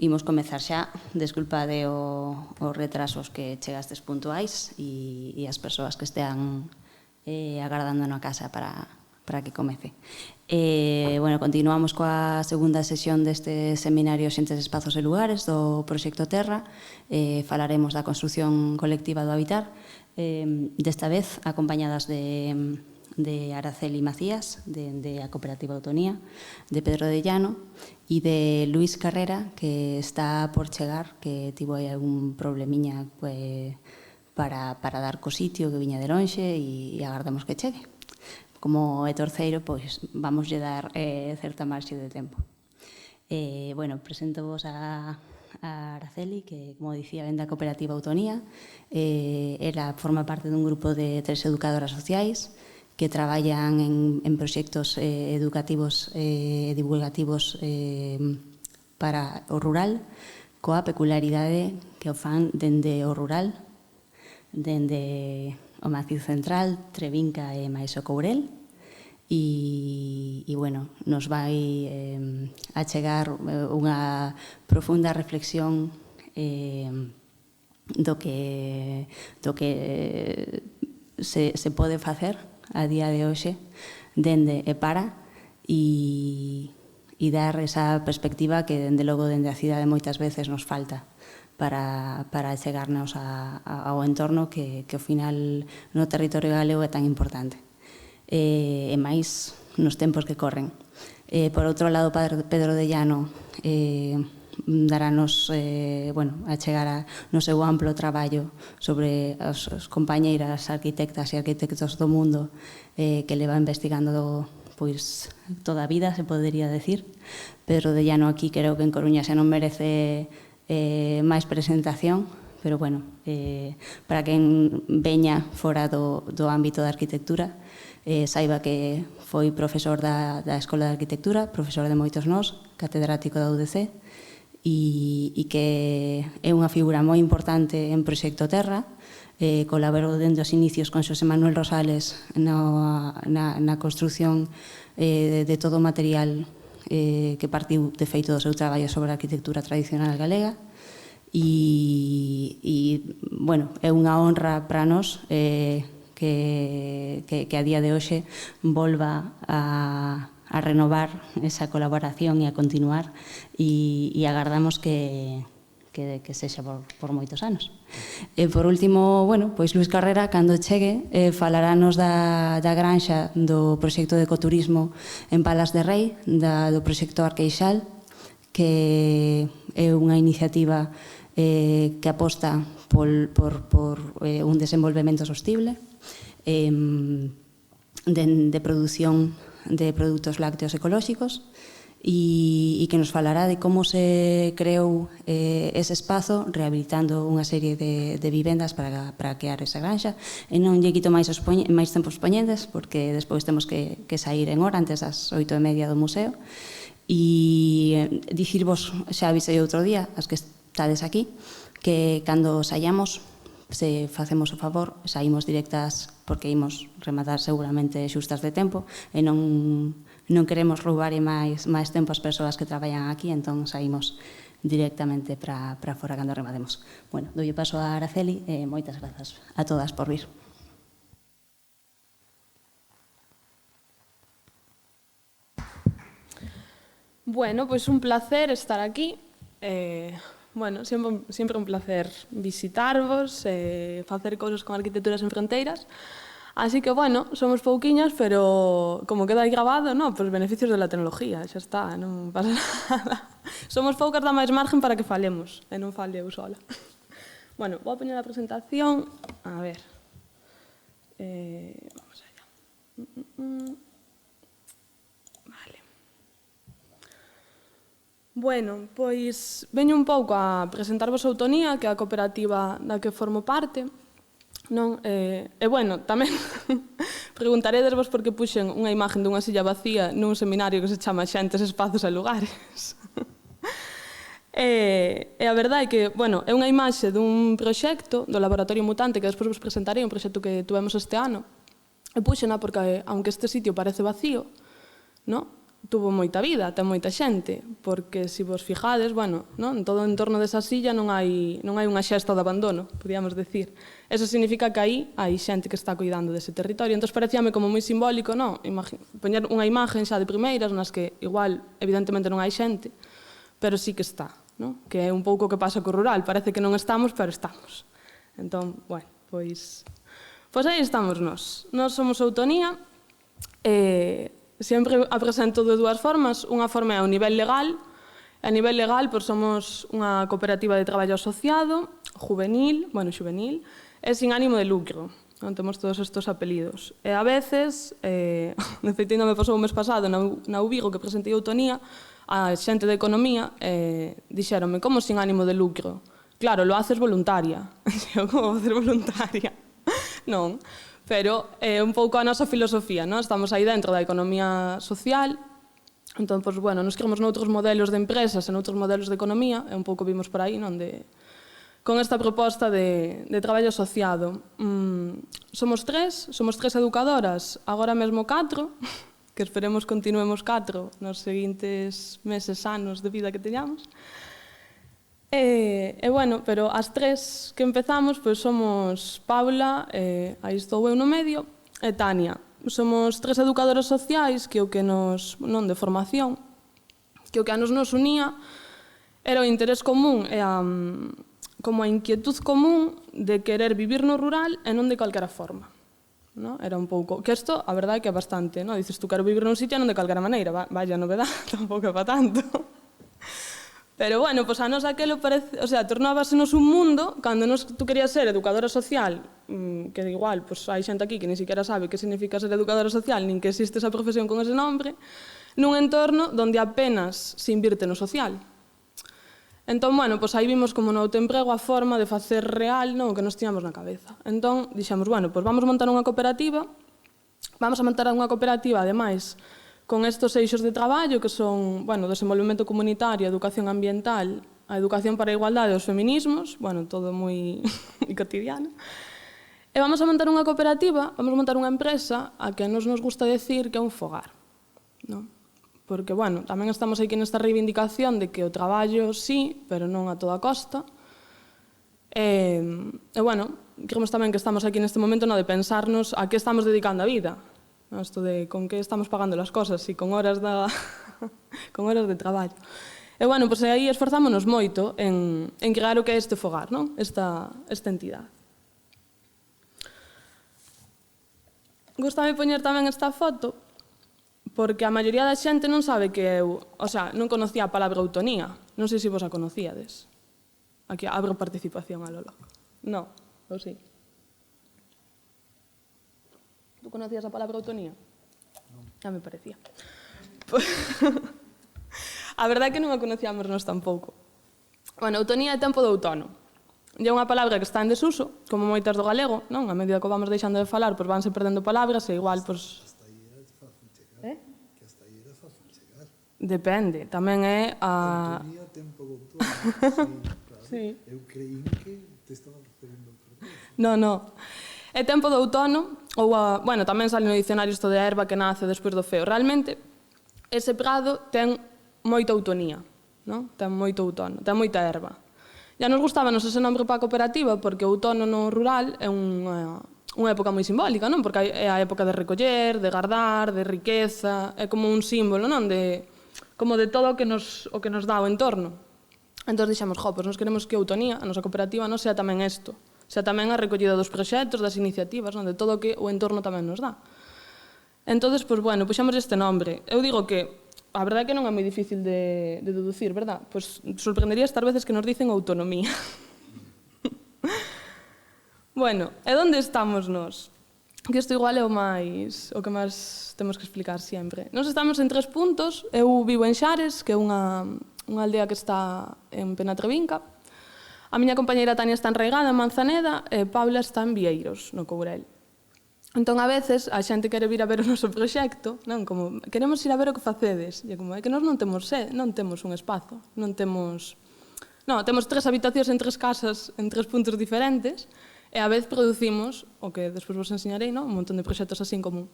imos comezar xa. Desculpade os retrasos que chegastes puntuais e as persoas que estean agardando na casa para que comece. Bueno, continuamos coa segunda sesión deste seminario Xentes, Espazos e Lugares do Proxecto Terra. Falaremos da construción colectiva do habitar, desta vez acompañadas de Araceli Macías, de a Cooperativa Autonía, de Pedro de Llano e de Luís Carrera, que está por chegar, que tivo aí algún problemiña para dar co sitio, que viña de lonxe e agardamos que chegue. Como é terceiro, pois vamos lle dar certa marxe de tempo. Bueno, presento vos a Araceli, que, como dicía, ven da Cooperativa Autonía. Ela forma parte dun grupo de 3 educadoras sociais que traballan en proxectos educativos e divulgativos para o rural, coa peculiaridade que o fan dende o rural, dende o Macizo Central, Trevinca e máis o Courel, e bueno, nos vai achegar unha profunda reflexión do que se pode facer a día de hoxe dende e para e dar esa perspectiva que dende logo dende a cidade moitas veces nos falta para chegarnos ao entorno que ao final no territorio galego é tan importante e máis nos tempos que corren. Por outro lado, Pedro de Llano darános a chegar no seu amplo traballo sobre as compañeiras arquitectas e arquitectos do mundo que le va investigando pois toda a vida, se podería decir. Pedro de Llano aquí creo que en Coruña xa non merece máis presentación, pero bueno, para quen veña fora do ámbito da arquitectura, saiba que foi profesor da Escola de Arquitectura, profesor de moitos nós, catedrático da UDC, e que é unha figura moi importante en Proxecto Terra. Colaborou dende os inicios con Xosé Manuel Rosales na construción de todo o material que partiu de feito do seu traballo sobre a arquitectura tradicional galega e bueno, é unha honra para nós que a día de hoxe volva a renovar esa colaboración e a continuar e agardamos que sexa por moitos anos. Por último, bueno, pois Luís Carrera, cando chegue, falarános da granxa do proxecto de ecoturismo en Palas de Rei, do proxecto Arqueixal, que é unha iniciativa que aposta por un desenvolvemento sostible de produción de produtos lácteos ecolóxicos e que nos falará de como se creou ese espazo rehabilitando unha serie de vivendas para crear esa granxa. E non lle quito máis tempos poñentes porque despois temos que sair en hora antes das 8:30 do museo e dicirvos, xa avisei outro día as que estades aquí, que cando saiamos, se facemos o favor, saímos directas porque imos rematar seguramente xustas de tempo e non queremos roubar máis tempo ás persoas que traballan aquí, entón saímos directamente para fora cando rematemos. Bueno, doulle paso a Araceli e moitas grazas a todas por vir. Bueno, pois un placer estar aquí. Bueno, sempre un placer visitarvos, facer cousas con Arquitecturas en Fronteiras. Así que, bueno, somos pouquiñas, pero como queda aí grabado, no, pois beneficios da tecnología, xa está, non pasa nada. Somos poucas, dá máis margen para que falemos, e non fale eu sola. Bueno, vou a poñer a presentación, a ver. Vamos allá. Vale. Bueno, pois veño un pouco a presentarvos a Autonía, que é a cooperativa da que formo parte. E, bueno, tamén preguntaredesvos por que puxen unha imagen dunha silla vacía nun seminario que se chama Xentes, Espazos e Lugares. E a verdade é que, bueno, é unha imaxe dun proxecto do Laboratorio Mutante que despois vos presentarei, un proxecto que tuvemos este ano. E puxena porque, aunque este sitio parece vacío, tuvo moita vida, ten moita xente, porque se vos fijades, bueno, non? En todo o entorno desa silla non hai unha xesta de abandono, podíamos decir. Eso significa que aí hai xente que está cuidando dese territorio. Entón, parecíame como moi simbólico, non? Poñer unha imagen xa de primeiras nas que igual, evidentemente, non hai xente, pero sí que está, non? Que é un pouco o que pasa co rural. Parece que non estamos, pero estamos. Entón, bueno, pois aí estamos nós. Nós somos Autonía, sempre a presento de dúas formas. Unha forma é ao nivel legal. A nivel legal, pois somos unha cooperativa de traballo asociado, juvenil, e sin ánimo de lucro. Non temos todos estes apelidos. E a veces, de feito, ainda me pasou o mes pasado na Ubigo, que presentei Autonía, a xente de economía dixéronme, como sin ánimo de lucro? Claro, lo haces voluntaria. Como vou facer voluntaria? Non. Pero é un pouco a nosa filosofía, non? Estamos aí dentro da economía social, entón, pois, bueno, nos queremos noutros modelos de empresas e noutros modelos de economía, e un pouco vimos por aí, non? Con esta proposta de traballo asociado. Somos tres educadoras, agora mesmo 4, que esperemos continuemos 4 nos seguintes meses, anos de vida que teñamos. Bueno, pero as 3 que empezamos, pois somos Paula, aí estou eu no medio, e Tania. Somos 3 educadoras sociais que o que nos, non de formación, que o que a nos unía era o interés común e como a inquietud común de querer vivir no rural e non de calquera forma. No? Era un pouco, que isto, a verdade é que é bastante, no? Dices, tú quero vivir nun sitio non de calquera maneira, vaya novedade, tampouco é para tanto. Pero, bueno, pois a nos aquelo parece, o sea, tornábasenos un mundo, cando tú querías ser educadora social, que igual, pois hai xente aquí que ni siquiera sabe que significa ser educadora social, nin que existe esa profesión con ese nombre, nun entorno onde apenas se invirte no social. Entón, bueno, pois aí vimos como no autoemprego a forma de facer real o que nos tiñamos na cabeza. Entón, dixemos, bueno, pois vamos montar unha cooperativa, ademais, con estes eixos de traballo que son, bueno, desenvolvemento comunitario, educación ambiental, a educación para a igualdade e os feminismos, bueno, todo moi cotidiano. E vamos a montar unha cooperativa, vamos a montar unha empresa a que nos gusta decir que é un fogar, non? Porque, bueno, tamén estamos aquí nesta reivindicación de que o traballo sí, pero non a toda costa. E, bueno, creemos tamén que estamos aquí neste momento de pensarnos a que estamos dedicando a vida. Isto de con que estamos pagando as cosas e con horas de traballo. E, bueno, pois aí esforzámonos moito en crear o que é este fogar, non? Esta entidade. Gústame poñer tamén esta foto porque a maioría da xente non sabe que eu, o sea, non conocía a palabra Autonía. Non sei se vos a conocíades. Aquí abro participación a lo loco. Non, ou sí. Tú conocías a palabra Autonía? Non. Ya me parecía. A verdade é que non a conocíamos nós tampouco. Bueno, Autonía é tempo de outono. E é unha palabra que está en desuso, como moitas do galego, non? A medida que vamos deixando de falar, pois vanse perdendo palabras e igual, pois... Depende, tamén é a... Autonía, tempo de outono, sí, claro. Sí. Eu creí que te estaba referindo a outra cosa. Non. É tempo de outono, ou bueno, tamén sale no dicionario isto de erva que nace despois do feo. Realmente, ese prado ten moita autonía, non? Ten moito outono, ten moita erva. Ya nos gustábanos ese nombre para a cooperativa porque o outono no rural é unha época moi simbólica, non? Porque é a época de recoller, de guardar, de riqueza, é como un símbolo, non? Como de todo o que nos dá o entorno. Entón dixemos, pois nos queremos que a Autonía, a nosa cooperativa, non sea tamén isto, sea tamén a recollida dos proxectos, das iniciativas, non? De todo o que o entorno tamén nos dá. Entón, pois, bueno, puxemos este nombre. Eu digo que a verdade é que non é moi difícil de deducir, verdad? Pois sorprendería estas veces que nos dicen autonomía. Bueno, e onde estamos nós? Que isto igual é o que máis temos que explicar sempre. Nós estamos en 3 puntos. Eu vivo en Xares, que é unha aldea que está en Penatrevinca. A miña compañeira Tania está enraigada en Manzaneda e Paula está en Vieiros, no Courel. Entón, a veces, a xente quere vir a ver o noso proxecto, non? Como, queremos ir a ver o que facedes. E como, é que nós non temos un espazo, temos 3 habitacións en 3 casas, en 3 puntos diferentes, e a vez producimos, o que despois vos enseñarei, un montón de proxectos así en común.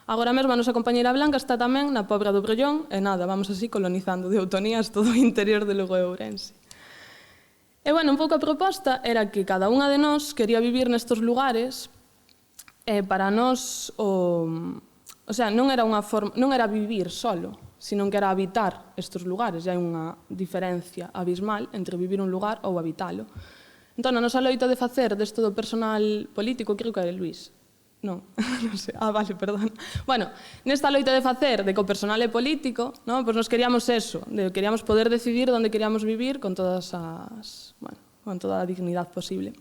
Agora mesmo a nosa compañeira Blanca está tamén na Pobra do Brollón, e nada, vamos así colonizando de autonías todo o interior de Lugo e Ourense. E, bueno, un pouco a proposta era que cada unha de nós quería vivir nestos lugares, e para nós, o sea, non era vivir solo, sino que era habitar estes lugares. E hai unha diferencia abismal entre vivir un lugar ou habitalo. Entón, a nosa loita de facer desto do personal político, creo que era Luís. Non, non sei. Vale, perdón. Bueno, nesta loita de facer de que o personal é político, pois nos queríamos eso, queríamos poder decidir onde queríamos vivir con todas as, bueno, con toda a dignidade posible.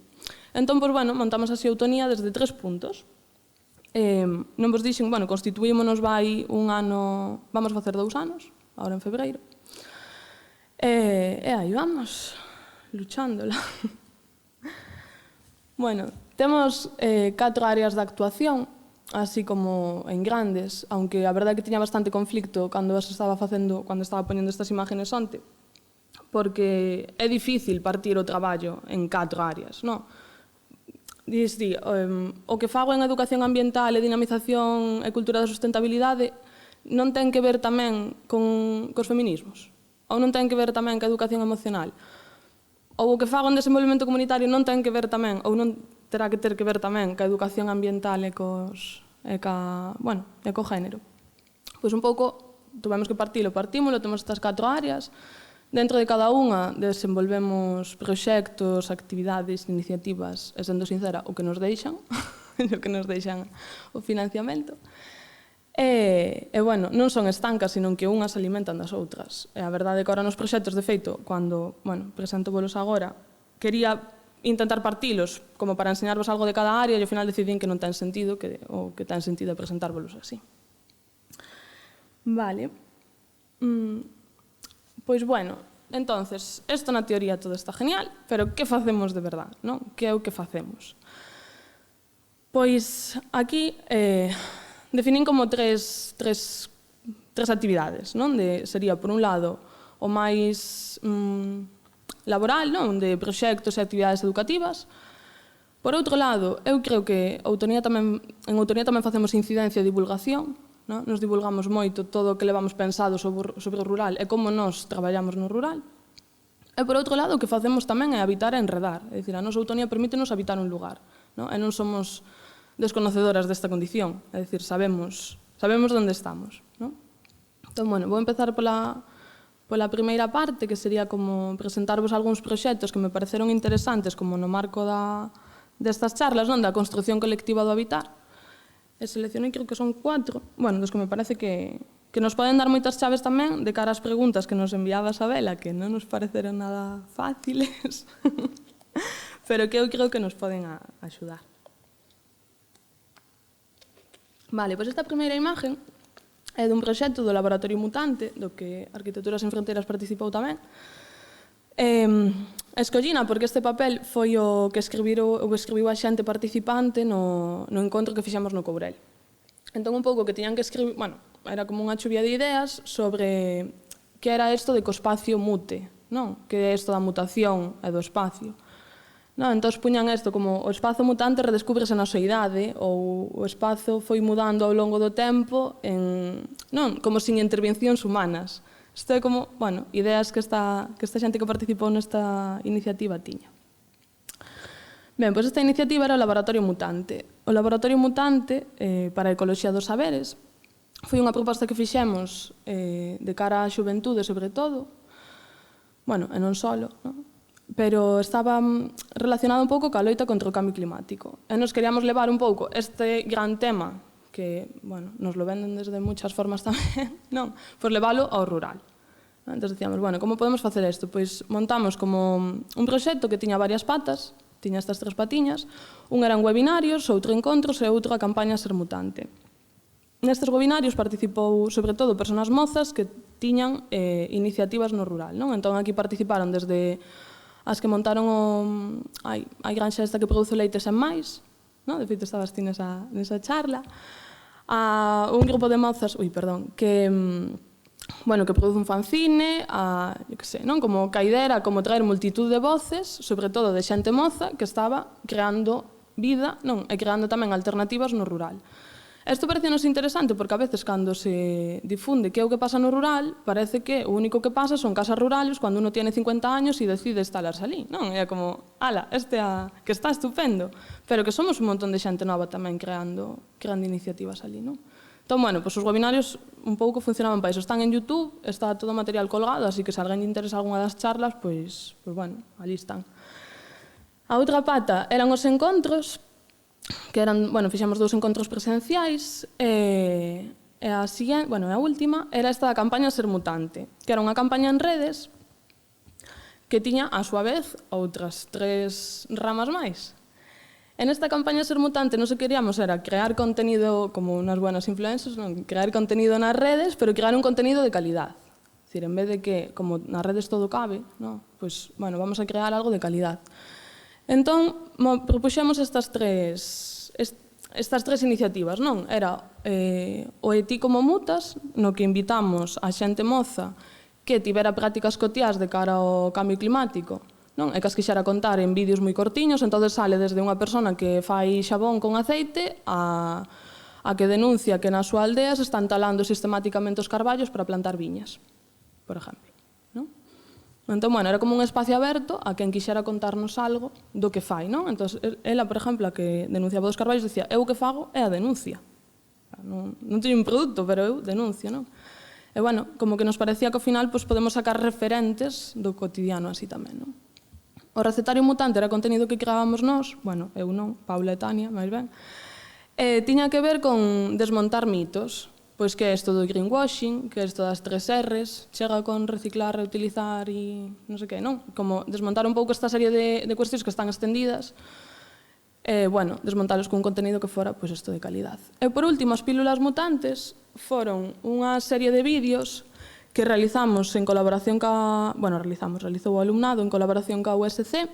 Entón, pois, bueno, montamos así a Autonía desde 3 puntos. Non vos dixen, bueno, constituímonos vai un ano, vamos facer 2 anos, agora en febreiro. E aí vamos, luchándola. Bueno, temos 4 áreas de actuación, así como en grandes, aunque a verdade é que tiña bastante conflicto cando estaba poñendo estas imágenes onte, porque é difícil partir o traballo en 4 áreas, non? O que fago en educación ambiental e dinamización e cultura da sustentabilidade non ten que ver tamén cos feminismos, ou non ten que ver tamén ca educación emocional, ou o que fago en desenvolvemento comunitario non ten que ver tamén, ou non terá que ter que ver tamén ca educación ambiental e co género. Pois un pouco, tuvemos que partímolo, temos estas 4 áreas. Dentro de cada unha desenvolvemos proxectos, actividades, iniciativas, e sendo sincera, o que nos deixan, o financiamento. E, bueno, non son estancas, sino que unhas alimentan das outras. E a verdade é que agora nos proxectos, de feito, cando, presento volos agora, quería intentar partilos como para enseñarvos algo de cada área e ao final decidín que non ten sentido, o que ten sentido é presentárvolos así. Vale. Pois, bueno, entonces, isto na teoría todo está genial, pero que facemos de verdade, non? Que é o que facemos? Pois, aquí definín como tres actividades, non? Sería, por un lado, o máis laboral, non? De proxectos e actividades educativas. Por outro lado, eu creo que en Autonía tamén facemos incidencia e divulgación, non? Nos divulgamos moito todo o que levamos pensado sobre o rural e como nós traballamos no rural. E, por outro lado, o que facemos tamén é habitar e enredar. É dicir, a nosa Autonía permítenos habitar un lugar, non? E non somos desconocedoras desta condición, é dicir, sabemos onde estamos, non? Entón, bueno, vou empezar pola primeira parte, que sería como presentarvos algúns proxectos que me pareceron interesantes como no marco destas charlas, non? Da construción colectiva do habitar. E seleccionei, creo que son 4, bueno, dos que me parece que nos poden dar moitas chaves tamén de cara ás preguntas que nos enviaba Sabela, que non nos pareceron nada fáciles, pero que eu creo que nos poden axudar. Vale, pois esta primeira imagen é dun proxecto do Laboratorio Mutante, do que Arquitecturas Sen Fronteiras participou tamén. Escollina porque este papel foi o que escribiu a xente participante no encontro que fixemos no Courel. Entón, un pouco que tiñan que escribir, bueno, era como unha chuvia de ideas sobre que era isto de que o espacio mute, non? Que é isto da mutación e do espacio. Entón, puñan isto como o espazo mutante redescúbrese na súa idade, ou o espazo foi mudando ao longo do tempo, como sin intervencións humanas. Isto é como, bueno, ideas que esta xente que participou nesta iniciativa tiña. Ben, pois esta iniciativa era o Laboratorio Mutante. O Laboratorio Mutante, para a Ecoloxía dos Saberes, foi unha proposta que fixemos de cara á xuventude, sobre todo, bueno, e non solo, non? Pero estaba relacionado un pouco ca loita contra o cambio climático. E nos queríamos levar un pouco este gran tema, que, bueno, nos lo venden desde muchas formas tamén, non? Pois leválo ao rural. Entón, decíamos, bueno, como podemos facer isto? Pois montamos como un proxecto que tiña varias patas, tiña estas 3 patiñas, un eran webinarios, outro encontros e outro a campaña Ser Mutante. Nestes webinarios participou, sobre todo, persoas mozas que tiñan iniciativas no rural, non? Entón, aquí participaron desde as que montaron hai granxa esta que produce leite sen máis, non? De feito, estabas ti nesa charla, a un grupo de mozas, que produce un fanzine, como caidera, como traer multitud de voces, sobre todo de xente moza, que estaba creando vida, e creando tamén alternativas no rural. Isto parece-nos interesante porque a veces cando se difunde que é o que pasa no rural, parece que o único que pasa son casas rurales cando uno tiene 50 años e decide instalarse ali, non? É como, ala, que está estupendo, pero que somos un montón de xente nova tamén creando iniciativas ali, non? Entón, bueno, os webinarios un pouco funcionaban para iso. Están en YouTube, está todo o material colgado, así que se alguén lle interesa algunha das charlas, pois bueno, ali están. A outra pata eran os encontros, que eran, bueno, fixemos 2 encontros presenciais, e a última era esta da campaña Ser Mutante, que era unha campaña en redes que tiña, a súa vez, outras 3 ramas máis. En esta campaña Ser Mutante non se queríamos era crear contenido como unas buenas influencers, non, crear contenido nas redes, pero crear un contenido de calidad. Es decir, en vez de que, como nas redes todo cabe, non, pues, bueno, vamos a crear algo de calidad. Entón, propuxemos estas tres iniciativas, non? Era o E ti como mutas, no que invitamos a xente moza que tivera prácticas cotiás de cara ao cambio climático, non? E que as quixera contar en vídeos moi cortiños, entón sale desde unha persona que fai xabón con aceite a que denuncia que na súa aldea se están talando sistemáticamente os carballos para plantar viñas, por exemplo. Entón, bueno, era como un espacio aberto a quen quixera contarnos algo do que fai, non? Entón, ela, por exemplo, a que denunciaba dos carballos, dicía, eu o que fago é a denuncia. Non teño un produto, pero eu denuncio, non? E, bueno, como que nos parecía que ao final podemos sacar referentes do cotidiano así tamén, non? O recetario mutante era contenido que creábamos nós, bueno, eu non, Paula e Tania, máis ben, tiña que ver con desmontar mitos. Pois que é isto do greenwashing, que é isto das 3 Rs, chega con reciclar, reutilizar e non sei que, non? Como desmontar un pouco esta serie de cuestións que están extendidas, bueno, desmontalos con un contenido que fora, pois isto de calidad. E por último, as pílulas mutantes foron unha serie de vídeos que realizamos en colaboración realizou o alumnado en colaboración ca USC,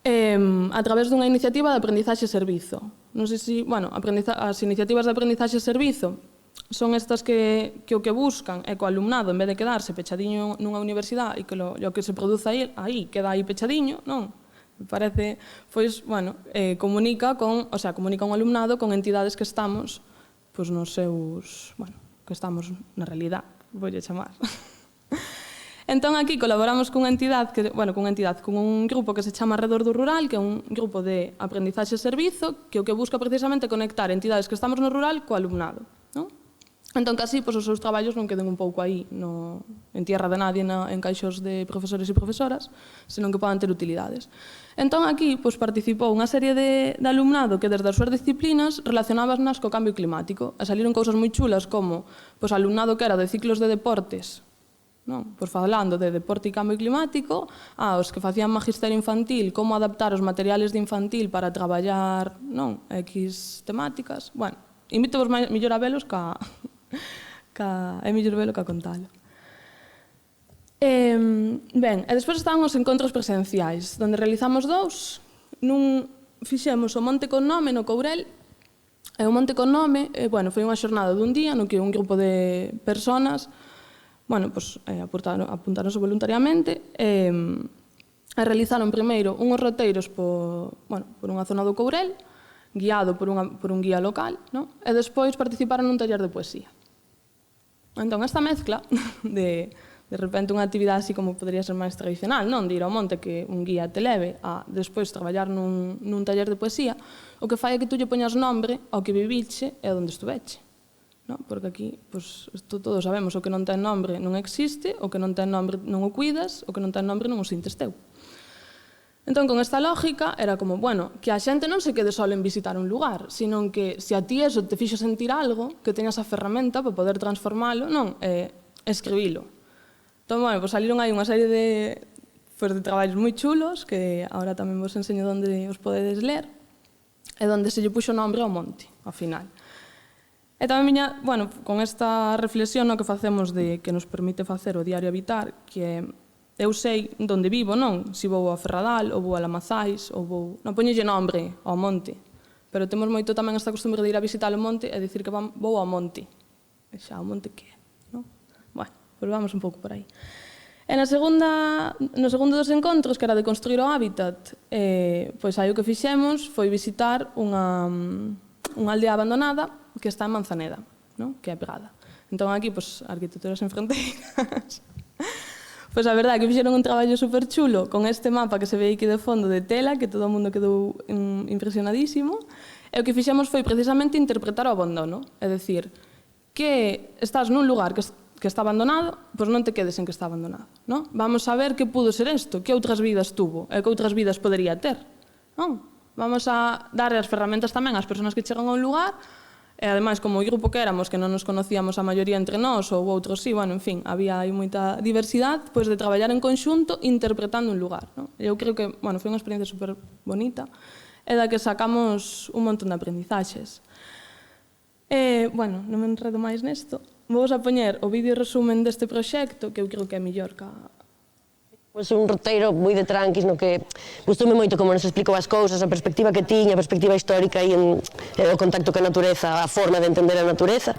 a través dunha iniciativa de aprendizaxe e servizo. Non sei se, bueno, as iniciativas de aprendizaxe e servizo son estas que o que buscan é que o alumnado, en vez de quedarse pechadiño nunha universidade e que o que se produza aí queda aí pechadiño, non? Me parece, pois, bueno, comunica un alumnado con entidades que estamos, pois, nos seus, bueno, que estamos na realidade, voulle chamar. Entón, aquí colaboramos con un grupo que se chama Arredor do Rural, que é un grupo de aprendizaxe e servizo, que o que busca precisamente conectar entidades que estamos no rural co alumnado, non? Entón, que así, os seus traballos non queden un pouco aí en tierra de nadie, en caixos de profesores e profesoras, senón que podan ter utilidades. Entón, aquí participou unha serie de alumnado que desde as súas disciplinas relacionábanas co cambio climático. E saliron cousas moi chulas como alumnado que era de ciclos de deportes, falando de deporte e cambio climático, os que facían magisterio infantil, como adaptar os materiales de infantil para traballar X temáticas. Bueno, invito-vos mellor a velos é mellor velo que a contalo. Ben, e despois estaban os encontros presenciais, onde realizamos 2. Fixemos o Monte con Nome no Courel, e o Monte con Nome, foi unha xornada dun día no que un grupo de personas apuntáronse voluntariamente e realizaron primeiro unhos roteiros por unha zona do Courel, guiado por un guía local, e despois participaron nun taller de poesía. Entón, esta mezcla de repente unha actividade así como podría ser máis tradicional, non? De ir ao monte que un guía te leve a despois traballar nun taller de poesía, o que fai é que tú lle poñas nombre ao que viviche e onde estuveche. Porque aquí, todos sabemos, o que non ten nombre non existe, o que non ten nombre non o cuidas, o que non ten nombre non o sintes teu. Entón, con esta lógica, era como, que a xente non se quede só en visitar un lugar, senón que se a ti eso te fixo sentir algo, que teñas a ferramenta para poder transformalo, escribilo. Entón, saliron aí unha serie de traballos moi chulos, que agora tamén vos enseño onde os podedes ler, e onde se lle puxo nombre ao monte, ao final. E tamén con esta reflexión que facemos de que nos permite facer o Diario Habitar, que eu sei onde vivo, non? Se vou a Ferradal, ou vou a Lamazais, ou vou... Non poñolle nombre ao monte, pero temos moito tamén esta costumbre de ir a visitar o monte e dicir que vou ao monte. E xa, o monte que é, non? Pois vamos un pouco por aí. E no segundo dos encontros, que era de construir o hábitat, pois aí o que fixemos foi visitar unha aldea abandonada que está en Manzaneda, que é pegada. Entón, aquí, arquitecturas en fronteiras. Pois a verdade é que fixeron un traballo super chulo con este mapa que se ve aquí de fondo de tela, que todo o mundo quedou impresionadísimo. E o que fixemos foi precisamente interpretar o abandono. É dicir, que estás nun lugar que está abandonado, pois non te quedes en que está abandonado. Vamos a ver que pudo ser isto, que outras vidas tuvo, e que outras vidas podería ter. Vamos a dar as ferramentas tamén ás persoas que chegan a un lugar. E, ademais, como o grupo que éramos, que non nos conocíamos a maioría entre nós, ou outros sí, en fin, había aí moita diversidade, pois de traballar en conxunto interpretando un lugar. Eu creo que, foi unha experiencia super bonita, e da que sacamos un montón de aprendizaxes. Non me enredo máis nesto. Vamos a poñer o vídeo resumen deste proxecto, que eu creo que é mellor que Pois un roteiro moi de tranquis no que gustoume moito como nos explicou as cousas, a perspectiva que tiña, a perspectiva histórica e o contacto ca natureza, a forma de entender a natureza.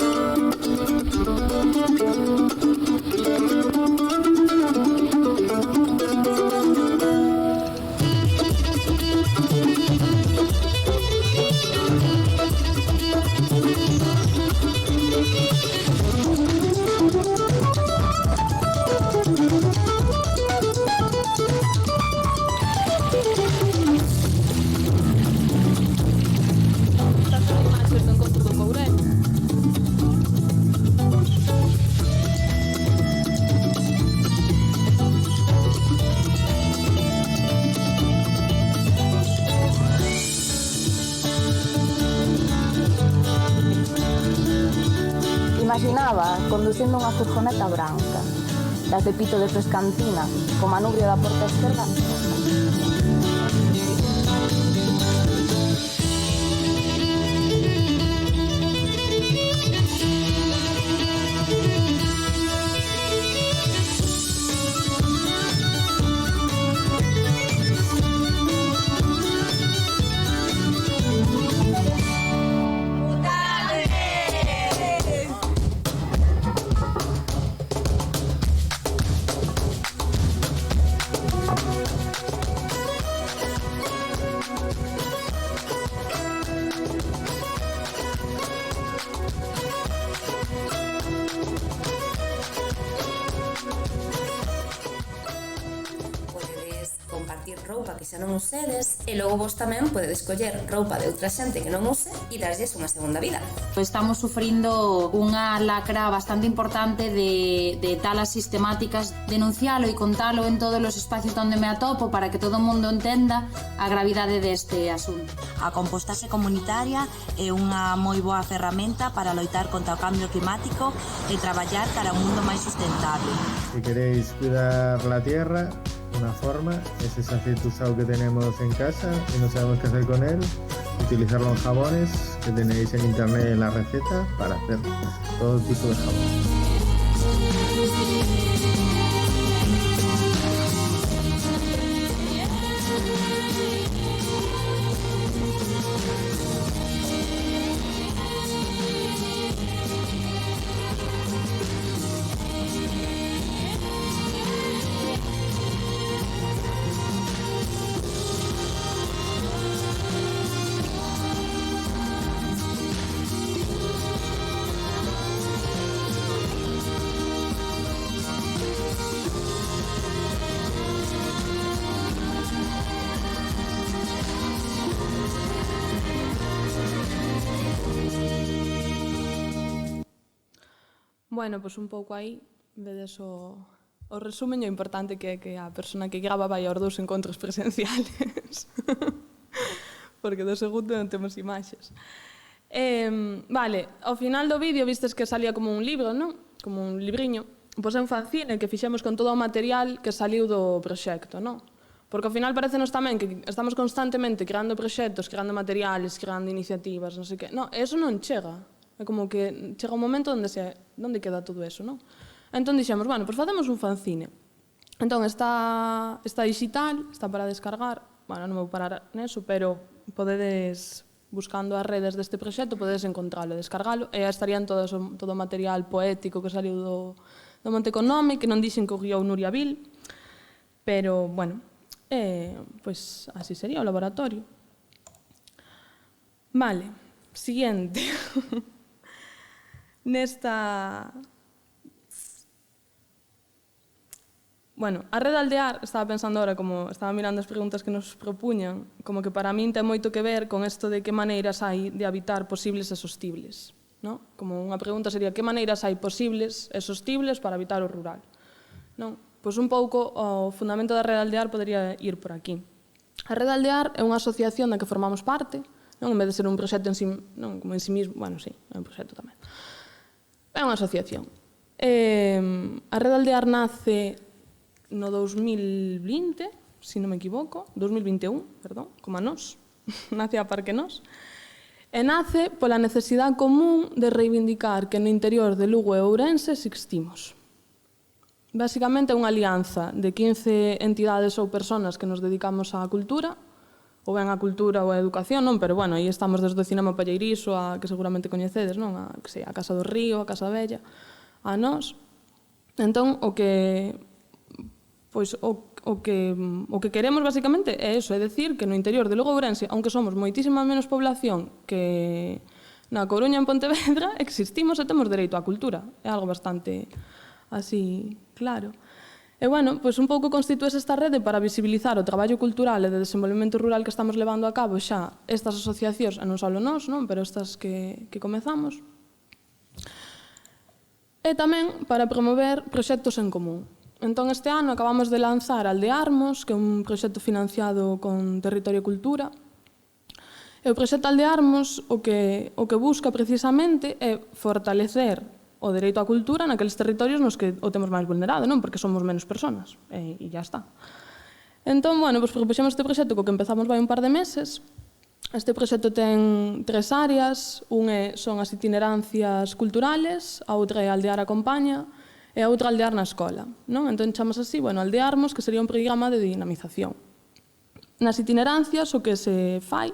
Imaginaba conducindo unha furgoneta branca, da Cepito de Pescantina, co manubrio da porta esquerda. Roupa que xa non usedes e logo vos tamén podedes coller roupa de outra xente que non use e darlles unha segunda vida. Estamos sufrindo unha lacra bastante importante de talas sistemáticas, denuncialo e contalo en todos os espacios onde me atopo para que todo o mundo entenda a gravidade deste asunto. A compostaxe comunitaria é unha moi boa ferramenta para loitar contra o cambio climático e traballar para un mundo máis sustentable. Si queréis cuidar la tierra, una forma es ese aceite usado que tenemos en casa y no sabemos qué hacer con él, utilizarlo en jabones que tenéis en internet en la receta para hacer todo tipo de jabón. Bueno, pois un pouco aí vedes o resumen e o importante que é que a persona que grava vai aos 2 encontros presenciales. Porque do segundo non temos imaxes. Vale, ao final do vídeo vistes que salía como un libro, non? Como un libriño. Pois é un fanzine que fixemos con todo o material que saliu do proxecto, non? Porque ao final parecenos tamén que estamos constantemente creando proxectos, creando materiales, creando iniciativas, non sei que. Non, eso non chega. É como que chega un momento onde queda todo eso, non? Entón dixemos, bueno, pois facemos un fanzine. Entón está digital, está para descargar, bueno, non vou parar neso, pero podedes, buscando as redes deste proxecto, podedes encontralo, descargalo, e estarían todo o material poético que saliu do Monte Económico, que non dixen que o guiou Nuria Vil, pero, bueno, pois así sería o laboratorio. Vale. Siguiente. Nesta... Bueno, a rede Aldear, estaba pensando ahora, como estaba mirando as preguntas que nos propuñan, como que para min ten moito que ver con isto de que maneiras hai de habitar posibles e sostibles. No? Como unha pregunta sería, que maneiras hai posibles e sostibles para habitar o rural? Non? Pois un pouco o fundamento da rede Aldear podería ir por aquí. A rede Aldear é unha asociación da que formamos parte, non? En vez de ser un proxecto en sí, non, como en sí mismo, bueno, sí, é un proxecto tamén. É unha asociación. A rede Aldear nace no 2020, se non me equivoco, 2021, perdón, como a nós, nace a par que nós, e nace pola necesidade común de reivindicar que no interior de Lugo e Ourense existimos. Básicamente é unha alianza de 15 entidades ou persoas que nos dedicamos á cultura, ou ben á cultura ou á educación, non? Pero, bueno, aí estamos desde o cinema palleirizo, a que seguramente coñecedes, non? A Casa do Río, a Casa Bella, a nós. Entón, o que queremos, basicamente, é eso, é dicir que no interior de Lugo e Ourense, aunque somos moitísima menos población que na Coruña en Pontevedra, existimos e temos dereito á cultura. É algo bastante así claro. E, bueno, pois un pouco constitúese esta rede para visibilizar o traballo cultural e de desenvolvemento rural que estamos levando a cabo xa estas asociacións, e non só nós, non? Pero estas que comezamos. E tamén para promover proxectos en común. Entón, este ano acabamos de lanzar Aldearmos, que é un proxecto financiado con Territorio Cultura. E o proxecto Aldearmos o que busca precisamente é fortalecer o dereito á cultura naqueles territorios nos que o temos máis vulnerado, non? Porque somos menos persoas, e ya está. Entón, bueno, pois propuxemos este proxecto co que empezamos vai un par de meses. Este proxecto ten 3 áreas, son as itinerancias culturales, a outra é Aldear Acompaña, e a outra Aldear na escola, non? Entón, chamamos así, bueno, Aldearmos, que sería un programa de dinamización. Nas itinerancias, o que se fai,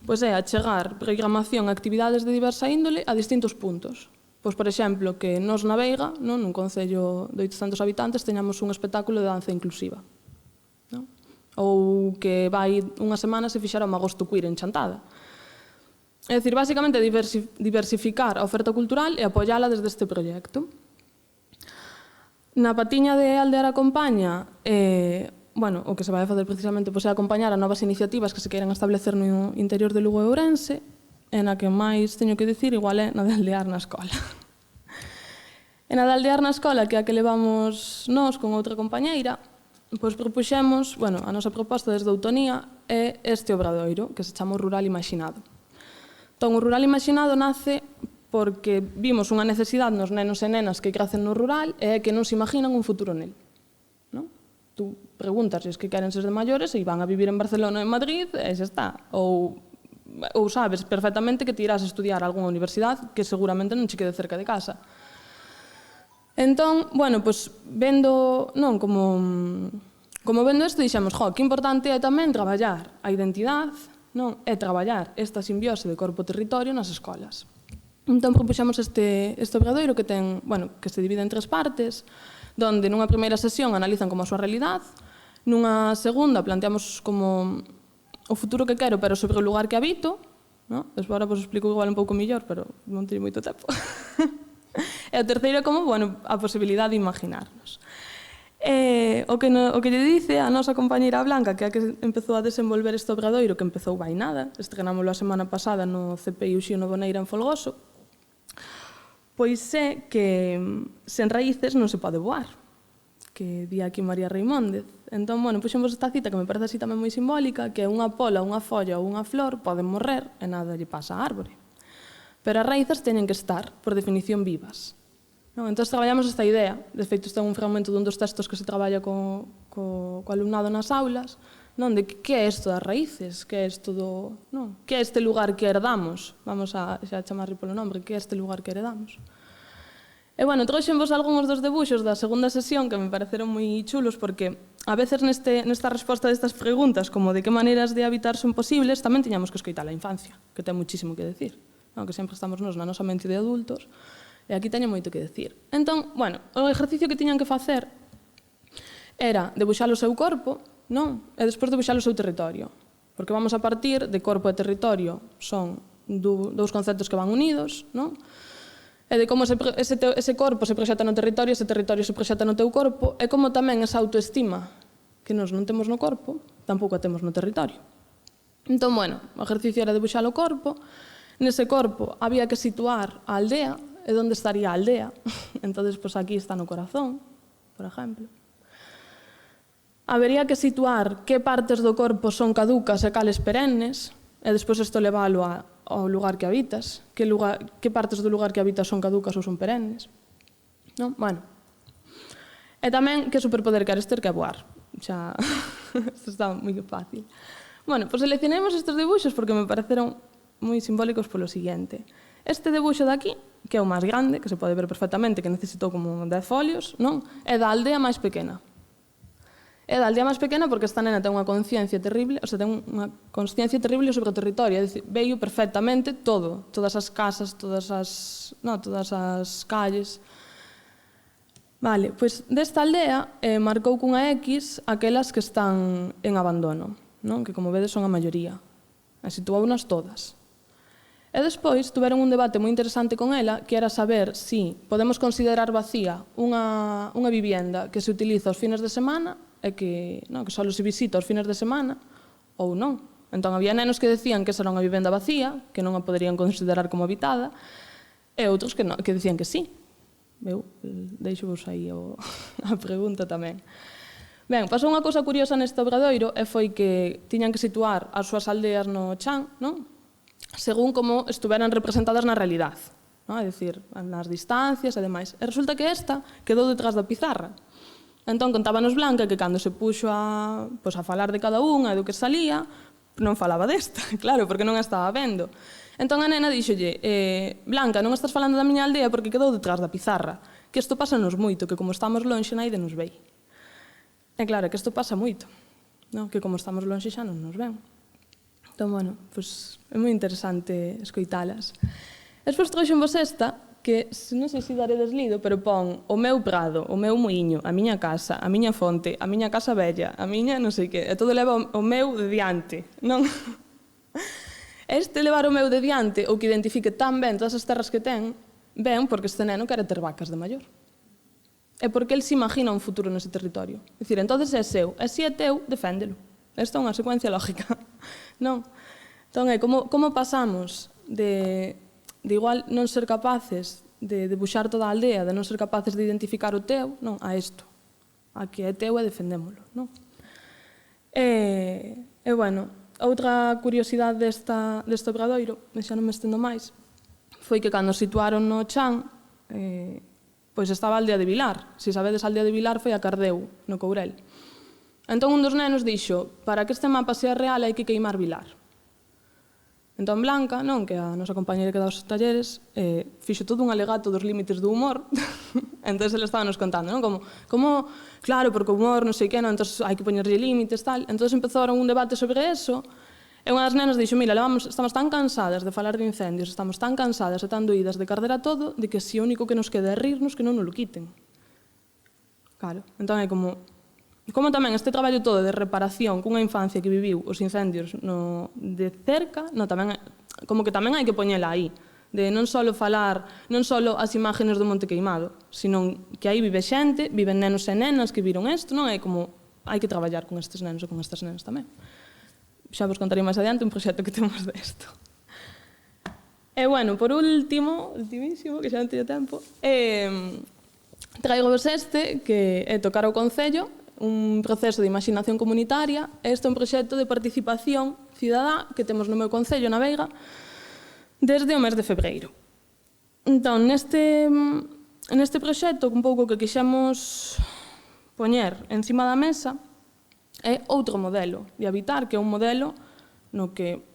pois é achegar programación e actividades de diversa índole a distintos puntos. Pois, por exemplo, que nos na Veiga, non? Nun concello de 800 habitantes, teñamos un espectáculo de danza inclusiva. Non? Ou que vai unha semana se fixera un agosto queer en Chantada. É dicir, basicamente, diversificar a oferta cultural e apoiala desde este proxecto. Na patiña de Aldear Acompaña, bueno, o que se vai facer precisamente é acompañar a novas iniciativas que se queiran establecer no interior de Lugo e Ourense, e na que máis teño que dicir igual é na de Aldear na escola. E na de Aldear na escola, que é a que levamos nós con outra compañeira, pois propuxemos, bueno, a nosa proposta desde Outonía é este obradoiro, que se chama o Rural Imaxinado. Entón, o Rural Imaxinado nace porque vimos unha necesidade nos nenos e nenas que crecen no rural e que non se imaginan un futuro nel. Non? Tú preguntas se que queren ser de maiores e van a vivir en Barcelona ou en Madrid e xa está. Ou sabes perfectamente que te irás a estudiar a algunha universidade que seguramente non che quede cerca de casa. Entón, bueno, pois vendo, non, como vendo isto, dixemos, que importante é tamén traballar a identidade, non? E traballar esta simbiose de corpo-territorio nas escolas. Entón, propuxemos este obradoiro que ten, bueno, que se divide en 3 partes, donde nunha primeira sesión analizan como a súa realidade, nunha segunda planteamos como o futuro que quero, pero sobre o lugar que habito, non? Despois agora vos explico igual un pouco mellor, pero non teño moito tempo. E o terceiro é como, bueno, a posibilidade de imaginarnos. O que lle dice a nosa compañeira Blanca, que é a que empezou a desenvolver este obradoiro, que empezou vai nada, estrenámoslo a semana pasada no CPI Uxío Novoneira en Folgoso, pois é que sen raíces non se pode voar, que di aquí María Reimóndez. Entón, bueno, puxemos esta cita que me parece así tamén moi simbólica, que unha pola, unha folla ou unha flor poden morrer e nada lle pasa á árbore. Pero as raíces teñen que estar, por definición, vivas. Entón, traballamos esta idea. De feito, este é un fragmento dun dos textos que se traballa co alumnado nas aulas, de que é isto das raíces, que é isto do... Que é este lugar que herdamos? Vamos a chamarle polo nombre, que é este lugar que heredamos? E, bueno, trouxenvos algúns dos debuxos da segunda sesión que me pareceron moi chulos porque a veces nesta resposta destas preguntas, como de que maneiras de habitar son posibles, tamén tiñamos que escoitar a infancia, que ten muchísimo que decir. Que sempre estamos nos na nosa mente de adultos, e aquí teño moito que decir. Entón, bueno, o exercicio que tiñan que facer era debuxar o seu corpo, non? E despois debuxar o seu territorio. Porque vamos a partir de corpo e territorio son dous conceptos que van unidos, non? E de como ese corpo se proxecta no territorio, ese territorio se proxecta no teu corpo, e como tamén esa autoestima que nos non temos no corpo, tampouco a temos no territorio. Entón, bueno, o exercicio era debuxar o corpo, nese corpo había que situar a aldea, e onde estaría a aldea? Entón, pois aquí está no corazón, por exemplo. Habería que situar que partes do corpo son caducas e cales perennes, e despois isto leválo ao lugar que habitas, que partes do lugar que habitas son caducas ou son perennes. Non? Bueno. E tamén que superpoder queres ter que é voar. Xa, isto está moi fácil. Bueno, pois seleccionemos estes debuxos porque me pareceron moi simbólicos polo siguiente. Este debuxo de aquí, que é o máis grande, que se pode ver perfectamente, que necesitou como 10 folios, non? É da aldea máis pequena. É da aldea máis pequena porque esta nena ten unha conciencia terrible, o sea, ten unha consciencia terrible sobre o territorio, é dicir, veio perfectamente todo, todas as casas, todas as calles. Vale, pois desta aldea marcou cunha X aquelas que están en abandono, non? Que como vedes son a maioría. E situounas todas. E despois tuveron un debate moi interesante con ela, que era saber se podemos considerar vacía unha vivienda que se utiliza os fines de semana e que só se visita os fines de semana ou non. Entón, había nenos que decían que esa era unha vivenda vacía, que non a poderían considerar como habitada, e outros que decían que sí. Eu deixo vos aí a pregunta tamén. Ben, pasou unha cousa curiosa neste obradoiro e foi que tiñan que situar as súas aldeas no chan, non? Según como estuveran representadas na realidade, non? É dicir, nas distancias e demais. E resulta que esta quedou detrás da pizarra. Entón, contábanos Blanca que cando se puxo a falar de cada unha e do que salía, non falaba desta, claro, porque non a estaba vendo. Entón a nena díxolle, Blanca, non estás falando da miña aldea porque quedou detrás da pizarra, que isto pásanos moito, que como estamos lonxe naide nos vei. E claro, que isto pasa moito, que como estamos lonxe xa non nos ven. Entón, bueno, é moi interesante escoitalas. Despois trouxenvos esta, que non sei se daredes lido, pero pon o meu prado, o meu muiño, a miña casa, a miña fonte, a miña casa bella, a miña non sei que, e todo leva o meu de diante, non? Este levar o meu de diante, ou que identifique tan ben todas as terras que ten, ben porque este neno quere ter vacas de maior. É porque el se imagina un futuro nese territorio. É dicir, entonces é seu, e se é teu, deféndelo. Esta é unha secuencia lógica, non? Entón, como pasamos de igual non ser capaces de debuxar toda a aldea, de non ser capaces de identificar o teu, non, a isto. A que é teu e defendémolo, non? E, bueno, outra curiosidade deste obradoiro, xa non me estendo máis, foi que cando situaron no chan, pois estaba a aldea de Vilar. Se sabedes, a aldea de Vilar foi a Cardeu, no Courel. Entón, un dos nenos dixo, para que este mapa sea real hai que queimar Vilar. Entón, Blanca, non, que a nosa compañera que dá os talleres, fixo todo un alegato dos límites do humor. Entón, ele estaba nos contando, non? Como, claro, porque o humor, non sei que, non, entón hai que poñerlle límites, tal. Entón, empezaron un debate sobre eso, e unha das nenas dixo, mira, estamos tan cansadas de falar de incendios, estamos tan cansadas e tan doídas de carder a todo, de que se o único que nos queda é rirnos, que non nos lo quiten. Claro, entón é como tamén este traballo todo de reparación cunha infancia que viviu os incendios de cerca, como que tamén hai que poñela aí, de non só falar, non só as imágenes do Monte Queimado, sino que aí vive xente, viven nenos e nenas que viron isto, non é como hai que traballar con estes nenos e con estas nenas tamén. Xa vos contarei máis adiante un proxecto que temos desto. E, bueno, por ultimísimo, que xa non teño tempo, traigo vos este, que é tocar o Concello, un proceso de imaginación comunitaria. Este é un proxecto de participación cidadá que temos no meu concello, na Veiga, desde o mes de febreiro. Entón, neste proxecto, un pouco que quixemos poñer encima da mesa, é outro modelo de habitar, que é un modelo no que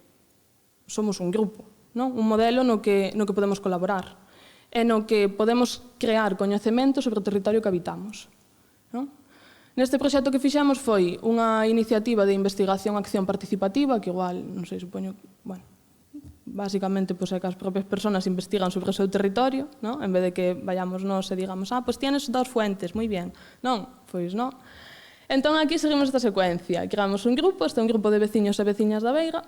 somos un grupo, non? Un modelo no que podemos colaborar, e no que podemos crear coñecemento sobre o territorio que habitamos, non? Neste proxecto que fixemos foi unha iniciativa de investigación acción participativa, que igual, non sei, supoño, bueno, basicamente é que as propias persoas investigan sobre o seu territorio, non? En vez de que vayamos nós e digamos, pois tienes 2 fuentes, moi bien. Non, pois non. Entón, aquí seguimos esta secuencia. Creamos un grupo, este é un grupo de veciños e veciñas da Veiga,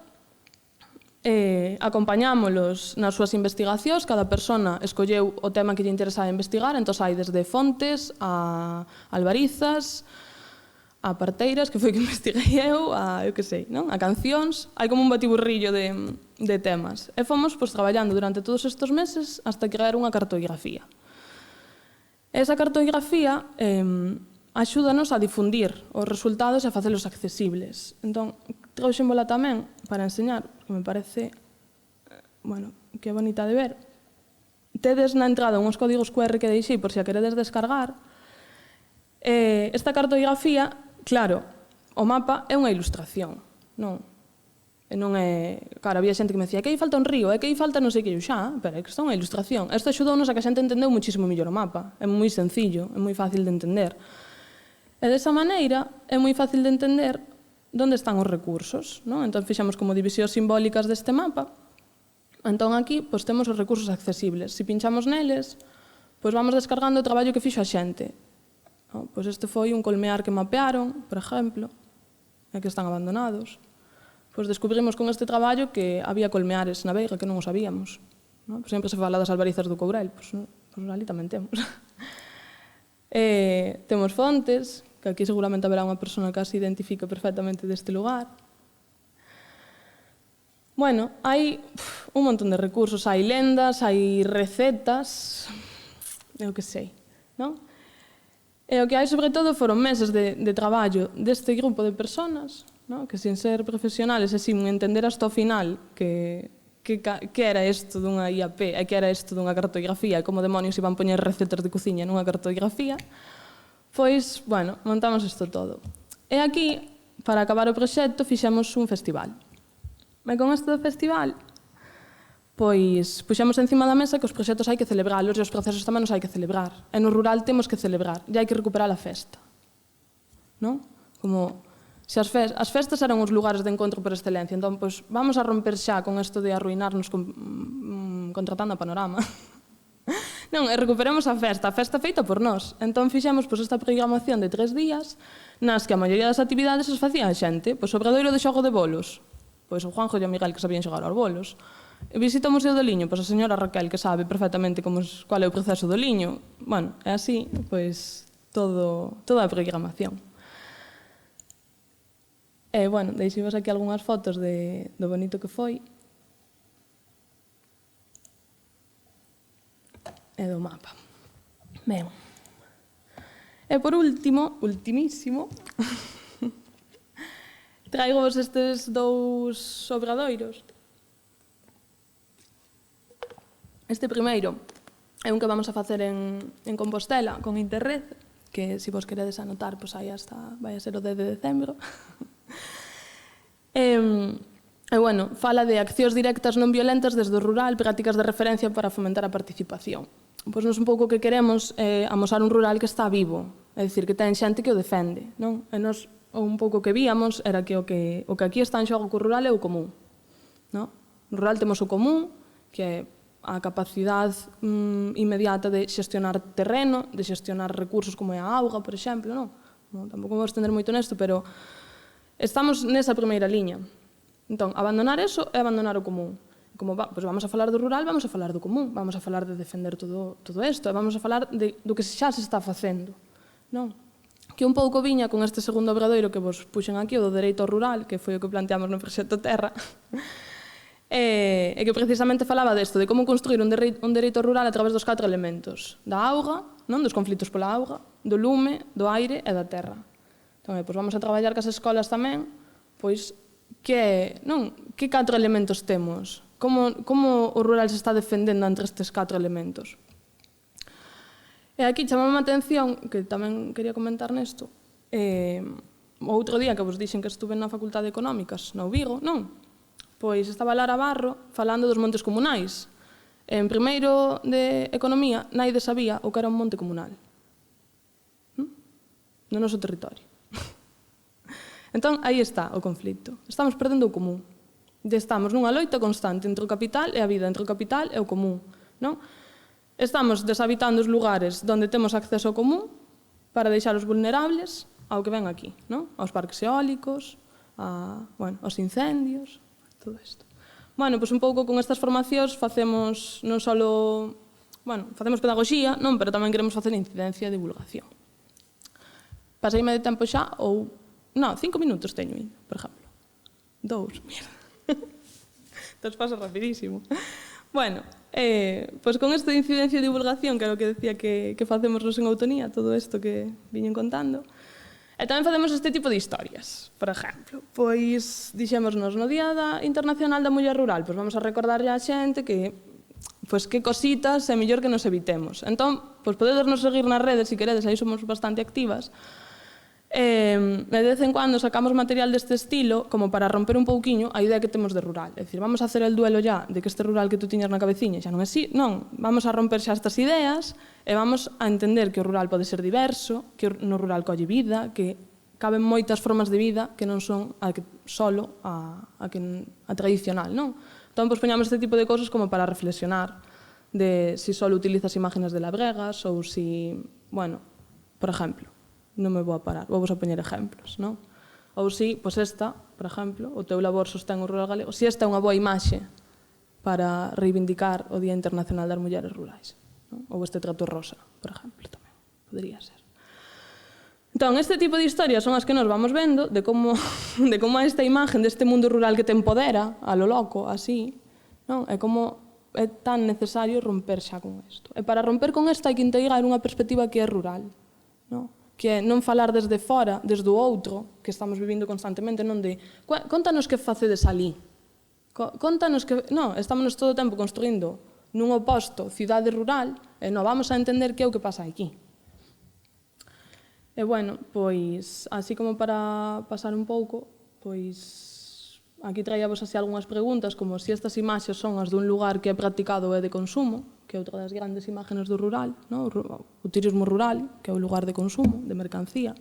acompañámolos nas súas investigacións, cada persona escolleu o tema que lle interesaba investigar, entón hai desde fontes a albarizas, a parteiras, que foi que investiguei eu, a, eu que sei, non? A cancións, hai como un batiburrillo de temas. E fomos traballando durante todos estes meses hasta crear unha cartografía. Esa cartografía axúdanos a difundir os resultados e a facelos accesibles. Entón, trouxémola tamén para enseñar, que me parece, bueno, que é bonita de ver. Tedes na entrada uns códigos QR que deixei por se a queredes descargar. Esta cartografía, claro, o mapa é unha ilustración, non? E non é... Claro, había xente que me decía que aí falta un río, que aí falta non sei que, eu xa, pero é que isto é unha ilustración. Isto axudounos a que a xente entendeu muchísimo mellor o mapa. É moi sencillo, é moi fácil de entender. E desa maneira é moi fácil de entender onde están os recursos, non? Entón fixemos como divisións simbólicas deste mapa. Entón aquí temos os recursos accesibles. Se pinchamos neles, vamos descargando o traballo que fixo a xente. Este foi un colmear que mapearon, por exemplo, e que están abandonados. Descubrimos con este traballo que había colmeares na Veiga que non o sabíamos. Sempre se fala das albarizas do Courel, ali tamén temos. Temos fontes, que aquí seguramente haberá unha persona que as identifica perfectamente deste lugar. Bueno, hai un montón de recursos, hai lendas, hai recetas, eu que sei, non? E o que hai sobre todo foron meses de traballo deste grupo de personas, que sin ser profesionales e sin entender hasta o final que era isto dunha IAP e que era isto dunha cartografía e como demonios iban poñer recetas de cociña nunha cartografía, bueno, montamos isto todo. E aquí, para acabar o proxecto, fixemos un festival. E con este festival, puxemos encima da mesa que os proxectos hai que celebralos e os procesos tamén os hai que celebrar. E no rural temos que celebrar, e hai que recuperar a festa. Non? Como... As festas eran os lugares de encontro por excelencia, entón, vamos a romper xa con isto de arruinarnos contratando a Panorama. Non, recuperemos a festa feita por nós. Entón, fixemos esta programación de 3 días, nas que a maioría das actividades as facía a xente. O obradoiro de xogo de bolos, o Juanjo e o Miguel que sabían xogar aos bolos. Visita o Museo do Liño, a señora Raquel que sabe perfectamente cual é o proceso do liño. Bueno, é así, toda a programación. E, bueno, deixemos aquí algunhas fotos do bonito que foi. E do mapa. Ben. E por último, ultimísimo, traigos estes 2 obradoiros. Este primeiro é un que vamos a facer en Compostela con Interred, que se vos queredes anotar, aí vai a ser o 10 de decembro. Bueno, fala de accións directas non violentas desde o rural, prácticas de referencia para fomentar a participación. Nos un pouco que queremos é amosar un rural que está vivo, é dicir, que ten xente que o defende, non? E nos un pouco que víamos era que o que aquí está en xogo co rural é o común, non? No rural temos o común, que é a capacidade inmediata de xestionar terreno, de xestionar recursos como é a auga, por exemplo, non? Tampouco vou estender moito nesto, pero estamos nesa primeira liña. Entón, abandonar eso é abandonar o común. Como vamos a falar do rural, vamos a falar do común, vamos a falar de defender todo isto, e vamos a falar do que xa se está facendo. Non? Que un pouco viña con este segundo obradoiro que vos puxen aquí, o do dereito ao rural, que foi o que planteamos no proxecto Terra, e que precisamente falaba desto, de como construir un dereito rural a través dos 4 elementos: da auga, dos conflitos pola auga, do lume, do aire e da terra. Entón, vamos a traballar cas escolas tamén, que 4 elementos temos? Como o rural se está defendendo entre estes 4 elementos? E aquí chamame a atención, que tamén quería comentar nesto, o outro día que vos dixen que estuve na Facultade de Económicas, no Vigo, estaba Lara Barro falando dos montes comunais. En primeiro de Economía, naide sabía o que era un monte comunal no noso territorio. Entón, aí está o conflito. Estamos perdendo o común. Estamos nunha loita constante entre o capital e a vida, entre o capital e o común. Estamos deshabitando os lugares onde temos acceso ao común para deixar os vulnerables ao que ven aquí, aos parques eólicos, aos incendios, todo isto. Bueno, pois un pouco con estas formacións facemos non só, facemos pedagogía, non, pero tamén queremos facer incidencia e divulgación. Paseime de tempo xa ou... Non, 5 minutos teño ainda, por exemplo. 2, mierda. Entón pasa rapidísimo. Bueno, pois con isto de incidencia e divulgación, que era o que decía que facemos nos en Autonía, todo isto que viñen contando, e tamén facemos este tipo de historias. Por exemplo, pois dixémonos no Día Internacional da Muller Rural, pois vamos a recordarlle á xente que que cositas é mellor que nos evitemos. Entón, pois podedes seguir nas redes, se queredes, aí somos bastante activas. De vez en cuando sacamos material deste estilo como para romper un pouquiño a idea que temos de rural. É dicir, vamos a hacer el duelo ya de que este rural que tú tiñas na cabeciña xa non é así. Non, vamos a romper xa estas ideas e vamos a entender que o rural pode ser diverso, que no rural colle vida, que caben moitas formas de vida que non son solo a tradicional, non? Entón, poñamos este tipo de cousas como para reflexionar de si solo utilizas imágenes de labregas ou si, por exemplo, non me vou a parar, vou vos a poñer exemplos, non? Ou si, pois esta, por exemplo, o teu labor sostén o rural galego, si esta é unha boa imaxe para reivindicar o Día Internacional das Mulleres Rurais, non? Ou este trato rosa, por exemplo, tamén, podría ser. Entón, este tipo de historias son as que nos vamos vendo de como esta imagen deste mundo rural que te empodera, a lo loco, así, non? E como é tan necesario romper xa con isto. E para romper con isto hai que integrar unha perspectiva que é rural, non? Que é non falar desde fora, desde o outro, que estamos vivindo constantemente, non de contanos que facedes ali. Contanos que... Non, estamos todo o tempo construindo nun oposto cidade rural e non vamos a entender que é o que pasa aquí. E, pois, así como para pasar un pouco, pois, aquí traíavos así algunhas preguntas, como se estas imaxes son as dun lugar que é practicado e de consumo, que é outra das grandes imágenes do rural, o turismo rural, que é o lugar de consumo, de mercancía.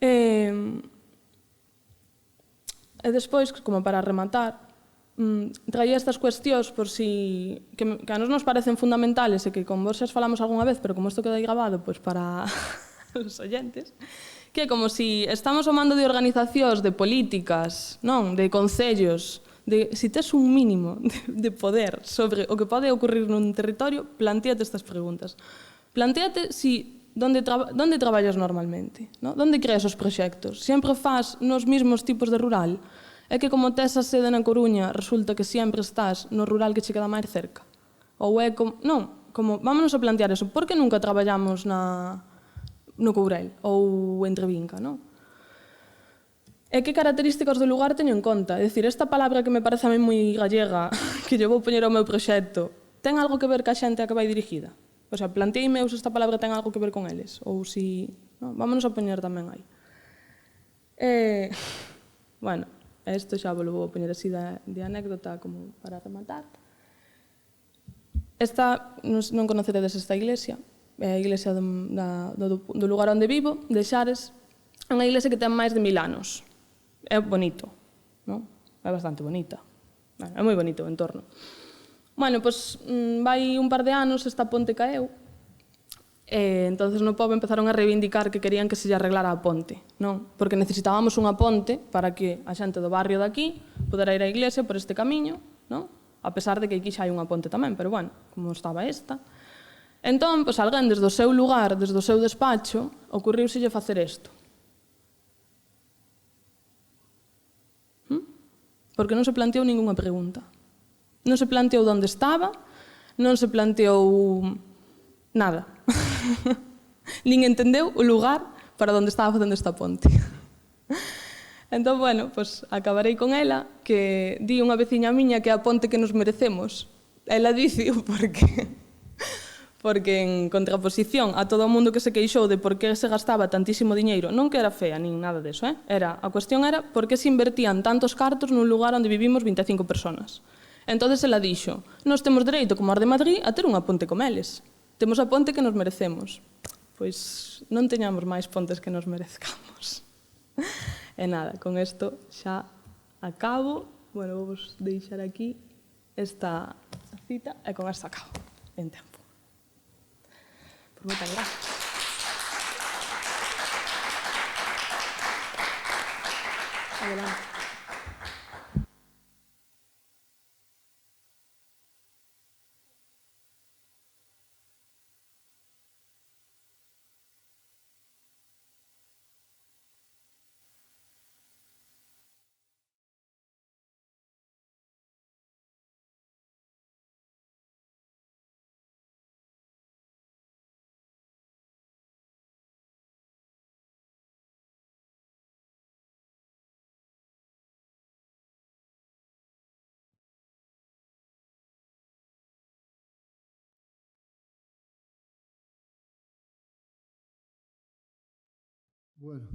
E despois, como para rematar, traía estas cuestións por si que a nos parecen fundamentales e que con vos xa falamos algunha vez, pero como isto queda aí grabado, pois para os oyentes, que é como si estamos ao mando de organizacións, de políticas, non, de concellos, si tes un mínimo de poder sobre o que pode ocurrir nun territorio, plantéate estas preguntas. Plantéate onde traballas normalmente, onde creas os proxectos. Sempre faz nos mismos tipos de rural. É que como tes a sede na Coruña, resulta que sempre estás no rural que che queda máis cerca. Ou é como... Non, vámonos a plantear eso. Por que nunca traballamos no Courel ou en Trevinca, non? E que características do lugar teño en conta? É dicir, esta palabra que me parece a mí moi gallega, que lle vou poñer ao meu proxecto, ten algo que ver ca xente a que vai dirigida? O sea, planteime se esta palabra ten algo que ver con eles, ou si... Vámonos a poñer tamén aí. Isto xa vos vou poñer así de anécdota como para rematar. Esta, non conoceredes esta iglesia, é a iglesia do lugar onde vivo, de Xares, é unha iglesia que ten máis de 1000 anos. É bonito, non? É bastante bonita. É moi bonito o entorno. Pois vai un par de anos, esta ponte caeu, e entonces no pobo empezaron a reivindicar que querían que se lle arreglara a ponte, non? Porque necesitábamos unha ponte para que a xente do barrio de aquí podera ir á iglesia por este camiño, non? A pesar de que aquí xa hai unha ponte tamén, pero como estaba esta. Entón, pois alguén desde o seu lugar, desde o seu despacho, ocurriuselle facer isto. Porque non se planteou ningunha pregunta. Non se planteou onde estaba, non se planteou nada. Nin entendeu o lugar para onde estaba facendo esta ponte. Entón, pois acabarei con ela, que di unha veciña miña que é a ponte que nos merecemos. Ela dicio porque en contraposición a todo o mundo que se queixou de por que se gastaba tantísimo diñeiro, non que era fea nin nada deso, a cuestión era por que se invertían tantos cartos nun lugar onde vivimos 25 personas. Entón, ela dixo, nos temos dereito, como as de Madrid, a ter unha ponte como eles. Temos a ponte que nos merecemos. Pois non teñamos máis pontes que nos merezcamos. E nada, con isto xa acabo. Vou vos deixar aquí esta cita e con esta acabo en tempo. Por moitas gracias. Adelante. Bueno.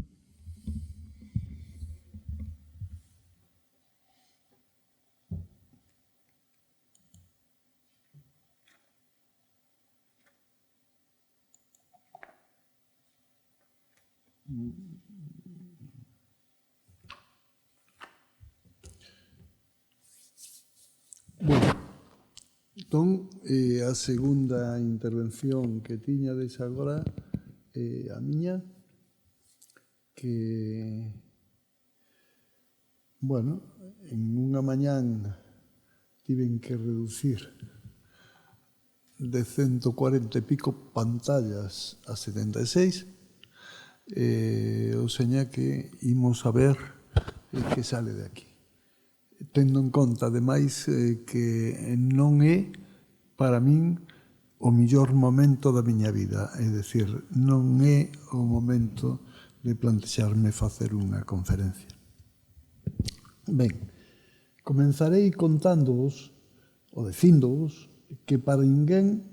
Bueno, entón, a segunda intervención que tiñades agora, a miña, que, bueno, en unha mañán tiven que reducir de 140 e pico pantallas a 76, ou seña que imos a ver que sale de aquí. Tendo en conta, ademais, que non é, para min, o mellor momento da miña vida. É dicir, non é o momento de plantexarme facer unha conferencia. Ben, comenzarei contándovos, ou dicíndovos, que para ninguén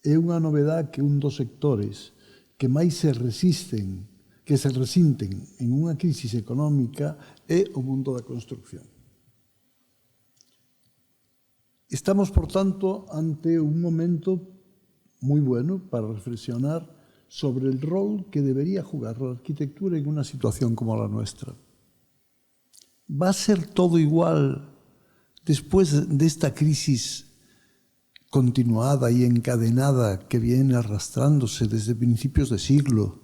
é unha novedade que un dos sectores que máis se resinten en unha crisis económica é o mundo da construcción. Estamos, por tanto, ante un momento moi bueno para reflexionar sobre el rol que debería jugar la arquitectura en una situación como la nuestra. ¿Va a ser todo igual después de esta crisis continuada y encadenada que viene arrastrándose desde principios de siglo,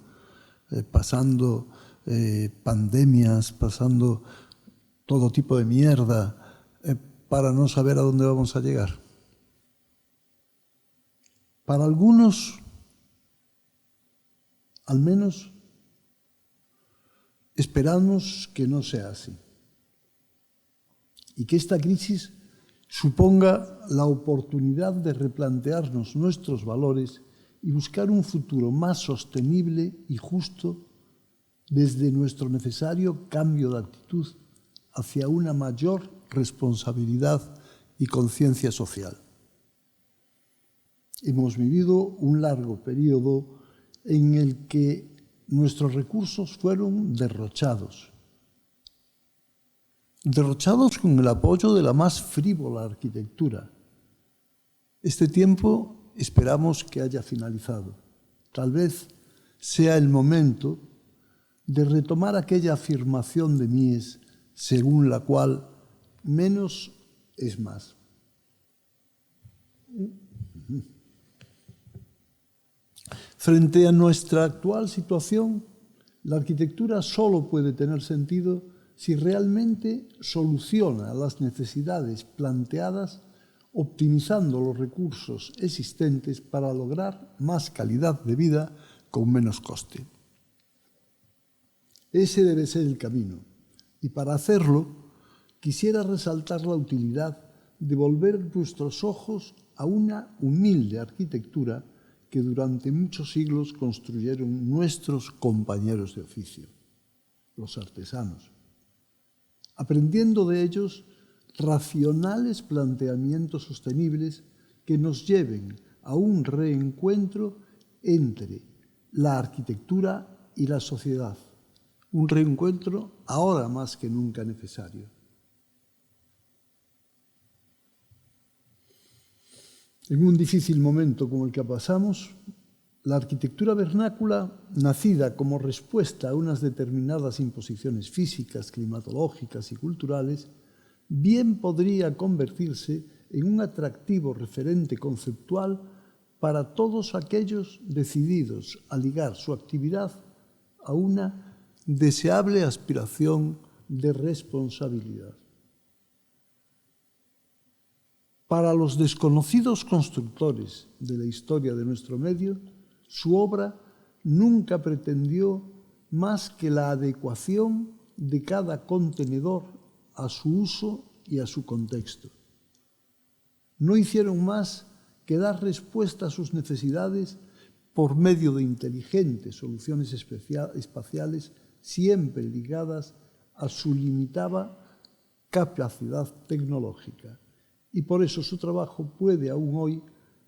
pasando pandemias, pasando todo tipo de mierda, para no saber a dónde vamos a llegar? Para algunos, al menos, esperamos que no sea así y que esta crisis suponga la oportunidad de replantearnos nuestros valores y buscar un futuro más sostenible y justo desde nuestro necesario cambio de actitud hacia una mayor responsabilidad y conciencia social. Hemos vivido un largo periodo en el que nuestros recursos fueron derrochados con el apoyo de la más frívola arquitectura. Este tiempo esperamos que haya finalizado. Tal vez sea el momento de retomar aquella afirmación de Mies según la cual menos es más. Frente a nuestra actual situación, la arquitectura solo puede tener sentido si realmente soluciona las necesidades planteadas optimizando los recursos existentes para lograr más calidad de vida con menos coste. Ese debe ser el camino, y para hacerlo quisiera resaltar la utilidad de volver nuestros ojos a una humilde arquitectura que durante muchos siglos construyeron nuestros compañeros de oficio, los artesanos, aprendiendo de ellos racionales planteamientos sostenibles que nos lleven a un reencuentro entre la arquitectura y la sociedad, un reencuentro ahora más que nunca necesario. En un difícil momento como el que pasamos, la arquitectura vernácula, nacida como respuesta a unas determinadas imposiciones físicas, climatológicas y culturales, bien podría convertirse en un atractivo referente conceptual para todos aquellos decididos a ligar su actividad a una deseable aspiración de responsabilidad. Para los desconocidos constructores de la historia de nuestro medio, su obra nunca pretendió más que la adecuación de cada contenedor a su uso y a su contexto. No hicieron más que dar respuesta a sus necesidades por medio de inteligentes soluciones espaciales siempre ligadas a su limitada capacidad tecnológica. Y por eso su trabajo puede aún hoy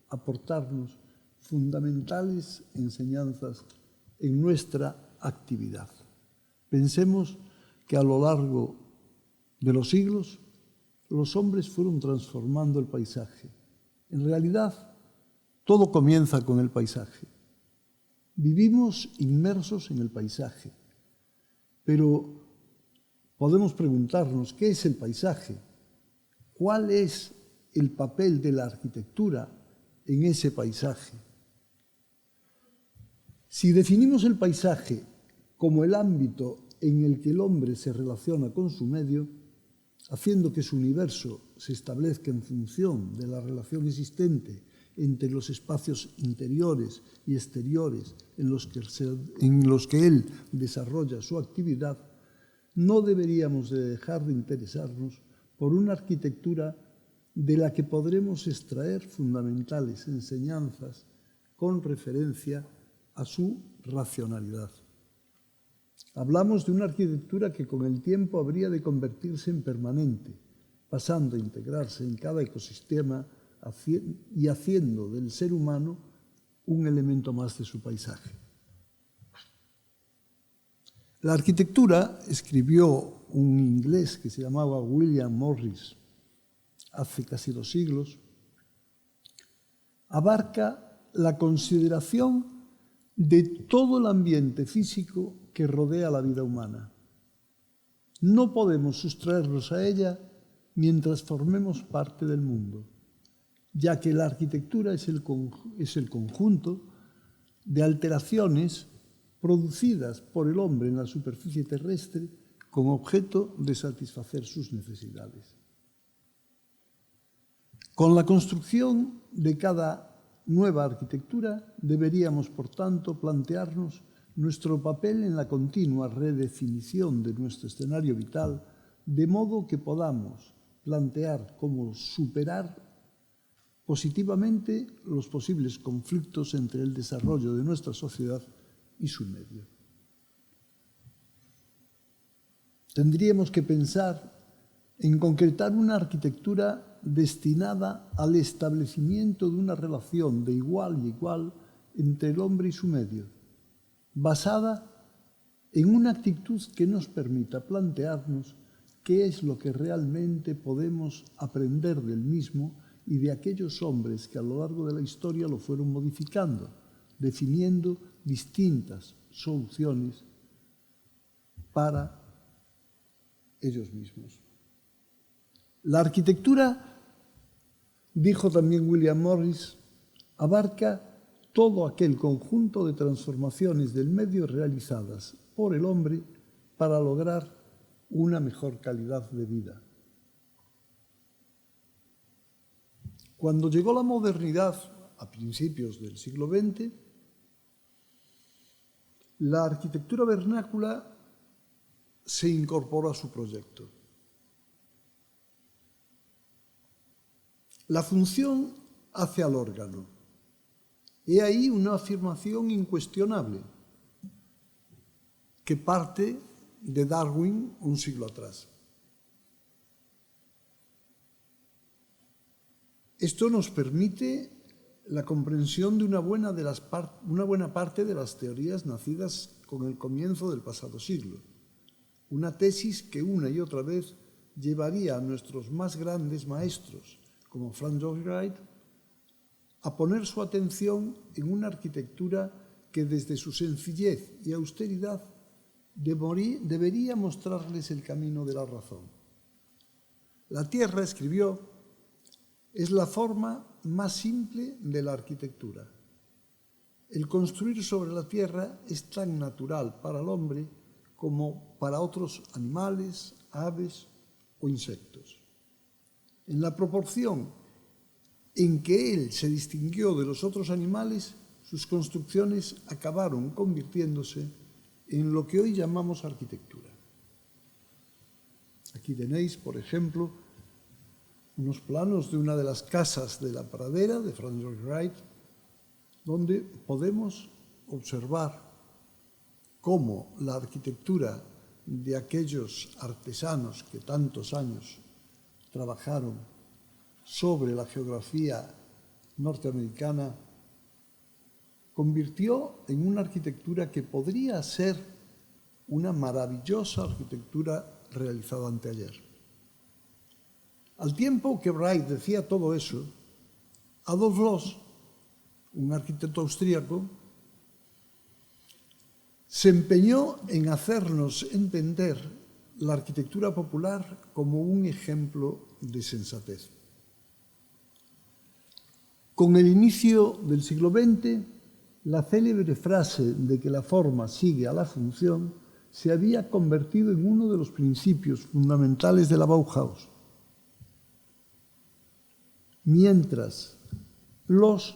aportarnos fundamentales enseñanzas en nuestra actividad. Pensemos que a lo largo de los siglos los hombres fueron transformando el paisaje. En realidad, todo comienza con el paisaje. Vivimos inmersos en el paisaje, pero podemos preguntarnos, ¿qué es el paisaje? ¿Cuál es el papel de la arquitectura en ese paisaje? Si definimos el paisaje como el ámbito en el que el hombre se relaciona con su medio, haciendo que su universo se establezca en función de la relación existente entre los espacios interiores y exteriores en los que él desarrolla su actividad, no deberíamos de dejar de interesarnos por una arquitectura de la que podremos extraer fundamentales enseñanzas con referencia a su racionalidad. Hablamos de una arquitectura que con el tiempo habría de convertirse en permanente, pasando a integrarse en cada ecosistema y haciendo del ser humano un elemento más de su paisaje. La arquitectura, escribió un inglés que se llamaba William Morris hace casi 2 siglos, abarca la consideración de todo el ambiente físico que rodea la vida humana. No podemos sustraernos a ella mientras formemos parte del mundo, ya que la arquitectura es el conjunto de alteraciones producidas por el hombre en la superficie terrestre con objeto de satisfacer sus necesidades. Con la construcción de cada nueva arquitectura deberíamos, por tanto, plantearnos nuestro papel en la continua redefinición de nuestro escenario vital, de modo que podamos plantear cómo superar positivamente los posibles conflictos entre el desarrollo de nuestra sociedad y su medio. Tendríamos que pensar en concretar una arquitectura destinada al establecimiento de una relación de igual y igual entre el hombre y su medio, basada en una actitud que nos permita plantearnos qué es lo que realmente podemos aprender del mismo y de aquellos hombres que a lo largo de la historia lo fueron modificando, definiendo distintas soluciones para ellos mismos. La arquitectura, dijo también William Morris, abarca todo aquel conjunto de transformaciones del medio realizadas por el hombre para lograr una mejor calidad de vida. Cuando llegó la modernidad a principios del siglo XX, la arquitectura vernácula se incorporó a su proyecto. La función hace al órgano. He ahí una afirmación incuestionable que parte de Darwin un siglo atrás. Esto nos permite la comprensión de una buena parte de las teorías nacidas con el comienzo del pasado siglo. Una tesis que una y otra vez llevaría a nuestros más grandes maestros, como Frank Lloyd Wright, a poner su atención en una arquitectura que desde su sencillez y austeridad debería mostrarles el camino de la razón. La tierra, escribió, es la forma más simple de la arquitectura. El construir sobre la tierra es tan natural para el hombre como para otros animales, aves o insectos. En la proporción en que él se distinguió de los otros animales, sus construcciones acabaron convirtiéndose en lo que hoy llamamos arquitectura. Aquí tenéis, por ejemplo, unos planos de una de las casas de la pradera de Frank Lloyd Wright, donde podemos observar cómo la arquitectura de aquellos artesanos que tantos años trabajaron sobre la geografía norteamericana convirtió en una arquitectura que podría ser una maravillosa arquitectura realizada anteayer. Al tiempo que Wright decía todo eso, Adolf Loos, un arquitecto austríaco, se empeñó en hacernos entender la arquitectura popular como un ejemplo de sensatez. Con el inicio del siglo XX, la célebre frase de que la forma sigue a la función se había convertido en uno de los principios fundamentales de la Bauhaus. Mientras Loos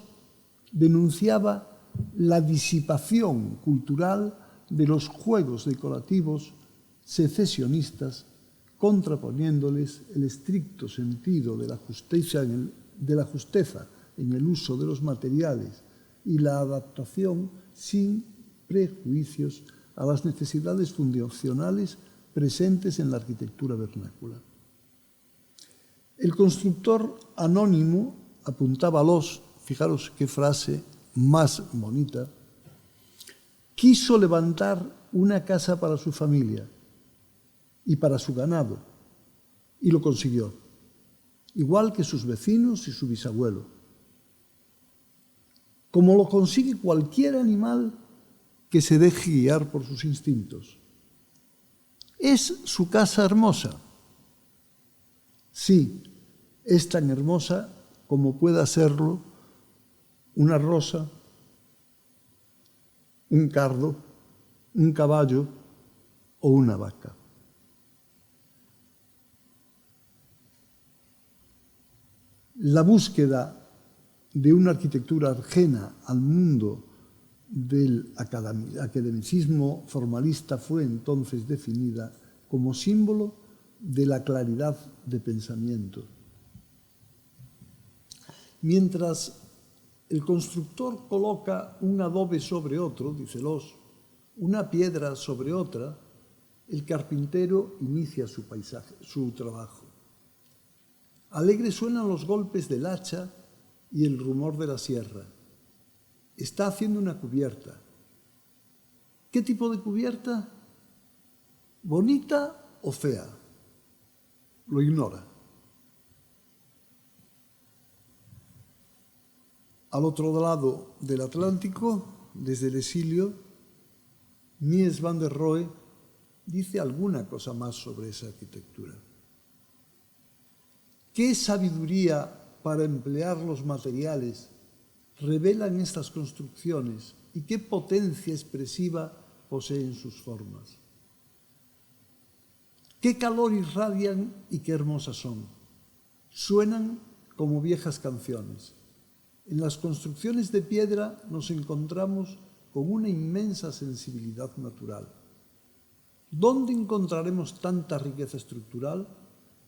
denunciaba la disipación cultural de los juegos decorativos secesionistas, contraponiéndoles el estricto sentido de la justeza en el uso de los materiales y la adaptación sin prejuicios a las necesidades funcionales presentes en la arquitectura vernácula. El constructor anónimo apuntaba a Loos, fijaros qué frase más bonita, quiso levantar una casa para su familia y para su ganado, y lo consiguió, igual que sus vecinos y su bisabuelo. Como lo consigue cualquier animal que se deje guiar por sus instintos. ¿Es su casa hermosa? Sí, es tan hermosa como pueda serlo una rosa, un cardo, un caballo o una vaca. La búsqueda de una arquitectura ajena al mundo del academicismo formalista fue entonces definida como símbolo de la claridad de pensamiento. Mientras el constructor coloca un adobe sobre otro, dice Loos, una piedra sobre otra, el carpintero inicia su trabajo. Alegres suenan los golpes del hacha y el rumor de la sierra. Está haciendo una cubierta. ¿Qué tipo de cubierta? ¿Bonita o fea? Lo ignora. Al otro lado del Atlántico, desde el exilio, Mies van der Rohe dice alguna cosa más sobre esa arquitectura. ¿Qué sabiduría para emplear los materiales revelan estas construcciones y qué potencia expresiva poseen sus formas? ¿Qué calor irradian y qué hermosas son? Suenan como viejas canciones. En las construcciones de piedra nos encontramos con una inmensa sensibilidad natural. ¿Dónde encontraremos tanta riqueza estructural?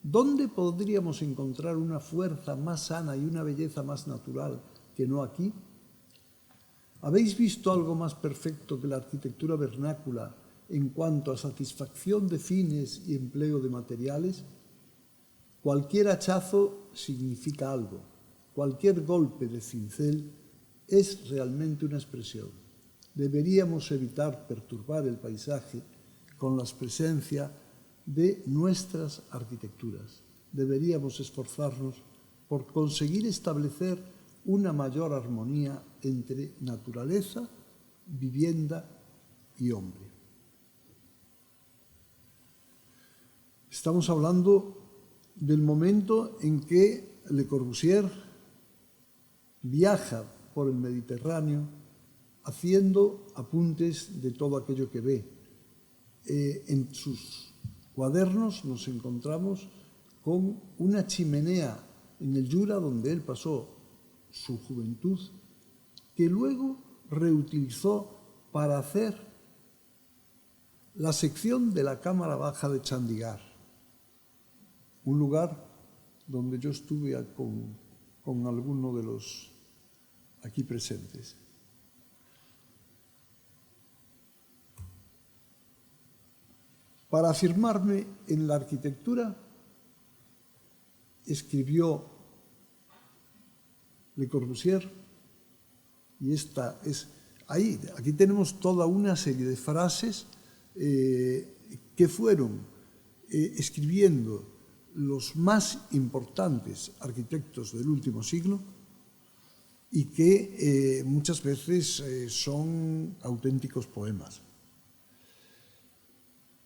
¿Dónde podríamos encontrar una fuerza más sana y una belleza más natural que no aquí? ¿Habéis visto algo más perfecto que la arquitectura vernácula en cuanto a satisfacción de fines y empleo de materiales? Cualquier hachazo significa algo. Cualquier golpe de cincel es realmente una expresión. Deberíamos evitar perturbar el paisaje con la presencia de nuestras arquitecturas. Deberíamos esforzarnos por conseguir establecer una mayor armonía entre naturaleza, vivienda y hombre. Estamos hablando del momento en que Le Corbusier viaja por el Mediterráneo haciendo apuntes de todo aquello que ve. En sus cuadernos nos encontramos con una chimenea en el Jura donde él pasó su juventud, que luego reutilizó para hacer la sección de la Cámara Baja de Chandigarh, un lugar donde yo estuve con alguno de los aquí presentes. Para afirmarme en la arquitectura, escribió Le Corbusier, y esta es ahí. Aquí tenemos toda una serie de frases que fueron escribiendo los más importantes arquitectos del último siglo y que muchas veces son auténticos poemas.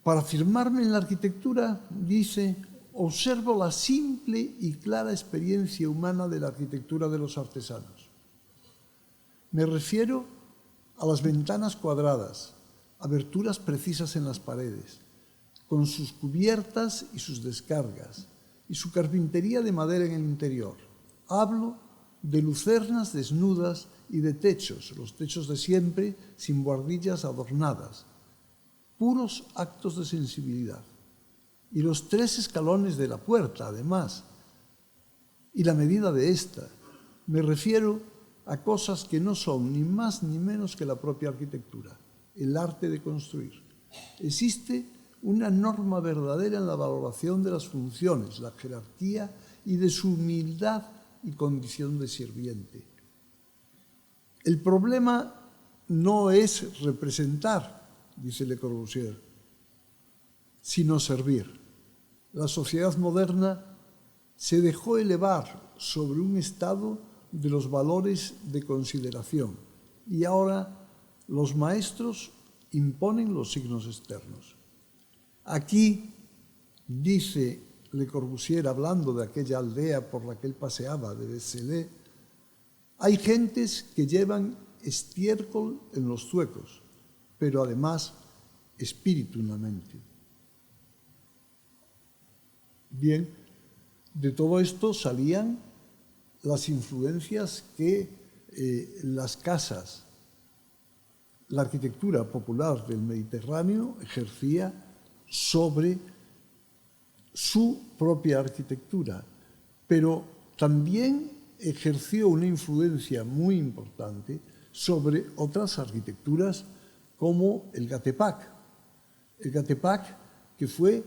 Para afirmarme en la arquitectura, dice, observo la simple y clara experiencia humana de la arquitectura de los artesanos. Me refiero a las ventanas cuadradas, aberturas precisas en las paredes, con sus cubiertas y sus descargas, y su carpintería de madera en el interior. Hablo de lucernas desnudas y de techos, los techos de siempre, sin buhardillas adornadas, puros actos de sensibilidad. Y los 3 escalones de la puerta, además, y la medida de esta. Me refiero a cosas que no son ni más ni menos que la propia arquitectura, el arte de construir. Existe una norma verdadera en la valoración de las funciones, la jerarquía y de su humildad y condición de sirviente. El problema no es representar, dice Le Corbusier, sino servir. La sociedad moderna se dejó elevar sobre un estado de los valores de consideración y ahora los maestros imponen los signos externos. Aquí, dice Le Corbusier, hablando de aquella aldea por la que él paseaba, de Vézelay, hay gentes que llevan estiércol en los zuecos, pero además espíritu en la mente. Bien, de todo esto salían las influencias que las casas, la arquitectura popular del Mediterráneo ejercía sobre su propia arquitectura, pero también ejerció una influencia muy importante sobre otras arquitecturas como el Gatepac. El Gatepac, que fue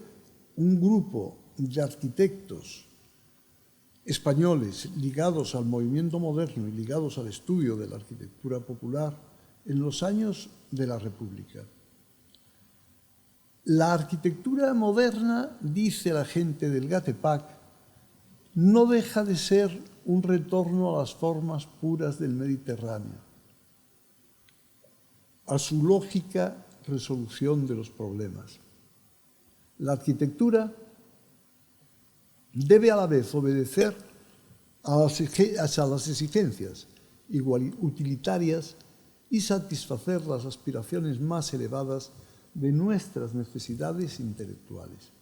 un grupo de arquitectos españoles ligados al movimiento moderno y ligados al estudio de la arquitectura popular en los años de la República. La arquitectura moderna, dice la gente del Gatepac, no deja de ser un retorno a las formas puras del Mediterráneo, a su lógica resolución de los problemas. La arquitectura debe a la vez obedecer a las exigencias utilitarias y satisfacer las aspiraciones más elevadas de nuestras necesidades intelectuales.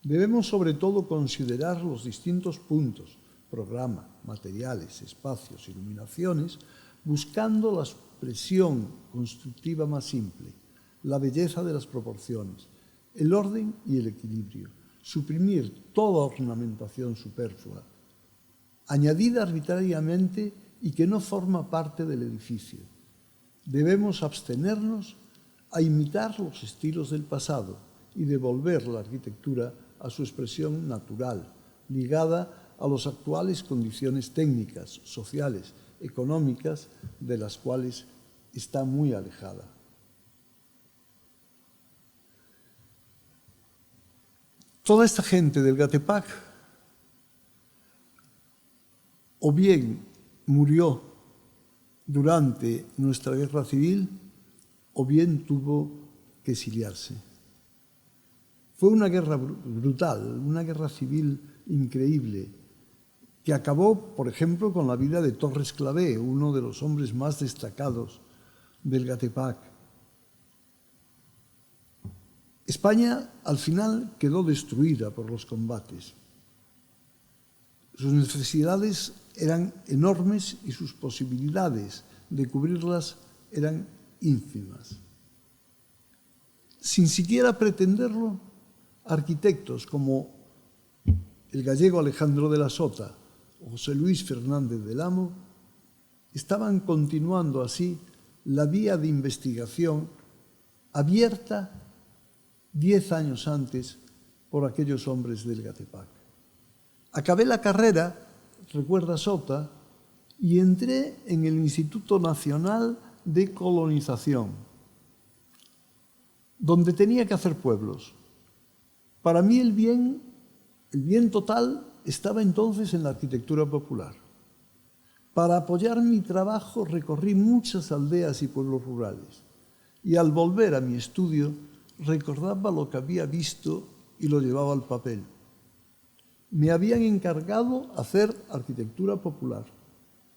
Debemos sobre todo considerar los distintos puntos, programa, materiales, espacios, iluminaciones, buscando la expresión constructiva más simple, la belleza de las proporciones, el orden y el equilibrio, suprimir toda ornamentación superflua, añadida arbitrariamente y que no forma parte del edificio. Debemos abstenernos a imitar los estilos del pasado y devolver la arquitectura a su expresión natural, ligada a las actuales condiciones técnicas, sociales, económicas, de las cuales está muy alejada. Toda esta gente del Gatepac o bien murió durante nuestra guerra civil o bien tuvo que exiliarse. Fue una guerra brutal, una guerra civil increíble, que acabó, por ejemplo, con la vida de Torres Clavé, uno de los hombres más destacados del Gatepac. España, al final, quedó destruida por los combates. Sus necesidades eran enormes y sus posibilidades de cubrirlas eran ínfimas. Sin siquiera pretenderlo, arquitectos como el gallego Alejandro de la Sota o José Luis Fernández del Amo estaban continuando así la vía de investigación abierta 10 años antes por aquellos hombres del Gatepac. Acabé la carrera, recuerda Sota, y entré en el Instituto Nacional de Colonización. donde tenía que hacer pueblos. Para mí el bien total estaba entonces en la arquitectura popular. Para apoyar mi trabajo recorrí muchas aldeas y pueblos rurales y al volver a mi estudio recordaba lo que había visto y lo llevaba al papel. Me habían encargado hacer arquitectura popular,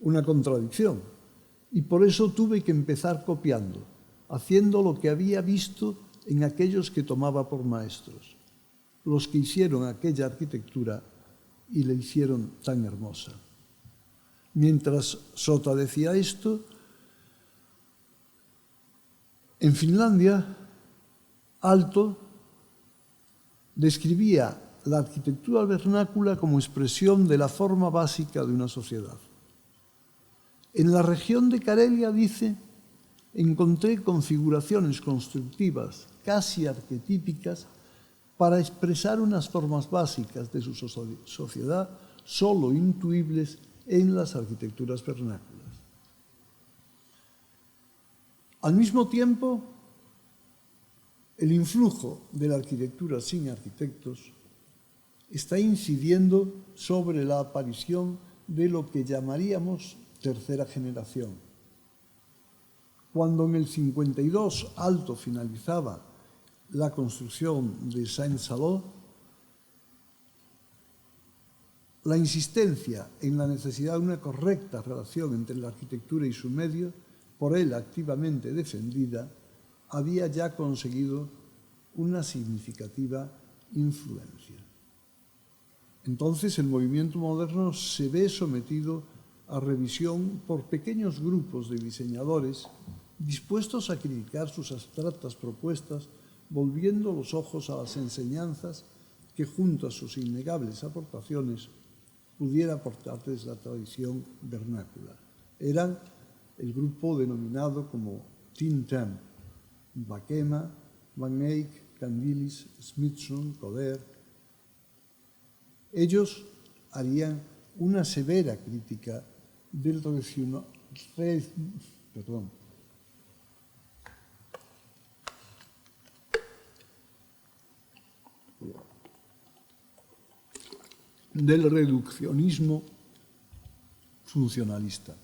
una contradicción, y por eso tuve que empezar copiando, haciendo lo que había visto en aquellos que tomaba por maestros, los que hicieron aquella arquitectura y la hicieron tan hermosa. Mientras Sota decía esto, en Finlandia, Aalto describía la arquitectura vernácula como expresión de la forma básica de una sociedad. En la región de Carelia, dice, encontré configuraciones constructivas casi arquetípicas para expresar unas formas básicas de su sociedad solo intuibles en las arquitecturas vernáculas. Al mismo tiempo, el influjo de la arquitectura sin arquitectos está incidiendo sobre la aparición de lo que llamaríamos tercera generación. Cuando en el 52 Aalto finalizaba la construcción de Saint-Malo, la insistencia en la necesidad de una correcta relación entre la arquitectura y su medio, por él activamente defendida, había ya conseguido una significativa influencia. Entonces el movimiento moderno se ve sometido a revisión por pequeños grupos de diseñadores dispuestos a criticar sus abstractas propuestas, volviendo los ojos a las enseñanzas que, junto a sus innegables aportaciones, pudiera aportarles la tradición vernácula. Eran el grupo denominado como Tin Tam, Vakema, Van Eyck, Candilis, Smithson, Coder. Ellos harían una severa crítica del reduccionismo funcionalista.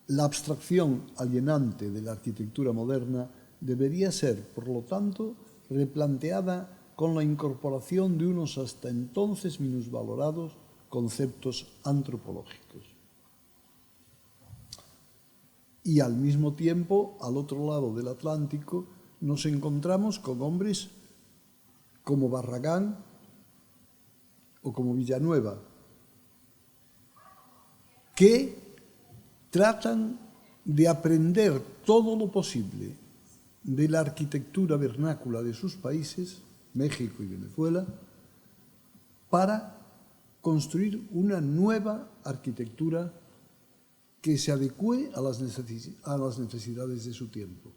La abstracción alienante de la arquitectura moderna debería ser, por lo tanto, replanteada con la incorporación de unos hasta entonces minusvalorados conceptos antropológicos. Y al mismo tiempo, al otro lado del Atlántico, nos encontramos con hombres como Barragán o como Villanueva, que tratan de aprender todo lo posible de la arquitectura vernácula de sus países, México y Venezuela, para construir una nueva arquitectura que se adecue a las necesidades de su tiempo.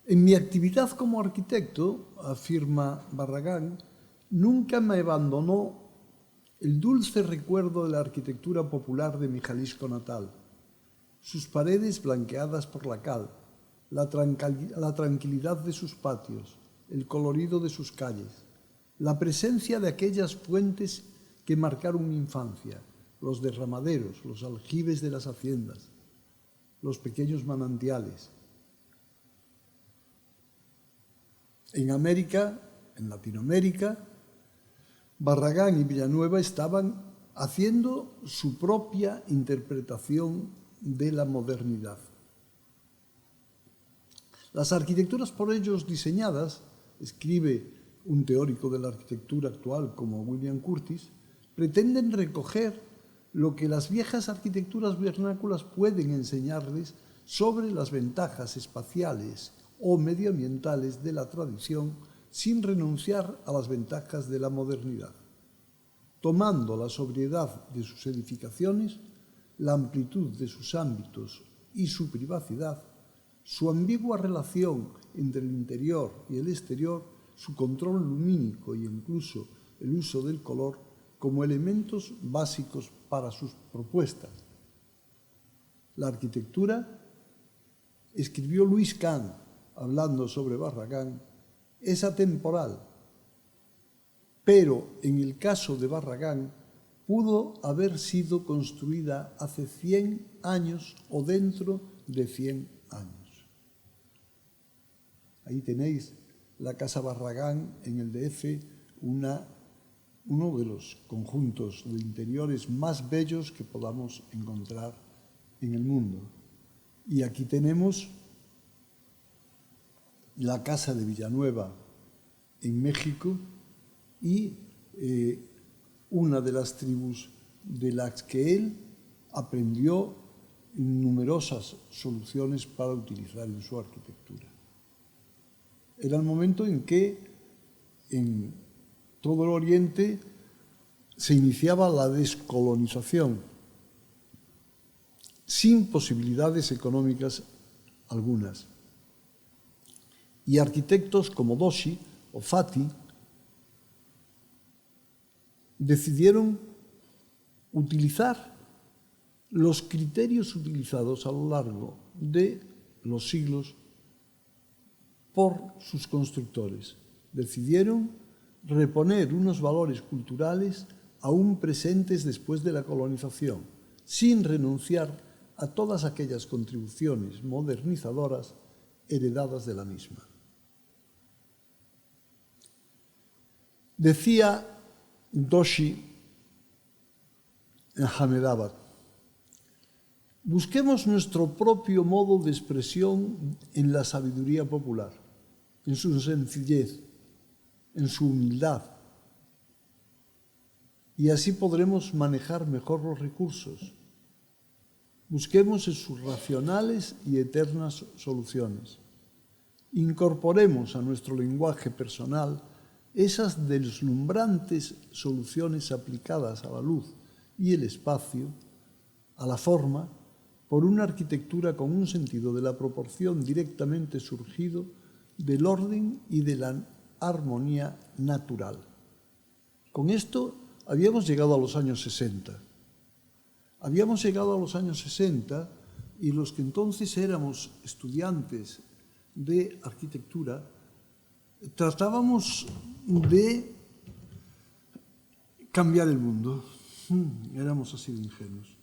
En mi actividad como arquitecto, afirma Barragán, nunca me abandonó el dulce recuerdo de la arquitectura popular de mi Jalisco natal, sus paredes blanqueadas por la cal, la tranquilidad de sus patios, el colorido de sus calles, la presencia de aquellas fuentes que marcaron mi infancia, los derramaderos, los aljibes de las haciendas, los pequeños manantiales. En América, en Latinoamérica, Barragán y Villanueva estaban haciendo su propia interpretación de la modernidad. Las arquitecturas por ellos diseñadas, escribe un teórico de la arquitectura actual como William Curtis, pretenden recoger lo que las viejas arquitecturas vernáculas pueden enseñarles sobre las ventajas espaciales o medioambientales de la tradición sin renunciar a las ventajas de la modernidad, tomando la sobriedad de sus edificaciones, la amplitud de sus ámbitos y su privacidad, su ambigua relación entre el interior y el exterior, su control lumínico e incluso el uso del color como elementos básicos para sus propuestas. La arquitectura, escribió Luis Kahn, hablando sobre Barragán, es atemporal, pero en el caso de Barragán pudo haber sido construida hace 100 años o dentro de 100 años. Ahí tenéis la Casa Barragán en el DF, uno de los conjuntos de interiores más bellos que podamos encontrar en el mundo. Y aquí tenemos la Casa de Villanueva en México y una de las tribus de las que él aprendió numerosas soluciones para utilizar en su arquitectura. Era el momento en que en todo el Oriente se iniciaba la descolonización, sin posibilidades económicas algunas. Y arquitectos como Doshi o Fati decidieron utilizar los criterios utilizados a lo largo de los siglos por sus constructores. Decidieron reponer unos valores culturales aún presentes después de la colonización, sin renunciar a todas aquellas contribuciones modernizadoras heredadas de la misma. Decía Doshi en Ahmedabad: busquemos nuestro propio modo de expresión en la sabiduría popular, en su sencillez, en su humildad, y así podremos manejar mejor los recursos. Busquemos en sus racionales y eternas soluciones. Incorporemos a nuestro lenguaje personal esas deslumbrantes soluciones aplicadas a la luz y el espacio, a la forma, por una arquitectura con un sentido de la proporción directamente surgido del orden y de la armonía natural. Con esto habíamos llegado a los años 60. Habíamos llegado a los años 60 y los que entonces éramos estudiantes de arquitectura tratábamos de cambiar el mundo. Éramos así de ingenuos.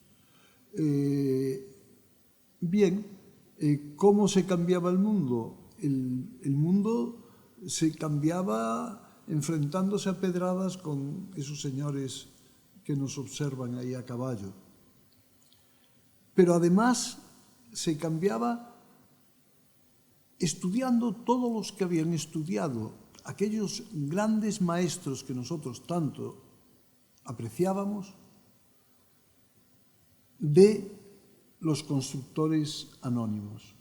Bien, ¿cómo se cambiaba el mundo? El mundo se cambiaba enfrentándose a pedradas con esos señores que nos observan ahí a caballo. Pero además se cambiaba estudiando todos los que habían estudiado, aquellos grandes maestros que nosotros tanto apreciábamos, de los constructores anónimos.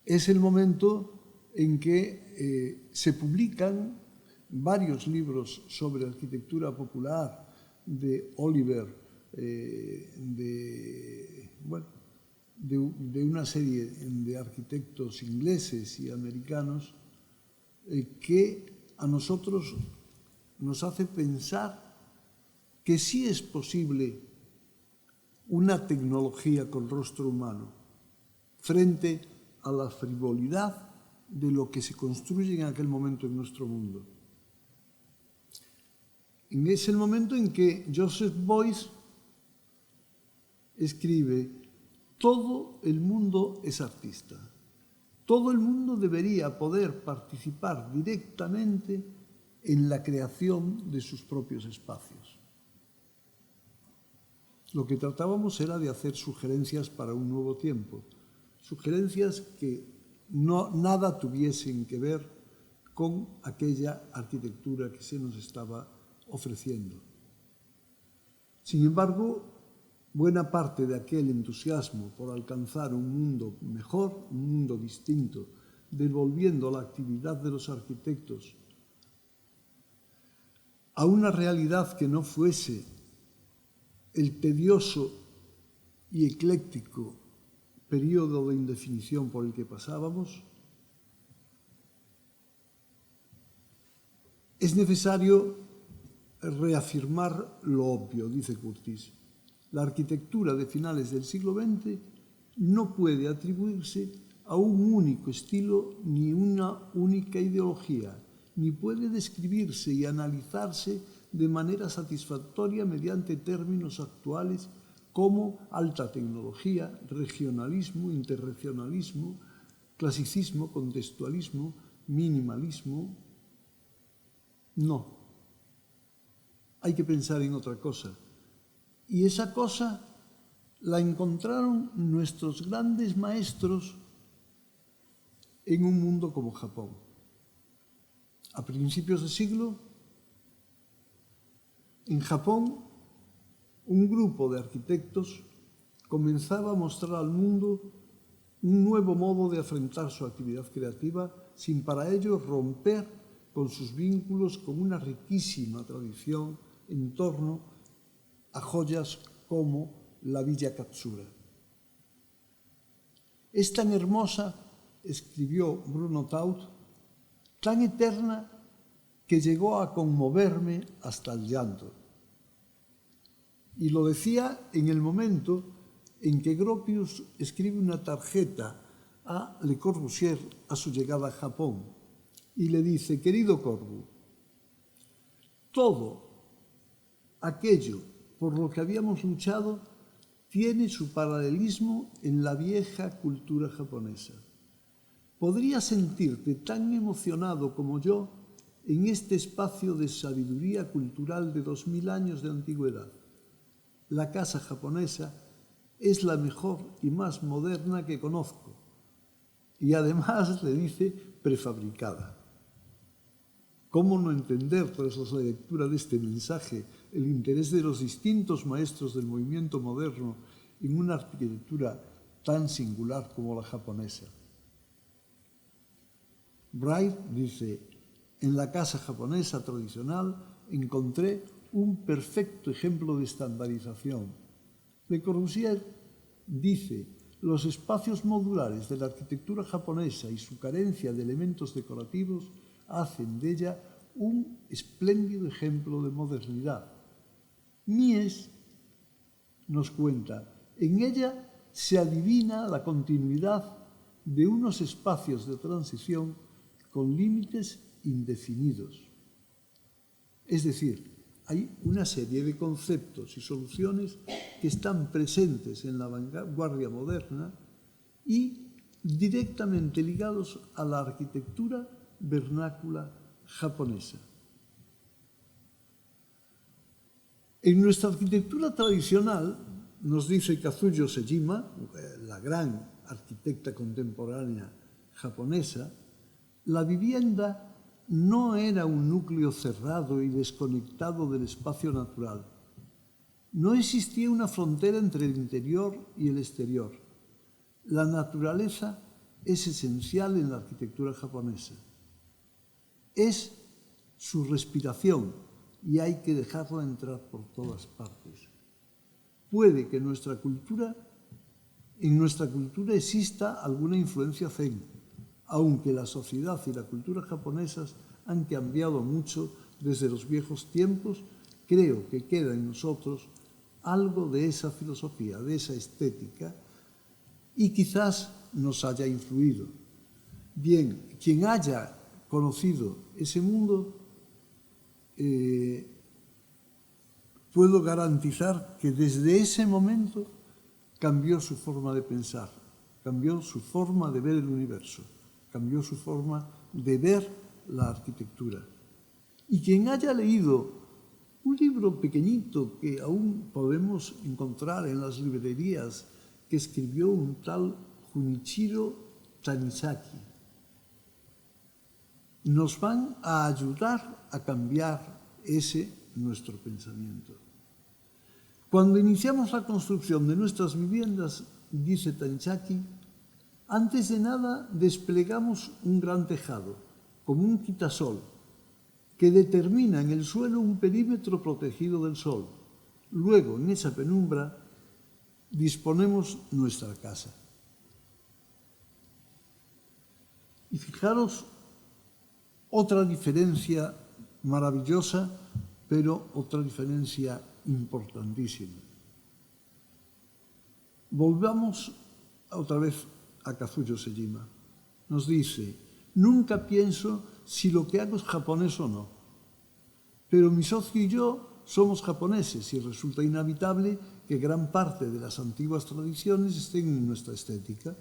Es el momento en que se publican varios libros sobre arquitectura popular de Oliver, de una serie de arquitectos ingleses y americanos, que a nosotros nos hace pensar que sí es posible una tecnología con rostro humano frente a la frivolidad de lo que se construye en aquel momento en nuestro mundo. Es el momento en que Joseph Beuys escribe: todo el mundo es artista. Todo el mundo debería poder participar directamente en la creación de sus propios espacios. Lo que tratábamos era de hacer sugerencias para un nuevo tiempo, sugerencias que nada tuviesen que ver con aquella arquitectura que se nos estaba ofreciendo. Sin embargo, buena parte de aquel entusiasmo por alcanzar un mundo mejor, un mundo distinto, devolviendo la actividad de los arquitectos a una realidad que no fuese el tedioso y ecléctico periodo de indefinición por el que pasábamos, es necesario reafirmar lo obvio, dice Curtis. La arquitectura de finales del siglo XX no puede atribuirse a un único estilo ni una única ideología, ni puede describirse y analizarse de manera satisfactoria mediante términos actuales como alta tecnología, regionalismo, interregionalismo, clasicismo, contextualismo, minimalismo. No. Hay que pensar en otra cosa. Y esa cosa la encontraron nuestros grandes maestros en un mundo como Japón. A principios de siglo, en Japón, un grupo de arquitectos comenzaba a mostrar al mundo un nuevo modo de afrontar su actividad creativa sin para ello romper con sus vínculos con una riquísima tradición en torno a joyas como la Villa Katsura. Es tan hermosa, escribió Bruno Taut, tan eterna que llegó a conmoverme hasta el llanto. Y lo decía en el momento en que Gropius escribe una tarjeta a Le Corbusier a su llegada a Japón y le dice: querido Corbu, todo aquello por lo que habíamos luchado tiene su paralelismo en la vieja cultura japonesa. ¿Podrías sentirte tan emocionado como yo en este espacio de sabiduría cultural de 2000 años de antigüedad? La casa japonesa es la mejor y más moderna que conozco. Y además le dice prefabricada. ¿Cómo no entender, tras la lectura de este mensaje, el interés de los distintos maestros del movimiento moderno en una arquitectura tan singular como la japonesa? Bright dice: en la casa japonesa tradicional encontré un perfecto ejemplo de estandarización. Le Corbusier dice: los espacios modulares de la arquitectura japonesa y su carencia de elementos decorativos hacen de ella un espléndido ejemplo de modernidad. Mies nos cuenta: en ella se adivina la continuidad de unos espacios de transición con límites indefinidos. Es decir, hay una serie de conceptos y soluciones que están presentes en la vanguardia moderna y directamente ligados a la arquitectura vernácula japonesa. En nuestra arquitectura tradicional, nos dice Kazuyo Sejima, la gran arquitecta contemporánea japonesa, la vivienda no era un núcleo cerrado y desconectado del espacio natural. No existía una frontera entre el interior y el exterior. La naturaleza es esencial en la arquitectura japonesa. Es su respiración y hay que dejarla entrar por todas partes. Puede que en nuestra cultura exista alguna influencia zen, aunque la sociedad y la cultura japonesas han cambiado mucho desde los viejos tiempos, creo que queda en nosotros algo de esa filosofía, de esa estética, y quizás nos haya influido. Bien, quien haya conocido ese mundo, puedo garantizar que desde ese momento cambió su forma de pensar, cambió su forma de ver el universo, cambió su forma de ver la arquitectura. Y quien haya leído un libro pequeñito que aún podemos encontrar en las librerías, que escribió un tal Junichiro Tanizaki, nos van a ayudar a cambiar ese nuestro pensamiento. Cuando iniciamos la construcción de nuestras viviendas, dice Tanizaki, antes de nada desplegamos un gran tejado, como un quitasol, que determina en el suelo un perímetro protegido del sol. Luego, en esa penumbra, disponemos nuestra casa. Y fijaros otra diferencia maravillosa pero otra diferencia importantísima. Volvamos otra vez a Kazuyo Sejima. Nos dice, nunca pienso si lo que hago es japonés o no, pero mi socio y yo somos japoneses y resulta inevitable que gran parte de las antiguas tradiciones estén en nuestra estética.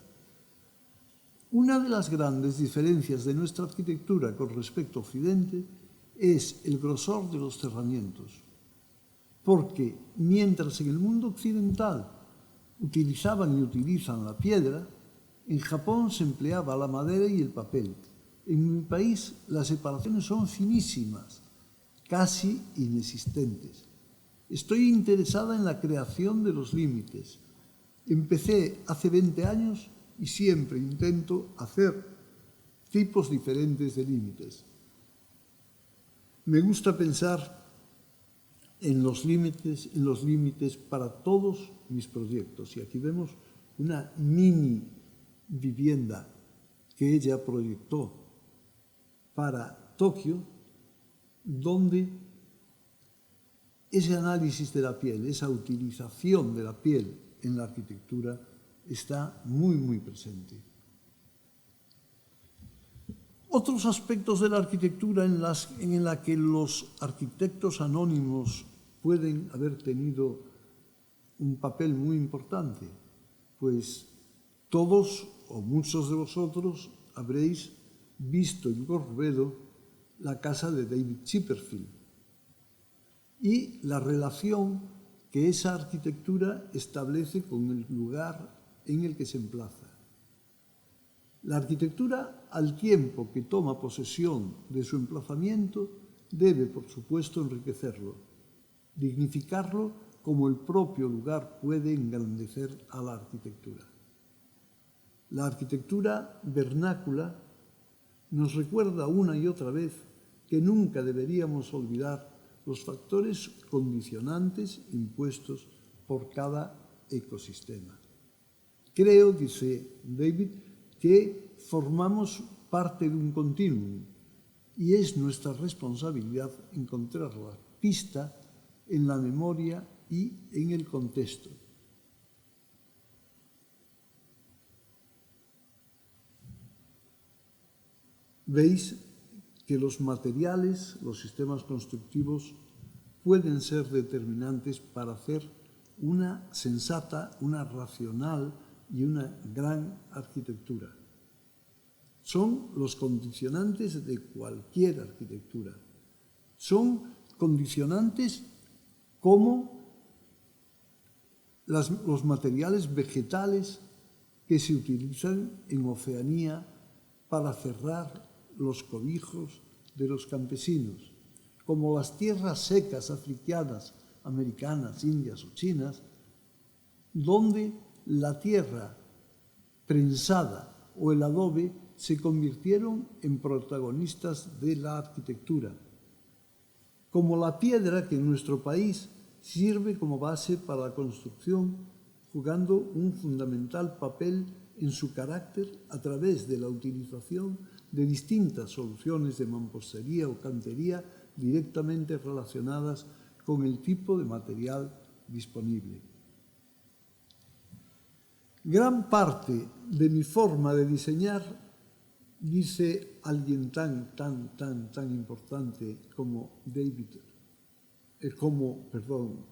Una de las grandes diferencias de nuestra arquitectura con respecto a Occidente es el grosor de los cerramientos, porque mientras en el mundo occidental utilizaban y utilizan la piedra, en Japón se empleaba la madera y el papel. En mi país las separaciones son finísimas, casi inexistentes. Estoy interesada en la creación de los límites. Empecé hace 20 años y siempre intento hacer tipos diferentes de límites. Me gusta pensar en los límites para todos mis proyectos. Y aquí vemos una mini vivienda que ella proyectó para Tokio, donde ese análisis de la piel, esa utilización de la piel en la arquitectura está muy, muy presente. Otros aspectos de la arquitectura en la que los arquitectos anónimos pueden haber tenido un papel muy importante, pues todos o muchos de vosotros habréis visto en Corbedo la casa de David Chipperfield y la relación que esa arquitectura establece con el lugar en el que se emplaza. La arquitectura, al tiempo que toma posesión de su emplazamiento, debe, por supuesto, enriquecerlo, dignificarlo como el propio lugar puede engrandecer a la arquitectura. La arquitectura vernácula nos recuerda una y otra vez que nunca deberíamos olvidar los factores condicionantes impuestos por cada ecosistema. Creo, dice David, que formamos parte de un continuum y es nuestra responsabilidad encontrar la pista en la memoria y en el contexto. Veis que los materiales, los sistemas constructivos, pueden ser determinantes para hacer una sensata, una racional y una gran arquitectura. Son los condicionantes de cualquier arquitectura. Son condicionantes como los materiales vegetales que se utilizan en Oceanía para cerrar los cobijos de los campesinos, como las tierras secas africanas, americanas, indias o chinas, donde la tierra prensada o el adobe se convirtieron en protagonistas de la arquitectura, como la piedra que en nuestro país sirve como base para la construcción, jugando un fundamental papel en su carácter a través de la utilización de distintas soluciones de mampostería o cantería directamente relacionadas con el tipo de material disponible. Gran parte de mi forma de diseñar, dice alguien tan importante como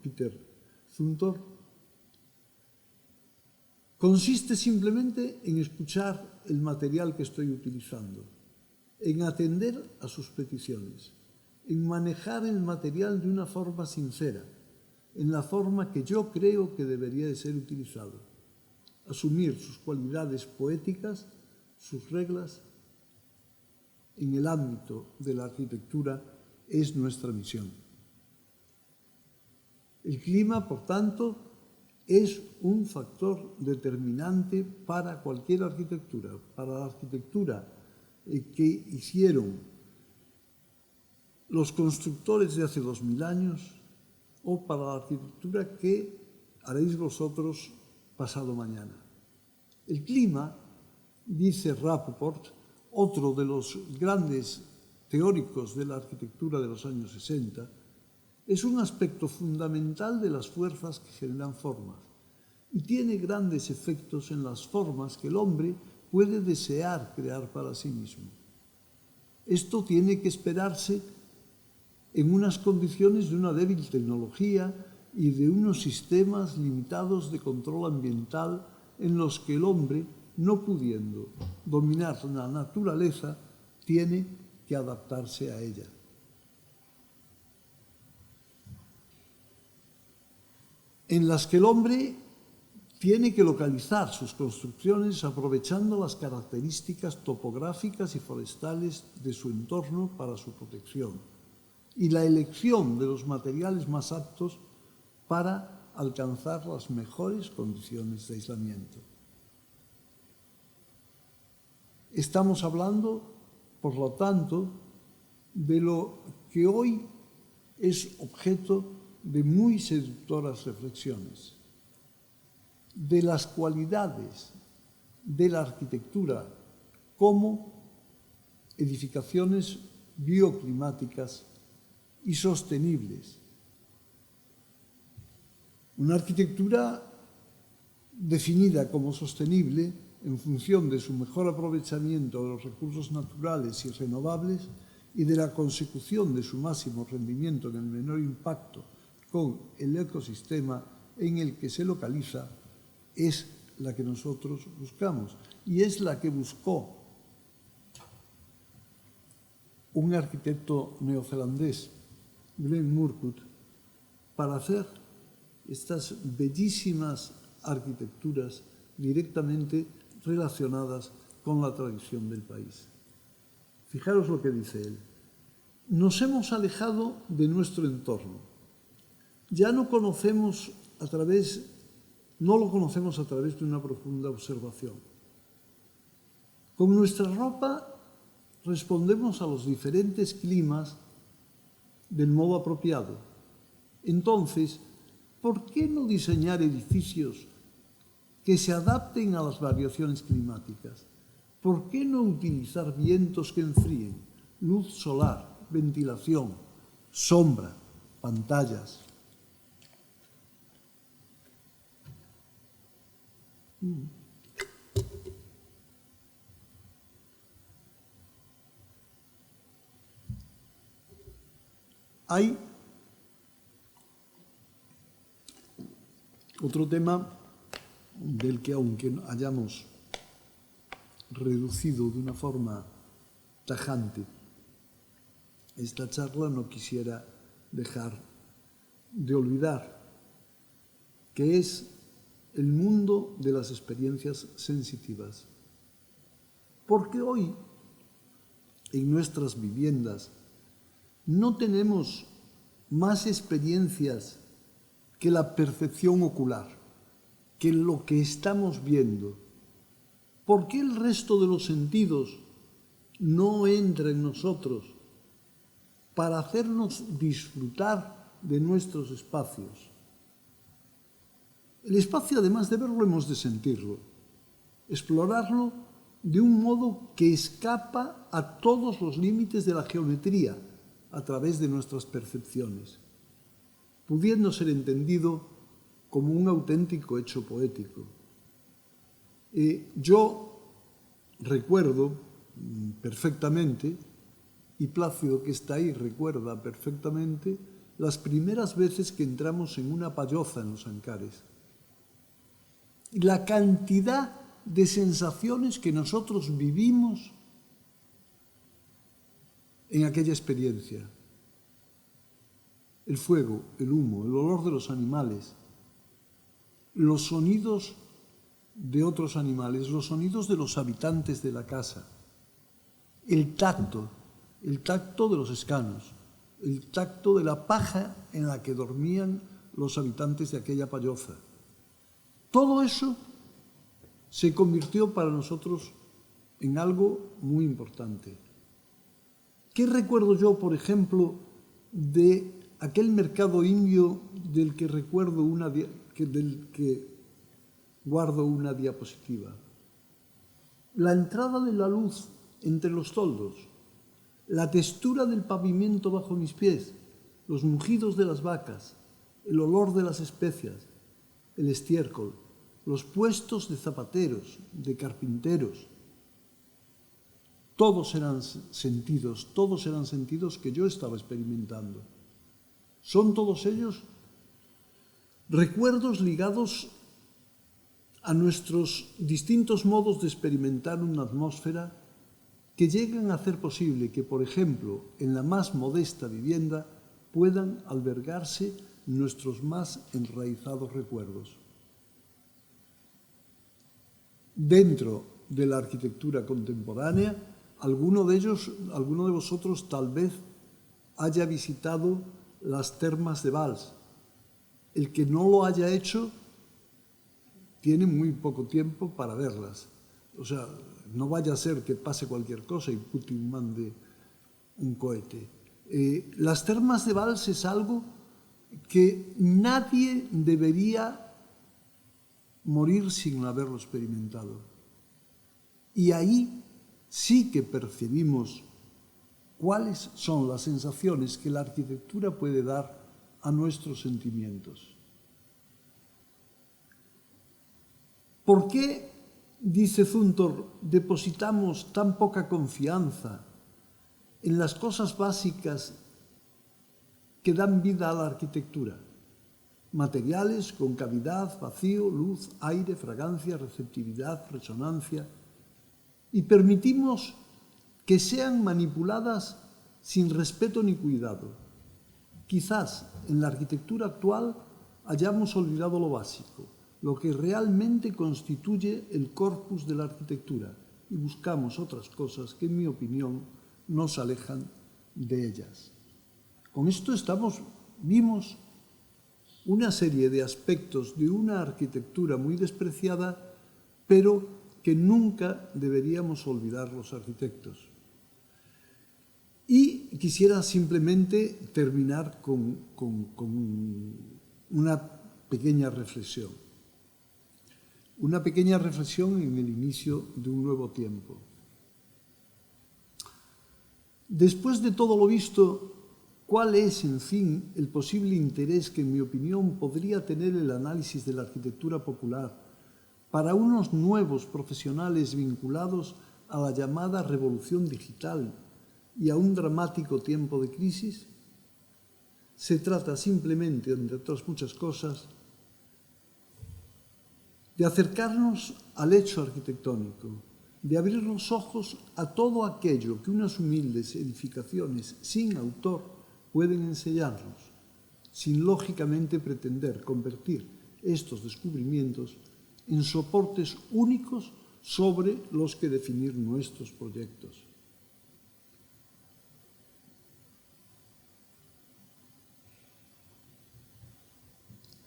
Peter Zumthor, consiste simplemente en escuchar el material que estoy utilizando, en atender a sus peticiones, en manejar el material de una forma sincera, en la forma que yo creo que debería de ser utilizado, asumir sus cualidades poéticas, sus reglas. En el ámbito de la arquitectura es nuestra misión. El clima, por tanto, es un factor determinante para cualquier arquitectura, para la arquitectura que hicieron los constructores de hace 2000 años o para la arquitectura que haréis vosotros pasado mañana. El clima, dice Rapoport, otro de los grandes teóricos de la arquitectura de los años 60, Es un aspecto fundamental de las fuerzas que generan formas y tiene grandes efectos en las formas que el hombre puede desear crear para sí mismo. Esto tiene que esperarse en unas condiciones de una débil tecnología y de unos sistemas limitados de control ambiental en los que el hombre, no pudiendo dominar la naturaleza, tiene que adaptarse a ella. En las que el hombre tiene que localizar sus construcciones aprovechando las características topográficas y forestales de su entorno para su protección y la elección de los materiales más aptos para alcanzar las mejores condiciones de aislamiento. Estamos hablando, por lo tanto, de lo que hoy es objeto de muy seductoras reflexiones, de las cualidades de la arquitectura como edificaciones bioclimáticas y sostenibles. Una arquitectura definida como sostenible en función de su mejor aprovechamiento de los recursos naturales y renovables y de la consecución de su máximo rendimiento en el menor impacto con el ecosistema en el que se localiza, es la que nosotros buscamos y es la que buscó un arquitecto neozelandés, Glenn Murcutt, para hacer estas bellísimas arquitecturas directamente relacionadas con la tradición del país. Fijaros lo que dice él. Nos hemos alejado de nuestro entorno. Ya no lo conocemos a través de una profunda observación. Con nuestra ropa respondemos a los diferentes climas del modo apropiado. Entonces, ¿por qué no diseñar edificios que se adapten a las variaciones climáticas? ¿Por qué no utilizar vientos que enfríen, luz solar, ventilación, sombra, pantallas? Hay otro tema del que, aunque hayamos reducido de una forma tajante esta charla, no quisiera dejar de olvidar, que es el mundo de las experiencias sensitivas. Porque hoy, en nuestras viviendas, no tenemos más experiencias que la percepción ocular, que lo que estamos viendo. ¿Por qué el resto de los sentidos no entra en nosotros para hacernos disfrutar de nuestros espacios? El espacio, además de verlo, hemos de sentirlo, explorarlo de un modo que escapa a todos los límites de la geometría a través de nuestras percepciones, pudiendo ser entendido como un auténtico hecho poético. Yo recuerdo perfectamente, y Plácido, que está ahí, recuerda perfectamente las primeras veces que entramos en una payoza en los Ancares. La cantidad de sensaciones que nosotros vivimos en aquella experiencia. El fuego, el humo, el olor de los animales, los sonidos de otros animales, los sonidos de los habitantes de la casa, el tacto de los escanos, el tacto de la paja en la que dormían los habitantes de aquella payoza. Todo eso se convirtió para nosotros en algo muy importante. ¿Qué recuerdo yo, por ejemplo, de aquel mercado indio del que guardo una diapositiva? La entrada de la luz entre los toldos, la textura del pavimento bajo mis pies, los mugidos de las vacas, el olor de las especias, el estiércol, los puestos de zapateros, de carpinteros. Todos eran sentidos que yo estaba experimentando. Son todos ellos recuerdos ligados a nuestros distintos modos de experimentar una atmósfera que llegan a hacer posible que, por ejemplo, en la más modesta vivienda puedan albergarse nuestros más enraizados recuerdos. Dentro de la arquitectura contemporánea, alguno de vosotros tal vez haya visitado las termas de Valls. El que no lo haya hecho tiene muy poco tiempo para verlas. O sea, no vaya a ser que pase cualquier cosa y Putin mande un cohete. Las termas de Valls es algo que nadie debería morir sin haberlo experimentado. Y ahí sí que percibimos cuáles son las sensaciones que la arquitectura puede dar a nuestros sentimientos. ¿Por qué, dice Zumthor, depositamos tan poca confianza en las cosas básicas que dan vida a la arquitectura? Materiales con cavidad, vacío, luz, aire, fragancia, receptividad, resonancia, y permitimos que sean manipuladas sin respeto ni cuidado. Quizás en la arquitectura actual hayamos olvidado lo básico, lo que realmente constituye el corpus de la arquitectura, y buscamos otras cosas que, en mi opinión, nos alejan de ellas. Con esto vimos una serie de aspectos de una arquitectura muy despreciada, pero que nunca deberíamos olvidar los arquitectos. Y quisiera simplemente terminar con una pequeña reflexión. Una pequeña reflexión en el inicio de un nuevo tiempo. Después de todo lo visto, ¿cuál es, en fin, el posible interés que, en mi opinión, podría tener el análisis de la arquitectura popular para unos nuevos profesionales vinculados a la llamada revolución digital y a un dramático tiempo de crisis? Se trata simplemente, entre otras muchas cosas, de acercarnos al hecho arquitectónico, de abrir los ojos a todo aquello que unas humildes edificaciones sin autor pueden enseñarnos, sin lógicamente pretender convertir estos descubrimientos en soportes únicos sobre los que definir nuestros proyectos.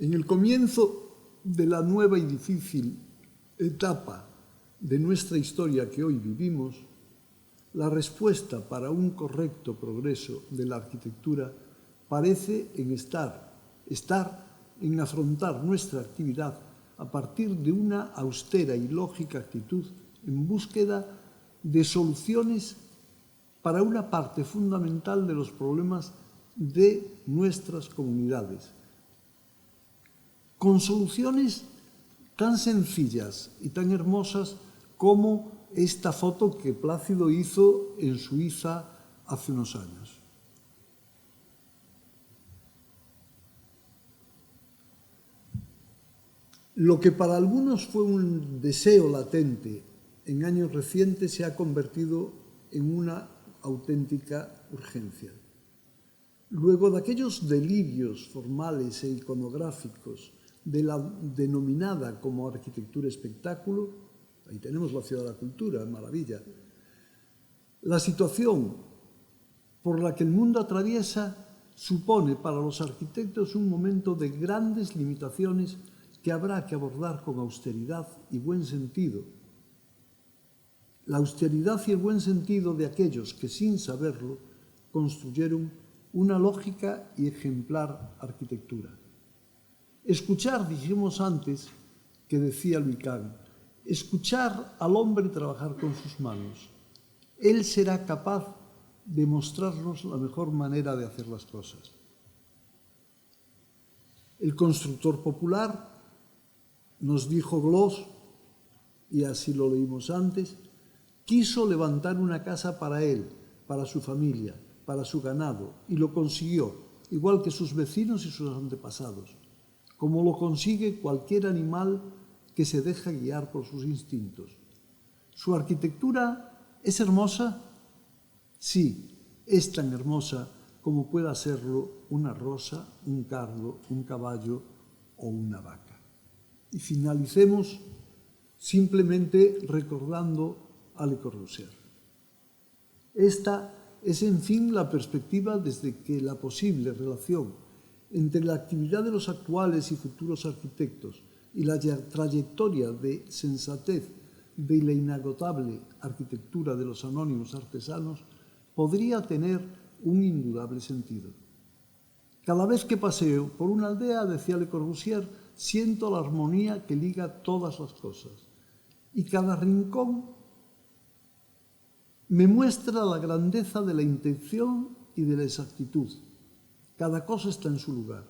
En el comienzo de la nueva y difícil etapa de nuestra historia que hoy vivimos, la respuesta para un correcto progreso de la arquitectura parece estar en afrontar nuestra actividad a partir de una austera y lógica actitud en búsqueda de soluciones para una parte fundamental de los problemas de nuestras comunidades, con soluciones tan sencillas y tan hermosas como esta foto que Plácido hizo en Suiza hace unos años. Lo que para algunos fue un deseo latente en años recientes se ha convertido en una auténtica urgencia. Luego de aquellos delirios formales e iconográficos de la denominada como arquitectura espectáculo, ahí tenemos la Ciudad de la Cultura, maravilla. La situación por la que el mundo atraviesa supone para los arquitectos un momento de grandes limitaciones que habrá que abordar con austeridad y buen sentido. La austeridad y el buen sentido de aquellos que, sin saberlo, construyeron una lógica y ejemplar arquitectura. Escuchar, dijimos antes, que decía Louis Kahn, escuchar al hombre trabajar con sus manos. Él será capaz de mostrarnos la mejor manera de hacer las cosas. El constructor popular, nos dijo Glos, y así lo leímos antes, quiso levantar una casa para él, para su familia, para su ganado, y lo consiguió, igual que sus vecinos y sus antepasados, como lo consigue cualquier animal que se deja guiar por sus instintos. ¿Su arquitectura es hermosa? Sí, es tan hermosa como pueda serlo una rosa, un cardo, un caballo o una vaca. Y finalicemos simplemente recordando a Le Corbusier. Esta es, en fin, la perspectiva desde que la posible relación entre la actividad de los actuales y futuros arquitectos y la trayectoria de sensatez de la inagotable arquitectura de los anónimos artesanos podría tener un indudable sentido. Cada vez que paseo por una aldea, decía Le Corbusier, siento la armonía que liga todas las cosas, y cada rincón me muestra la grandeza de la intención y de la exactitud. Cada cosa está en su lugar.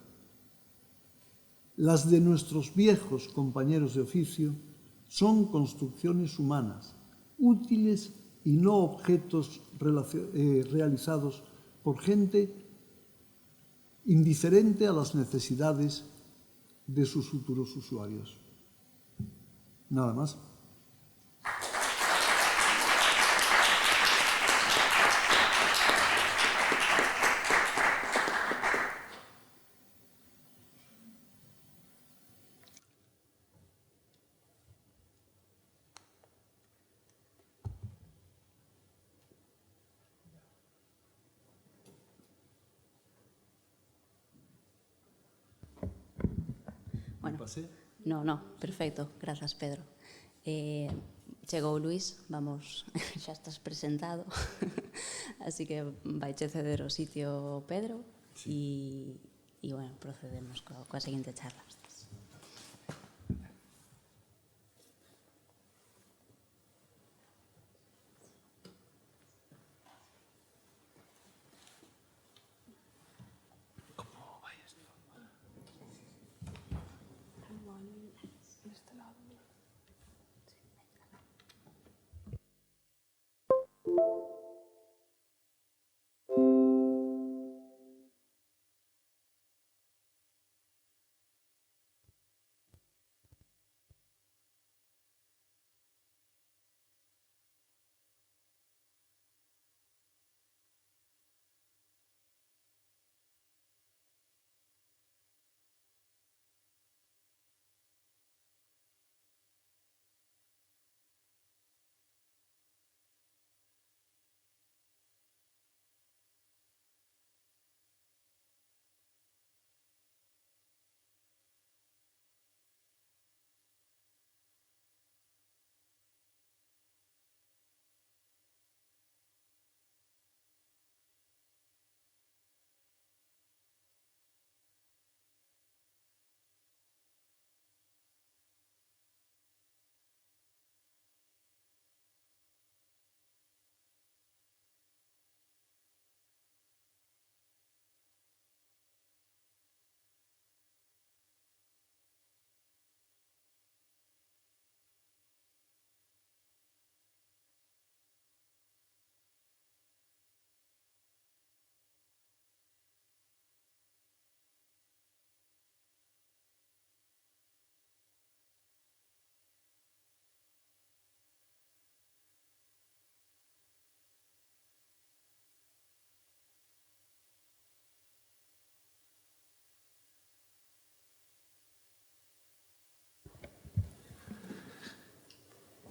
Las de nuestros viejos compañeros de oficio son construcciones humanas, útiles y no objetos realizados por gente indiferente a las necesidades de sus futuros usuarios. Nada más. Bueno, no, perfecto, grazas, Pedro. Chegou Luís, vamos, xa estás presentado, así que vaiche ceder o sitio Pedro e bueno, procedemos coa seguinte charla.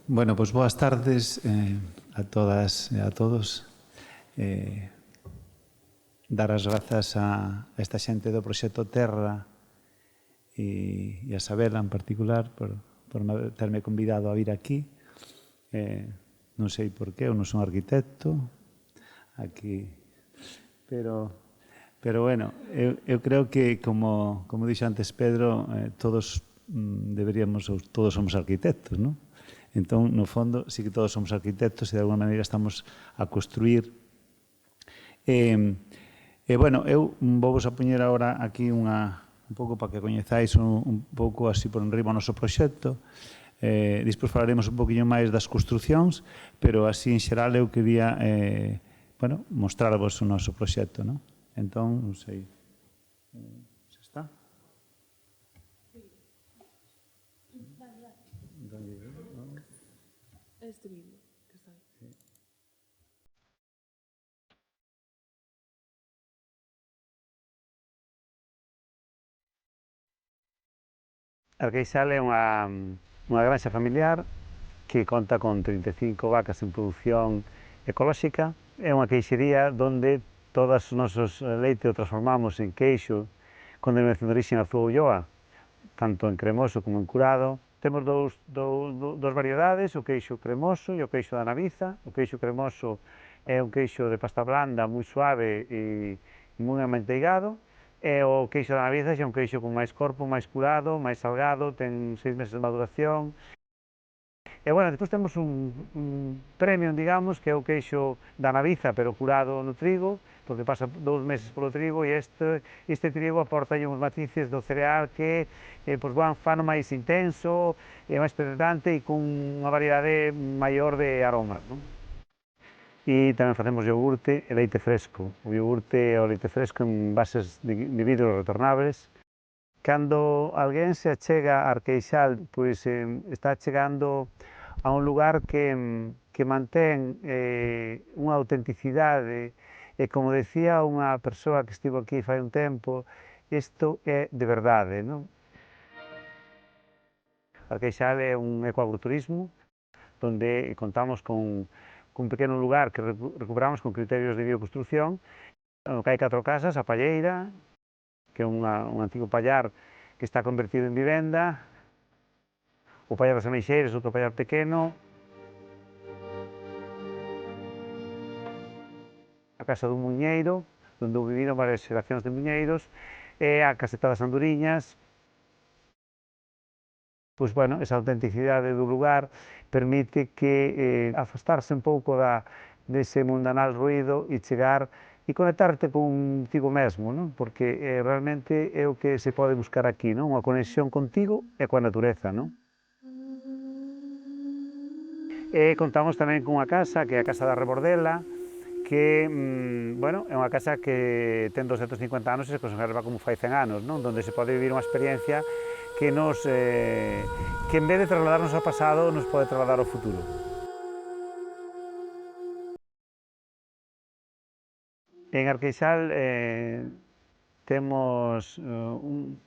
Bueno, pois boas tardes a todas e a todos. Dar as grazas a esta xente do Proxecto Terra e a Sabela en particular por terme convidado a vir aquí. Non sei por qué, eu non son arquitecto aquí, pero bueno, eu creo que como dixo antes Pedro, todos todos somos arquitectos, non? Entón, no fondo, sí que todos somos arquitectos e de alguna maneira estamos a construir. Bueno, eu vou vos a poñer agora aquí unha un pouco para que coñezais un pouco así por enriba o noso proxecto. Despois falaremos un poquinho máis das construcións, pero así en xeral eu quería mostrarvos o noso proxecto, non? Entón, non sei, se está? Este vídeo que está aí. Arqueixal é unha granxa familiar que conta con 35 vacas en produción ecolóxica. É unha queixería onde todos os nosos leite o transformamos en queixo con denominación de origen Azúa Ulloa, tanto en cremoso como en curado. Temos dous variedades, o queixo cremoso e o queixo da Naviza. O queixo cremoso é un queixo de pasta blanda, moi suave e moi amanteigado. E o queixo da Naviza é un queixo con máis corpo, máis curado, máis salgado, ten 6 meses de maduración. E, bueno, depois temos un premium, digamos, que é o queixo da Naviza, pero curado no trigo, porque pasa 2 meses polo trigo, e este trigo aporta uns matices do cereal que fano máis intenso, máis penetrante e con unha variedade maior de aromas, non? E tamén facemos iogurte e leite fresco. O iogurte e o leite fresco en bases de vidro retornables. Cando alguén se achega a Arqueixal, pois está chegando a un lugar que mantén unha autenticidade e, como decía unha persoa que estivo aquí fai un tempo, isto é de verdade, non? Arqueixal é un ecoagroturismo onde contamos con un pequeno lugar que recuperamos con criterios de bioconstrucción, no que hai 4 casas, a Palleira, que é un antigo pallar que está convertido en vivenda, o pallar das Ameixeiras, outro pallar pequeno, a casa dun muiñeiro, onde viviron varias xeracións de muiñeiros, e a caseta das Anduriñas. Pois, bueno, esa autenticidade do lugar permite que afastarse un pouco dese mundanal ruido e chegar e conectarte contigo mesmo, non? Porque realmente é o que se pode buscar aquí, non? Unha conexión contigo e coa natureza, non? E contamos tamén cunha casa, que é a Casa da Rebordela, que, bueno, é unha casa que ten 250 anos e se conserva como fai 100 anos, non? Donde se pode vivir unha experiencia que en vez de trasladarnos ao pasado, nos pode trasladar ao futuro. En Arqueixal temos un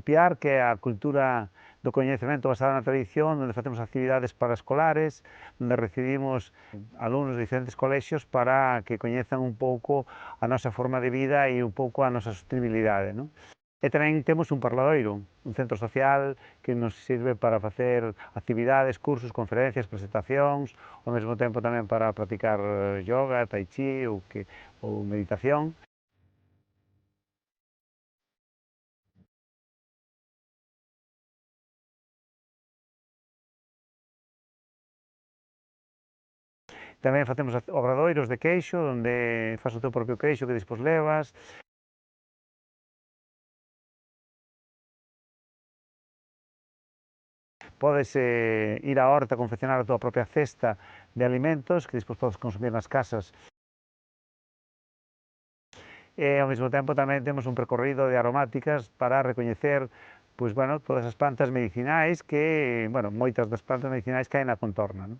piar que é a cultura do coñecemento basada na tradición, onde facemos actividades paraescolares, onde recibimos alumnos de diferentes colexios para que coñezan un pouco a nosa forma de vida e un pouco a nosa sostenibilidade, non? E tamén temos un parladoiro, un centro social que nos sirve para facer actividades, cursos, conferencias, presentacións, ao mesmo tempo tamén para practicar yoga, tai chi ou meditación. Tamén facemos obradoiros de queixo, onde faz o teu propio queixo que despois levas. Podes ir á horta a confeccionar a tua propia cesta de alimentos que despois podes consumir nas casas. E ao mesmo tempo tamén temos un percorrido de aromáticas para recoñecer todas as plantas medicinais que, moitas das plantas medicinais que hai na contorna, non?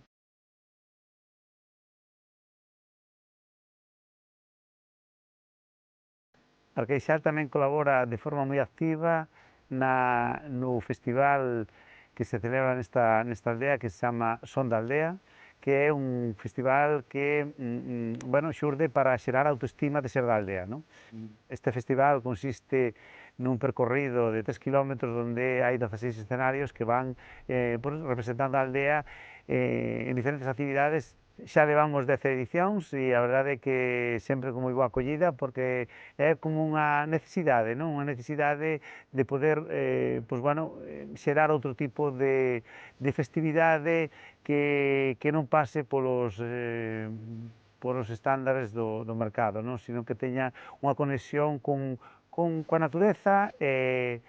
Arqueixal tamén colabora de forma moi activa no festival que se celebra nesta aldea que se chama Son da Aldea, que é un festival que xurde para xerar autoestima de ser da aldea, non? Este festival consiste nun percorrido de 3 km onde hai 16 escenarios que van representando a aldea en diferentes actividades. Xa levamos 10 edicións e a verdade é que sempre con moi boa acollida porque é como unha necesidade, non? Unha necesidade de poder xerar outro tipo de festividade que non pase polos estándares do mercado, non? Sino que teña unha conexión con coa natureza e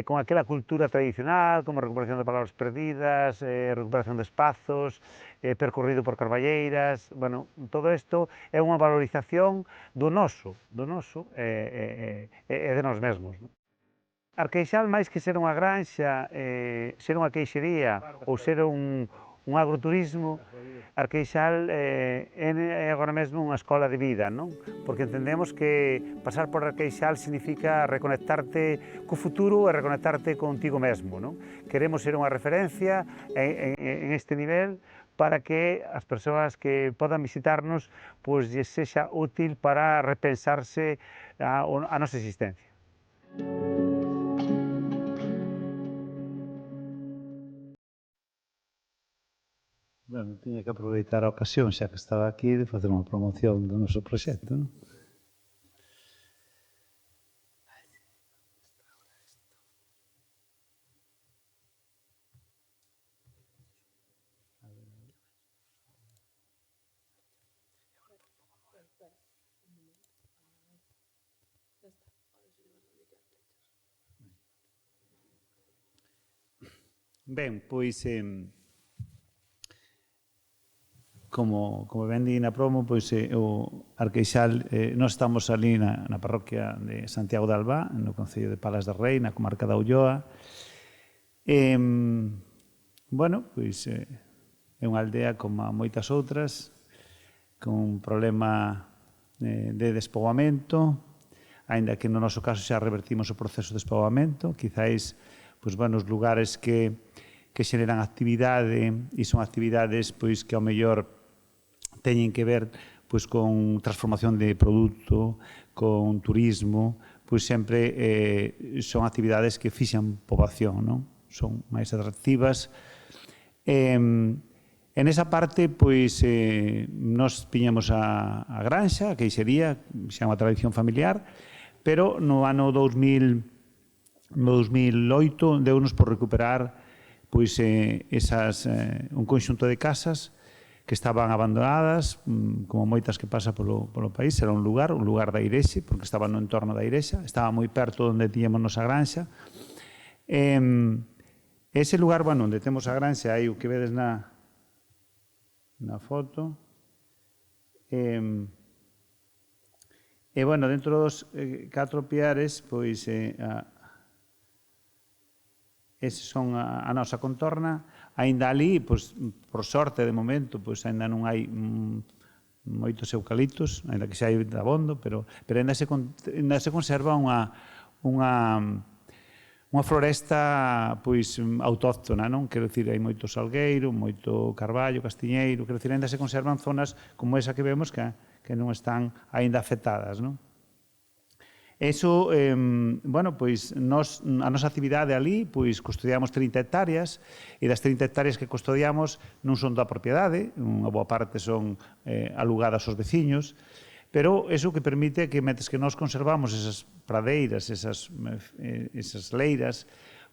con aquela cultura tradicional, como recuperación de palabras perdidas, recuperación de espazos, percorrido por carballeiras, bueno, todo isto é unha valorización do noso e de nós mesmos. Arqueixal, máis que ser unha granxa, ser unha queixería ou ser un agroturismo, Arqueixal é agora mesmo unha escola de vida, non? Porque entendemos que pasar por Arqueixal significa reconectarte co futuro e reconectarte contigo mesmo, non? Queremos ser unha referencia en este nivel para que as persoas que podan visitarnos pois lles sexa útil para repensarse a nosa existencia. Bueno, tiña que aproveitar a ocasión, xa que estaba aquí, de facer unha promoción do noso proxecto, non? Ben, pois, como ben di na promo, pois o Arqueixal, nós estamos ali na parroquia de Santiago de Albá, no concello de Palas de Rei, na comarca da Ulloa. Bueno, pois é unha aldea como moitas outras, con un problema de despoboamento, aínda que no noso caso xa revertimos o proceso de despoboamento, quizáis, pois, bueno, os lugares que xeneran actividade e son actividades pois que ao mellor teñen que ver pois con transformación de produto, con turismo, pois sempre son actividades que fixan poboación, non? Son máis atractivas. En esa parte, pois, nos piñamos a granxa, a queixería, xa unha tradición familiar, pero no ano 2008 deu-nos por recuperar pois un conxunto de casas que estaban abandonadas, como moitas que pasa polo país. Era un lugar da Irexe, porque estaba no entorno da Irexa, estaba moi perto onde tiñamos nosa granxa. Ese lugar, bueno, onde temos a granxa, aí o que vedes na foto. E, bueno, dentro dos 4 piares, pois, eses son a nosa contorna. Aínda ali, pois, por sorte, de momento, pois, aínda non hai moitos eucaliptos, aínda que xa hai dabondo, pero aínda se conserva unha floresta, pois, autóctona, non? Quero dicir, hai moito salgueiro, moito carballo, castiñeiro, quero dicir, aínda se conservan zonas como esa que vemos que non están aínda afectadas, non? Eso, bueno, pois, a nosa actividade ali, pois, custodiamos 30 hectáreas, e das 30 hectáreas que custodiamos non son da propiedade, unha boa parte son alugadas aos veciños, pero eso que permite que, mentres que nós conservamos esas pradeiras, esas leiras,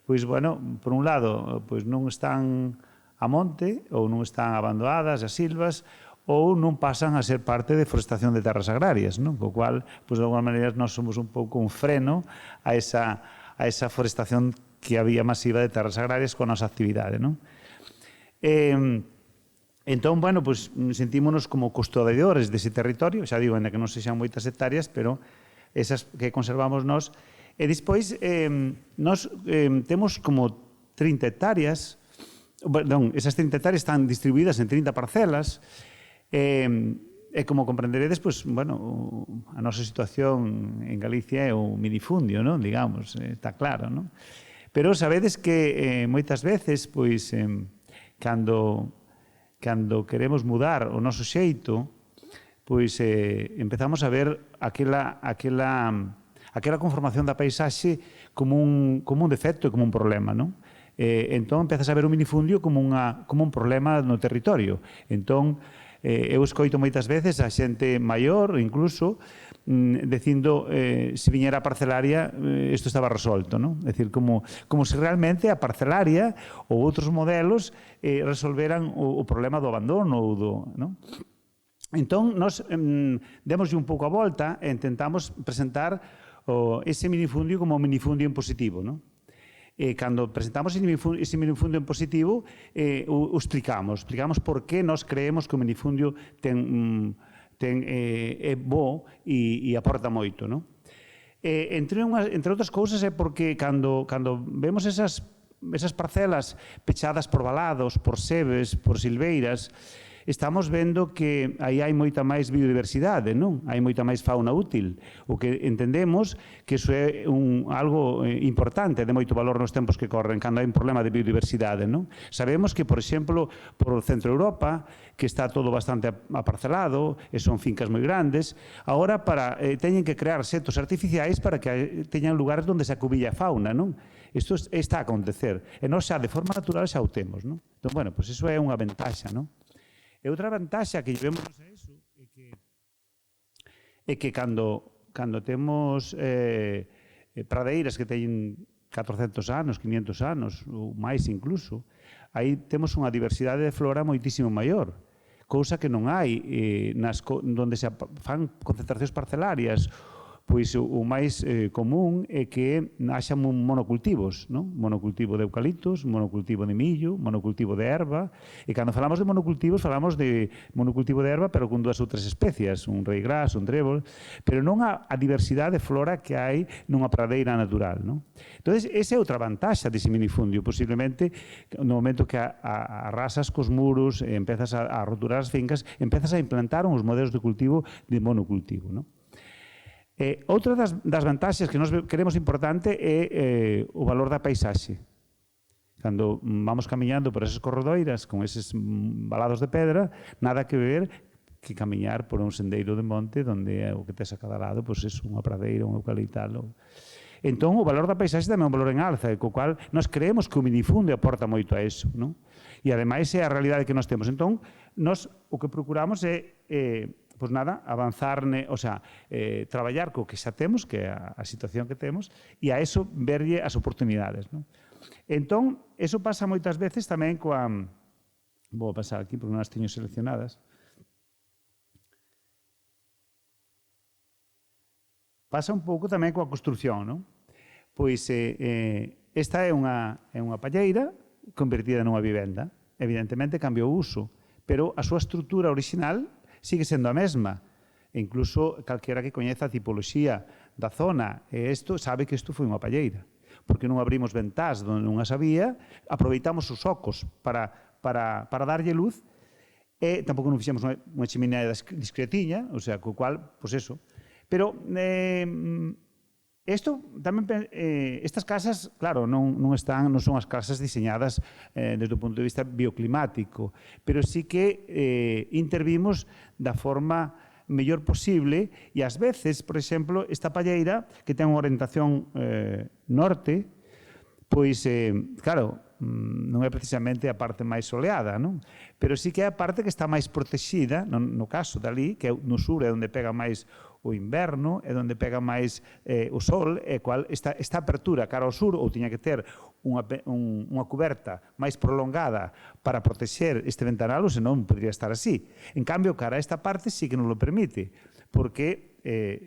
pois, bueno, por un lado, pois, non están a monte, ou non están abandonadas as silvas, ou non pasan a ser parte de forestación de terras agrarias, non? Co cual, pois, de alguma maneira, nós somos un pouco un freno a esa forestación que había masiva de terras agrarias con a nosa actividade, non? Entón, bueno, pois, sentímonos como custodiadores dese territorio, xa digo, ainda que non sexan moitas hectáreas, pero esas que conservamos nós. E despois, nós temos como 30 hectáreas, perdón, esas 30 hectáreas están distribuídas en 30 parcelas. E como comprenderedes, pois, bueno, a nosa situación en Galicia é o minifundio, non? Digamos, está claro, non? Pero sabedes que moitas veces, pois, cando queremos mudar o noso xeito, pois empezamos a ver aquela conformación da paisaxe como un defecto e como un problema, non? Entón, empezas a ver o minifundio como un problema no territorio. Entón, eu escoito moitas veces a xente maior, incluso, dicindo se viñera a parcelaria isto estaba resolto, non? É dicir, como se realmente a parcelaria ou outros modelos resolveran o problema do abandono ou do, non? Entón, nós demoslle un pouco a volta e intentamos presentar ese minifundio como minifundio en positivo, non? Cando presentamos ese minifundio en positivo, o explicamos por que nós creemos que o minifundio é bo e aporta moito, non? Entre outras cousas é porque cando vemos esas parcelas pechadas por valados, por sebes, por silveiras, estamos vendo que aí hai moita máis biodiversidade, non? Hai moita máis fauna útil. O que entendemos que iso é algo importante, de moito valor nos tempos que corren, cando hai un problema de biodiversidade, non? Sabemos que, por exemplo, por o centro de Europa, que está todo bastante aparcelado, e son fincas moi grandes, agora teñen que crear setos artificiais para que teñan lugares onde se acubilla a fauna, non? Isto está a acontecer. E nós xa, de forma natural, xa o temos, non? Entón, bueno, pois iso é unha ventaxa, non? E outra vantaxa que llevemos a iso é que cando temos pradeiras que teñen 400 anos, 500 anos, ou máis incluso, aí temos unha diversidade de flora moitísimo maior, cousa que non hai onde se fan concentracións parcelarias. Pois o máis común é que haxa monocultivos, non? Monocultivo de eucaliptos, monocultivo de millo, monocultivo de erva, e cando falamos de monocultivos, falamos de monocultivo de erva, pero con 2 ou 3 especias, un reigras, un trébol, pero non a diversidade de flora que hai nunha pradeira natural, non? Entón, esa é outra vantaxa dese minifundio, posiblemente, no momento que arrasas cos muros, empezas a roturar as fincas, empezas a implantar uns modelos de cultivo de monocultivo, non? Outra das vantaxes que nós queremos importante é o valor da paisaxe. Cando vamos camiñando por esas corredoiras con eses valados de pedra, nada que ver que camiñar por un sendeiro de monte onde o que tes a cada lado é unha pradeira, un eucaliptal. Entón, o valor da paisaxe tamén é un valor en alza, co cual nós creemos que o minifundio aporta moito a eso, non? E ademais é a realidade que nós temos. Entón, nós o que procuramos é pois nada, avanzar, o sea, traballar co que xa temos, que é a situación que temos, e a eso verlle as oportunidades, non? Entón, eso pasa moitas veces tamén coa... Vou pasar aquí porque non as teño seleccionadas. Pasa un pouco tamén coa construción, non? Pois esta é unha palleira convertida nunha vivenda. Evidentemente cambiou o uso, pero a súa estrutura original sigue sendo a mesma. E incluso calquera que coñeza a tipoloxía da zona e isto sabe que isto foi unha palleira. Porque non abrimos ventás onde non as había, aproveitamos os ocos para darlle luz e tampouco non fixemos unha chimenea discretiña, o sea, co cual, pois eso. Pero estas casas, claro, non son as casas diseñadas desde o punto de vista bioclimático, pero sí que intervimos da forma mellor posible e ás veces, por exemplo, esta palleira que ten unha orientación norte, pois, claro, non é precisamente a parte máis soleada, non? Pero sí que é a parte que está máis protegida, no caso dali, que no sur é onde pega máis o inverno, é onde pega máis o sol, e cual esta apertura cara ao sur ou tiña que ter unha cuberta máis prolongada para protexer este ventanal, ou senón podría estar así. En cambio, cara a esta parte sí que non lo permite, porque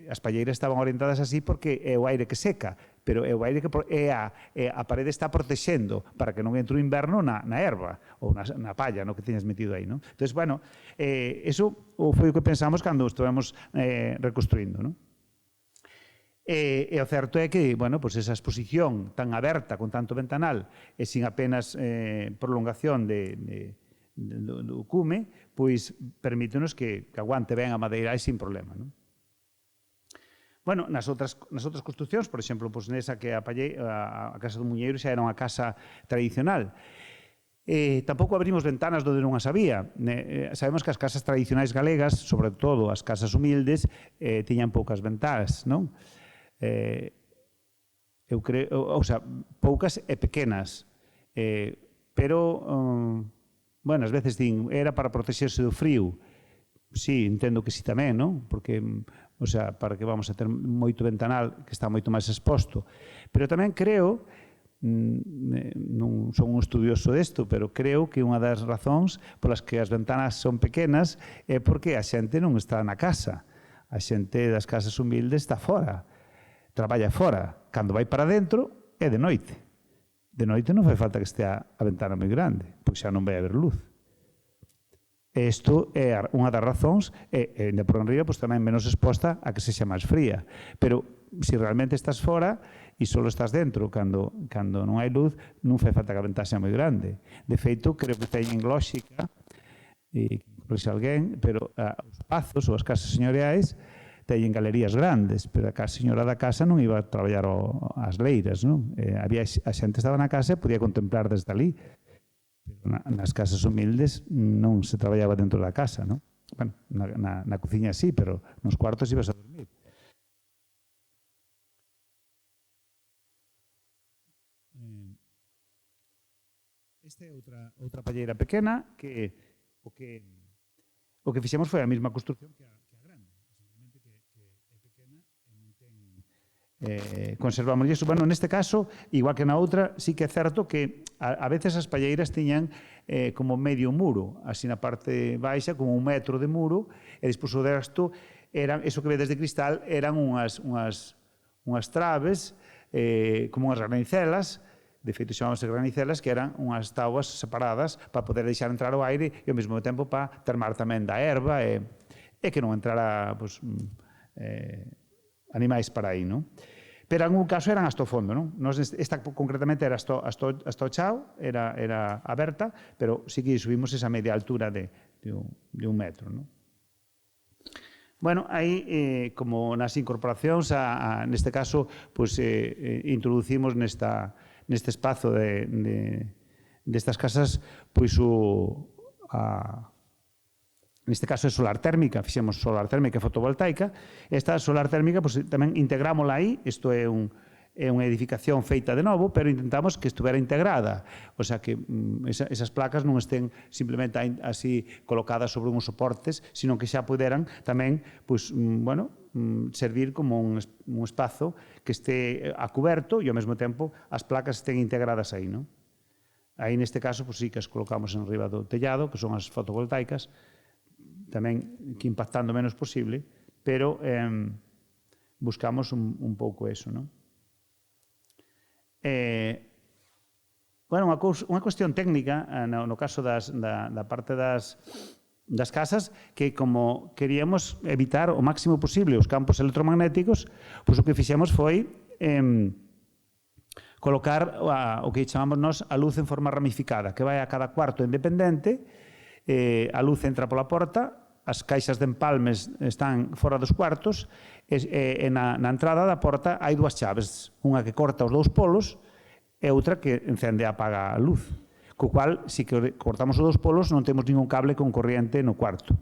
as palleiras estaban orientadas así porque é o aire que seca, pero é o aire que a parede está protexendo para que non entre o inverno na erva ou na palla que teñas metido aí, non? Entón, bueno, eso foi o que pensamos cando estivemos reconstruindo, non? E o certo é que, bueno, pois esa exposición tan aberta, con tanto ventanal, e sin apenas prolongación do cume, pois permítenos que aguante ben a madeira e sin problema, non? Bueno, nas outras construccións, por exemplo, pois nesa que a Casa do Muñeiro xa era unha casa tradicional. Tampouco abrimos ventanas donde non as había. Sabemos que as casas tradicionais galegas, sobre todo as casas humildes, tiñan poucas ventanas, non? Eu creo, ou sea, poucas e pequenas, pero, bueno, ás veces din, era para protexerse do frío. Sí, entendo que sí tamén, non? Porque, o sea, para que vamos a ter moito ventanal que está moito máis exposto. Pero tamén creo, non son un estudioso desto, pero creo que unha das razóns polas que as ventanas son pequenas é porque a xente non está na casa. A xente das casas humildes está fora. traballa fora. Cando vai para dentro, é de noite. De noite non fai falta que estea a ventana moi grande, porque xa non vai haber luz. Isto é unha das razóns, e ainda por enriba, pois tamén menos exposta a que sexa máis fría. Pero, se realmente estás fora e só estás dentro cando non hai luz, non fai falta que a ventana sexa moi grande. De feito, creo que teñen lógica, e corrixe alguén, pero os pazos ou as casas señoriais teñen galerías grandes, pero a señora da casa non iba a traballar as leiras, non? A xente estaba na casa e podía contemplar desde ali. Nas casas humildes non se traballaba dentro da casa, non? Bueno, na cociña sí, pero nos cuartos ibas a dormir. Esta é outra palleira pequena que o que fixemos foi a mesma construcción que a grande, simplemente que é pequena e non ten conservamos iso. Bueno, neste caso, igual que na outra, sí que é certo que a veces as palleiras tiñan como medio muro, así na parte baixa, como 1 metro de muro, e despois o resto, eso que vedes de cristal, eran unhas traves, como unhas granicelas, de feito chamábanse granicelas, que eran unhas tauas separadas para poder deixar entrar o aire e ao mesmo tempo para termar tamén da erva e que non entrara animais para aí, non? Pero en algún caso eran hasta o fondo, non? Esta concretamente era hasta o chao, era aberta, pero sí que subimos esa media altura de 1 metro, non? Bueno, aí, como nas incorporacións, neste caso, introducimos neste espazo destas casas, pois neste caso é solar térmica, fixemos solar térmica fotovoltaica. Esta solar térmica tamén integrámola aí, isto é unha edificación feita de novo, pero intentamos que estuvera integrada, o sea que esas placas non estén simplemente así colocadas sobre uns soportes, sino que xa poderan tamén, servir como un espazo que este a cuberto e ao mesmo tempo as placas estén integradas aí, non? Aí neste caso, sí que as colocamos en riba do tellado, que son as fotovoltaicas, tamén que impactando o menos posible, pero buscamos un pouco eso, non? Bueno, unha cuestión técnica no caso da parte das casas, que como queríamos evitar o máximo posible os campos electromagnéticos, pois o que fixemos foi colocar o que chamamos nós a luz en forma ramificada, que vai a cada cuarto independente. A luz entra pola porta, as caixas de empalmes están fora dos cuartos, e na entrada da porta hai 2 chaves, unha que corta os 2 polos e outra que encende e apaga a luz, co cual, se cortamos os 2 polos, non temos ningún cable con corriente no cuarto,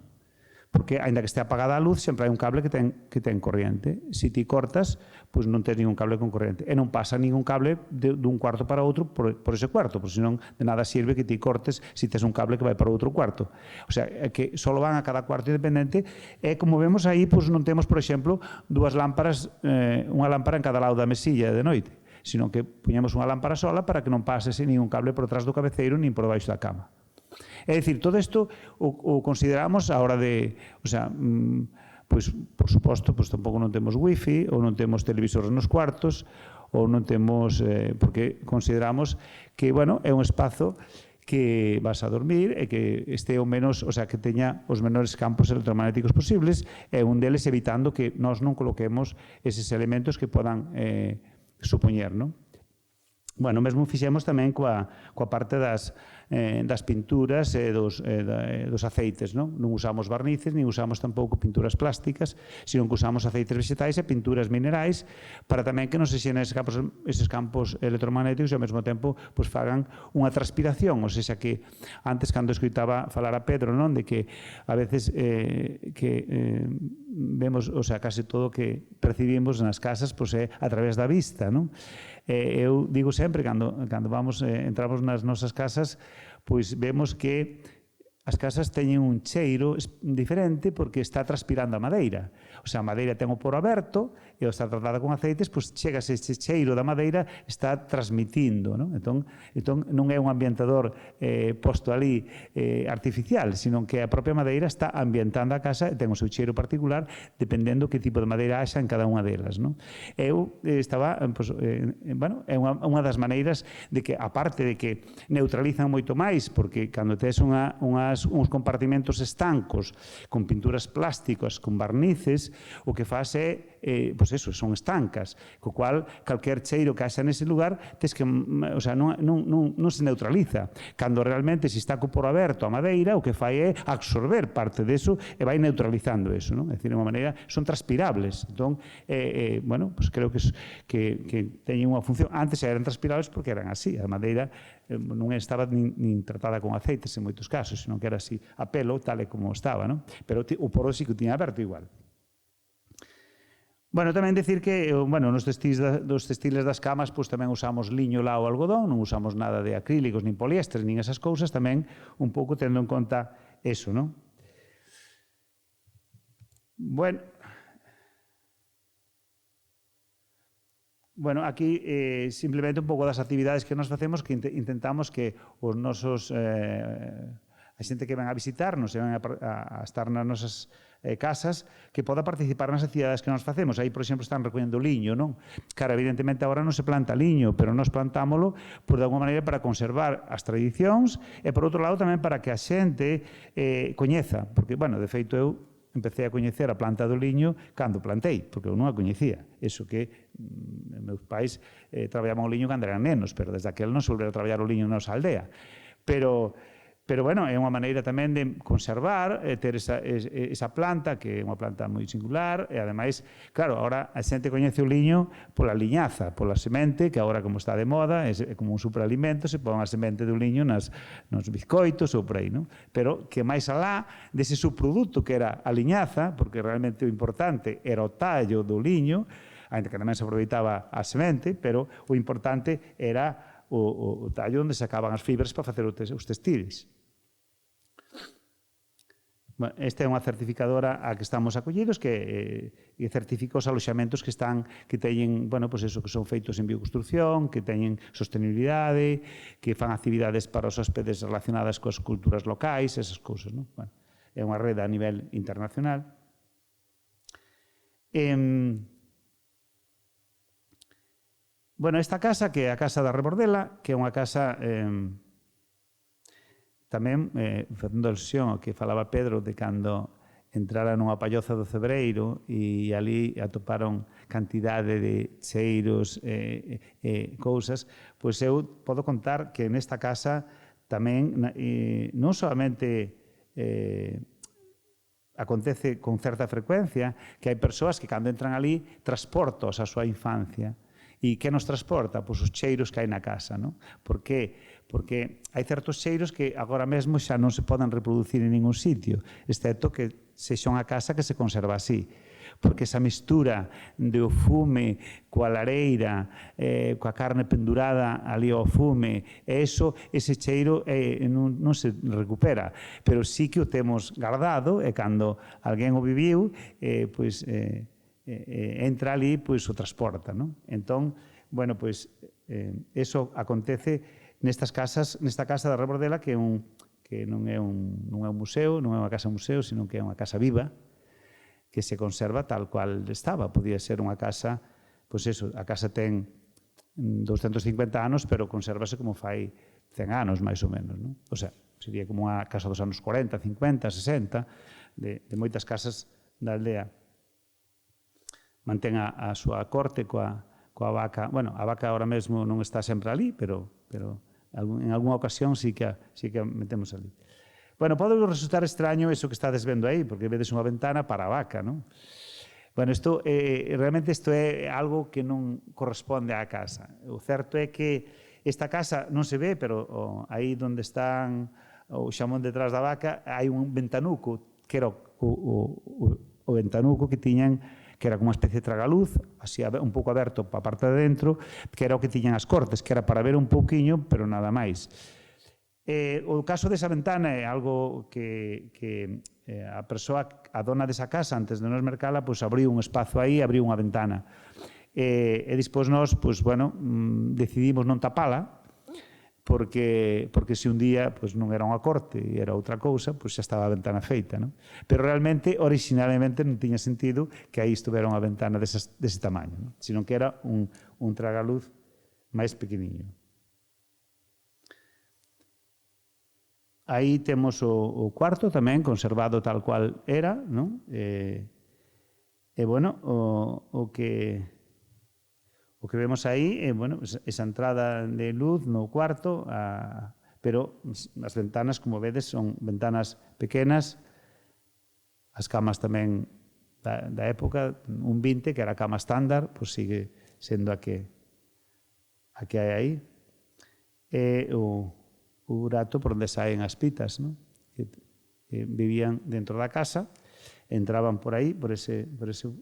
porque, aínda que este apagada a luz, sempre hai un cable que ten corriente. Se ti cortas, pois non tens ningún cable con corriente, e non pasa ningún cable dun cuarto para outro por ese cuarto, porque senón de nada sirve que ti cortes se tes un cable que vai para outro cuarto. O sea, que só van a cada cuarto independente, e como vemos aí, pois non temos, por exemplo, 2 lámparas, unha lámpara en cada lado da mesilla de noite, sino que puñemos unha lámpara sola para que non pasese ningún cable por detrás do cabeceiro nin por debaixo da cama. É dicir, todo isto o consideramos a hora de, o sea, pois, por suposto, pois tampouco non temos wifi, ou non temos televisores nos cuartos, ou non temos, porque consideramos que, bueno, é un espazo que vas a dormir e que este o menos, o sea, que teña os menores campos electromagnéticos posibles, e un deles evitando que nós non coloquemos eses elementos que podan supoñer, non? Bueno, mesmo fixemos tamén coa parte das pinturas e dos aceites, non? Non usamos barnices, nin usamos tampouco pinturas plásticas, sino que usamos aceites vegetais e pinturas minerais para tamén que non se xenen eses campos electromagnéticos e ao mesmo tempo fagan unha transpiración, ou seja que antes cando escoitaba falar a Pedro, non? De que a veces vemos, o sea, case todo que percibimos nas casas é a través da vista, non? Eu digo sempre, cando entramos nas nosas casas, pois vemos que as casas teñen un cheiro diferente porque está transpirando a madeira. O sea, a madeira ten o poro aberto e ao estar tratada con aceites, pois chegas ese cheiro da madeira, está transmitindo, non? Entón non é un ambientador posto ali artificial, sino que a propia madeira está ambientando a casa e ten o seu cheiro particular dependendo que tipo de madeira haxa en cada unha delas, non? Eu estaba, bueno, é unha das maneiras de que, aparte de que neutralizan moito máis, porque cando tes uns compartimentos estancos con pinturas plásticas, con barnices, o que faz é, pois eso, son estancas, co cual calquer cheiro que haxa nese lugar tes que, o sea, non se neutraliza. Cando realmente se está co poro aberto a madeira, o que fai é absorber parte deso e vai neutralizando eso, non? É dicir, de unha maneira, son transpirables. Entón, bueno, pois creo que teñen unha función. Antes eran transpirables porque eran así, a madeira non estaba nin tratada con aceites en moitos casos, senón que era así a pelo, tal e como estaba, non? Pero o poro sí que o tiña aberto igual. Bueno, tamén decir que, bueno, nos textiles das camas, pois tamén usamos liño, lao, algodón, non usamos nada de acrílicos, nin poliésteres, nin esas cousas, tamén un pouco tendo en conta eso, non? Bueno, aquí simplemente un pouco das actividades que nos facemos, que intentamos que os nosos a xente que ven a visitarnos e ven a estar nas nosas casas, que poda participar nas actividades que nos facemos. Aí, por exemplo, están recollendo liño, non? Claro, evidentemente, agora non se planta liño, pero nos plantámolo, por de alguma maneira, para conservar as tradicións e, por outro lado, tamén para que a xente coñeza. Porque, bueno, de feito, eu empecé a coñecer a planta do liño cando plantei, porque eu non a coñecía. Eso que meus pais traballaban o liño cando eran nenos, pero desde aquel non se volveron a traballar o liño na nosa aldea. Pero, bueno, é unha maneira tamén de conservar, ter esa planta, que é unha planta moi singular, e, ademais, claro, agora a xente coñece o liño pola liñaza, pola semente, que agora, como está de moda, é como un superalimento, se pon a semente do liño nos bizcoitos ou por aí, non? Pero que máis alá dese subproducto que era a liñaza, porque realmente o importante era o tallo do liño, ainda que tamén se aproveitaba a semente, pero o importante era o tallo onde sacaban as fibras para facer os textiles. Bueno, esta é unha certificadora a que estamos acollidos, que certifica os aloxamentos que teñen, bueno, pois eso, que son feitos en bioconstrucción, que teñen sostenibilidade, que fan actividades para os hóspedes relacionadas coas culturas locais, esas cousas, non? Bueno, é unha rede a nivel internacional. Bueno, esta casa, que é a Casa da Rebordela, que é unha casa tamén, facendo alusión ao que falaba Pedro, de cando entrara nunha palloza do Cebreiro e ali atoparon cantidade de cheiros e cousas, pois eu podo contar que nesta casa tamén non solamente acontece con certa frecuencia que hai persoas que cando entran ali transportos a súa infancia. E que nos transporta? Pois os cheiros que hai na casa, non? Por que? Porque hai certos cheiros que agora mesmo xa non se poden reproducir en ningún sitio, excepto que sexa unha casa que se conserva así. Porque esa mistura do fume coa lareira, coa carne pendurada ali ao fume, ese cheiro non se recupera. Pero sí que o temos guardado e cando alguén o viviu, pois entra ali, pois o transporta, non? Entón, bueno, pois eso acontece nesta casa da Rebordela, que non é un museo, non é unha casa museo, sino que é unha casa viva, que se conserva tal cual estaba. Podía ser unha casa, pois eso, a casa ten 250 anos, pero consérvase como fai 100 anos, máis ou menos, non? O sea, sería como unha casa dos anos 40, 50, 60, de moitas casas da aldea. Mantén a súa corte coa vaca. Bueno, a vaca ahora mesmo non está sempre ali, pero en algunha ocasión sí que metemos ali. Bueno, pode resultar extraño eso que estades vendo aí, porque vedes unha ventana para a vaca, non? Bueno, realmente isto é algo que non corresponde á casa. O certo é que esta casa non se ve, pero aí onde están o xamón detrás da vaca, hai un ventanuco, que era o ventanuco que tiñan, que era como unha especie de tragaluz, así un pouco aberto para a parte de dentro, que era o que tiñan as cortes, que era para ver un pouquiño, pero nada máis. O caso desa ventana é algo que a persoa, a dona desa casa, antes de nos mercala, pois abriu un espazo aí, abriu unha ventana. E despois nós, pois, bueno, decidimos non tapala, porque se un día pois, non era unha corte e era outra cousa, pois xa estaba a ventana feita, non? Pero realmente, originalmente, non tiña sentido que aí estuvera unha ventana dese tamaño, non? Sino que era un tragaluz máis pequeniño. Aí temos o cuarto tamén, conservado tal cual era, non? E bueno, o que vemos aí é, bueno, esa entrada de luz no cuarto, pero as ventanas, como vedes, son ventanas pequenas, as camas tamén da época, un 20, que era a cama estándar, pois sigue sendo a que hai aí. E o burato por onde saen as pitas, non? Que vivían dentro da casa, entraban por aí, por ese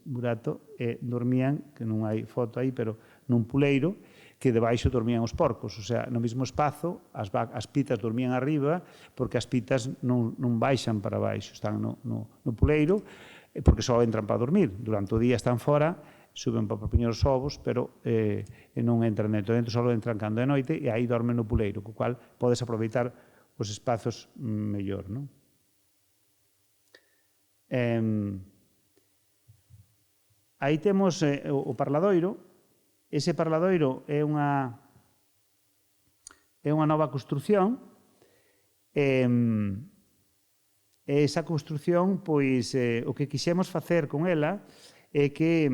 burato, e dormían, que non hai foto aí, pero nun puleiro, que debaixo dormían os porcos, o sea, no mesmo espazo, as pitas dormían arriba, porque as pitas non baixan para baixo, están no puleiro, porque só entran para dormir, durante o día están fora, suben para poñer os ovos, pero non entran dentro, só entran cando é noite, e aí dormen no puleiro, co cual podes aproveitar os espazos mellor, non? Aí temos o parladoiro. Ese parladoiro é unha nova construción. Esa construción, pois, o que quixemos facer con ela é que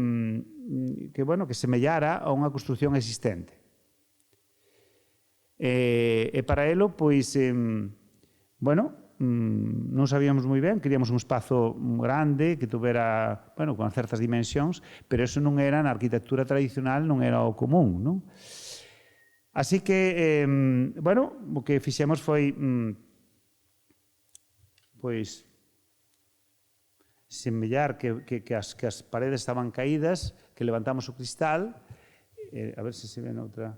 semellara a unha construción existente. E para elo, pois, non sabíamos moi ben, queríamos un espazo grande, que tuvera, con certas dimensións, pero eso non era na arquitectura tradicional, non era o común, non? Así que, o que fixemos foi, pois, semellar que as paredes estaban caídas, que levantamos o cristal, a ver se ve noutra,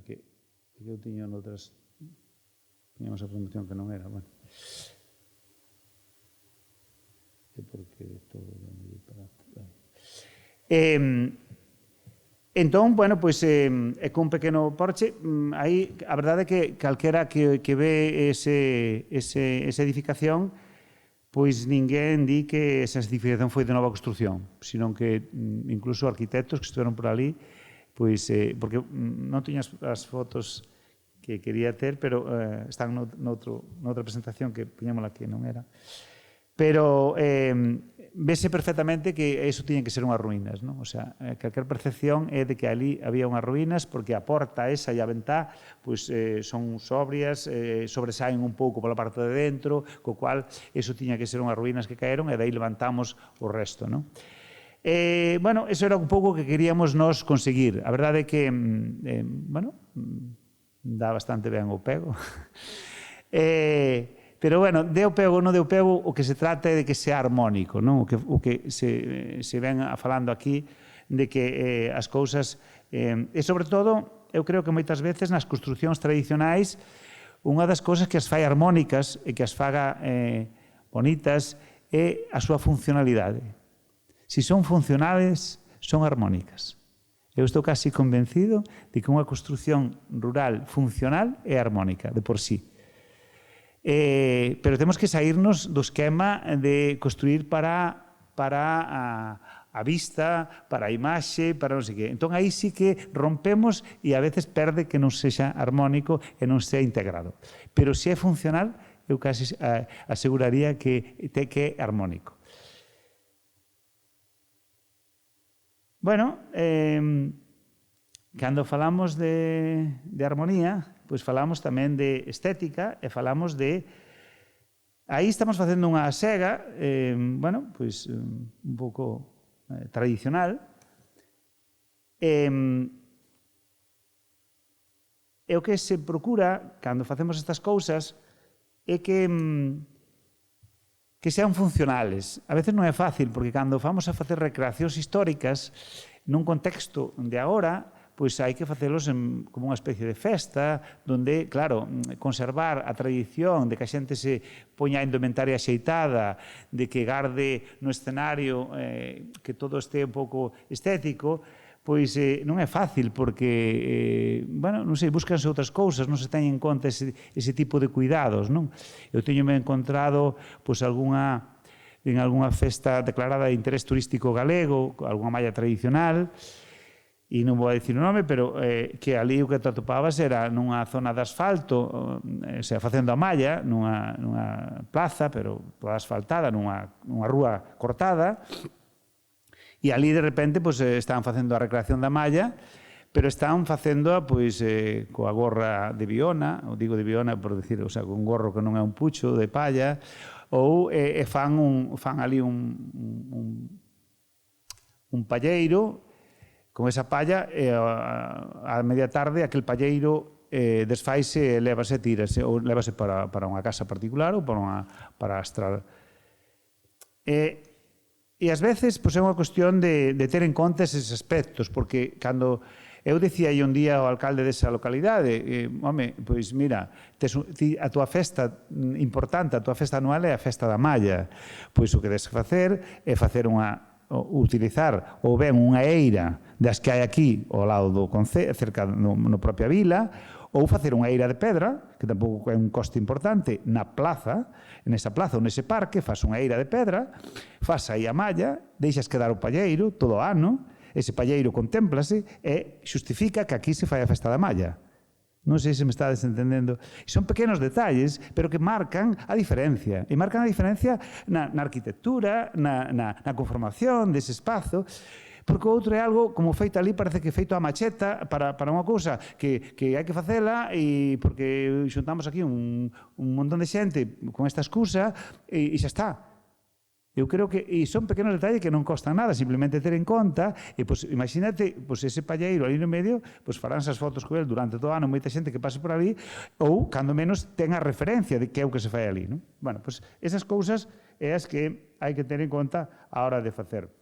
que eu tiño noutras, tiñamos a promoción que non era, porque todo entón, pois, con un pequeno porche, aí, a verdade é que calquera que ve esa edificación, pois ninguén di que esa edificación foi de nova construción, senón que incluso arquitectos que estiveron por ali, pois, porque non tiña as fotos que quería ter, pero están noutra presentación que poñémola que non era. Pero vese perfectamente que iso tiñen que ser unhas ruínas, non? O sea, calquer percepción é de que ali había unhas ruínas, porque a porta esa e a ventá pois, son sobrias, sobresaen un pouco pola parte de dentro, co cual iso tiña que ser unhas ruínas que caeron e dai levantamos o resto, non? Eso era un pouco o que queríamos nós conseguir. A verdade é que, dá bastante ben o pego. Pero, deu pego ou non deu pego, o que se trata é de que sea armónico, non? O que se ven falando aquí, de que as cousas... E, sobre todo, eu creo que moitas veces nas construcións tradicionais, unha das cousas que as fai armónicas e que as faga bonitas é a súa funcionalidade. Si son funcionales, son armónicas. Eu estou casi convencido de que unha construción rural funcional é armónica, de por sí. Pero temos que saírnos do esquema de construir para a vista, para a imaxe, para non sei que. Entón, aí sí que rompemos e a veces perde que non sexa armónico e non sea integrado. Pero se é funcional, eu casi aseguraría que é armónico. Cando falamos de armonía, pois falamos tamén de estética e falamos de... Aí estamos facendo unha sega, pois un pouco tradicional. E o que se procura, cando facemos estas cousas, é que sean funcionales. A veces non é fácil, porque cando vamos a facer recreacións históricas, nun contexto de agora, pois hai que facelos como unha especie de festa, donde, claro, conservar a tradición de que a xente se poña a indumentaria xeitada, de que garde no escenario que todo este un pouco estético, pois non é fácil, porque, bueno, non sei, búscanse outras cousas, non se ten en conta ese tipo de cuidados, non? Eu teño encontrado, pois, en algunha festa declarada de interés turístico galego, algunha malla tradicional, e non vou a dicir o nome, pero que ali o que te atopabas era nunha zona de asfalto, o sea, facendo a malla, nunha plaza, pero toda asfaltada, nunha rúa cortada, e ali de repente estaban facendo a recreación da malla, pero estaban facéndoa coa gorra de Viona, ou digo de Viona por decir, o sea, con gorro que non é un pucho de palla, ou fan ali un palleiro con esa palla, a media tarde aquel palleiro desfaise e levase, tírase, ou levase para unha casa particular ou para astral. E ás veces é unha cuestión de ter en conta eses aspectos, porque cando eu dicía aí un día ao alcalde desa localidade, home, pois mira, a tua festa importante, a tua festa anual é a festa da malla, pois o que des facer é facer utilizar ou ben unha eira das que hai aquí ao lado do concello, cerca no propia vila, ou facer unha eira de pedra, que tampouco é un coste importante, nesa plaza ou nese parque, faz unha eira de pedra, faz aí a malla, deixas quedar o palleiro todo o ano, ese palleiro contémplase e xustifica que aquí se fai a festa da malla. Non sei se me estades entendendo. Son pequenos detalles, pero que marcan a diferencia. E marcan a diferencia na arquitectura, na conformación dese espazo, porque o outro é algo como feito ali, parece que feito a macheta para unha cousa que hai que facela, e porque xuntamos aquí un montón de xente con esta excusa e xa está. Eu creo que son pequenos detalles que non costan nada, simplemente ter en conta, e imagínate, ese palleiro ali no medio, faránse as fotos con ele durante todo o ano, moita xente que pase por ali, ou, cando menos, ten a referencia de que é o que se fai ali. Bueno, esas cousas é as que hai que ter en conta a hora de facer.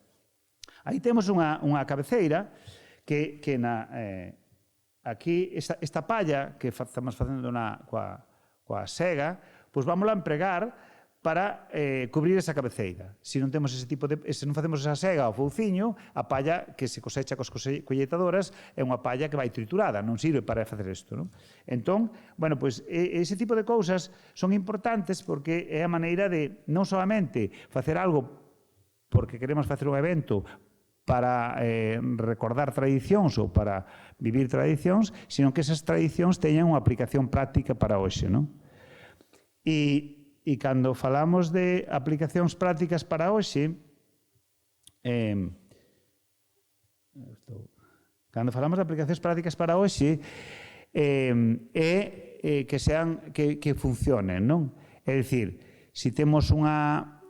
Aí temos unha cabeceira que aquí, esta palla que estamos facendo coa sega, vámola empregar para cubrir esa cabeceira. Se non temos se non facemos esa sega ao fouciño, a palla que se cosecha cos colletadoras é unha palla que vai triturada, non sirve para facer isto. Entón, bueno, ese tipo de cousas son importantes porque é a maneira de non solamente facer algo porque queremos facer un evento para recordar tradicións ou para vivir tradicións, sino que esas tradicións teñan unha aplicación práctica para hoxe, non? E cando falamos de aplicacións prácticas para hoxe, é que funcionen, non? É dicir, se temos unha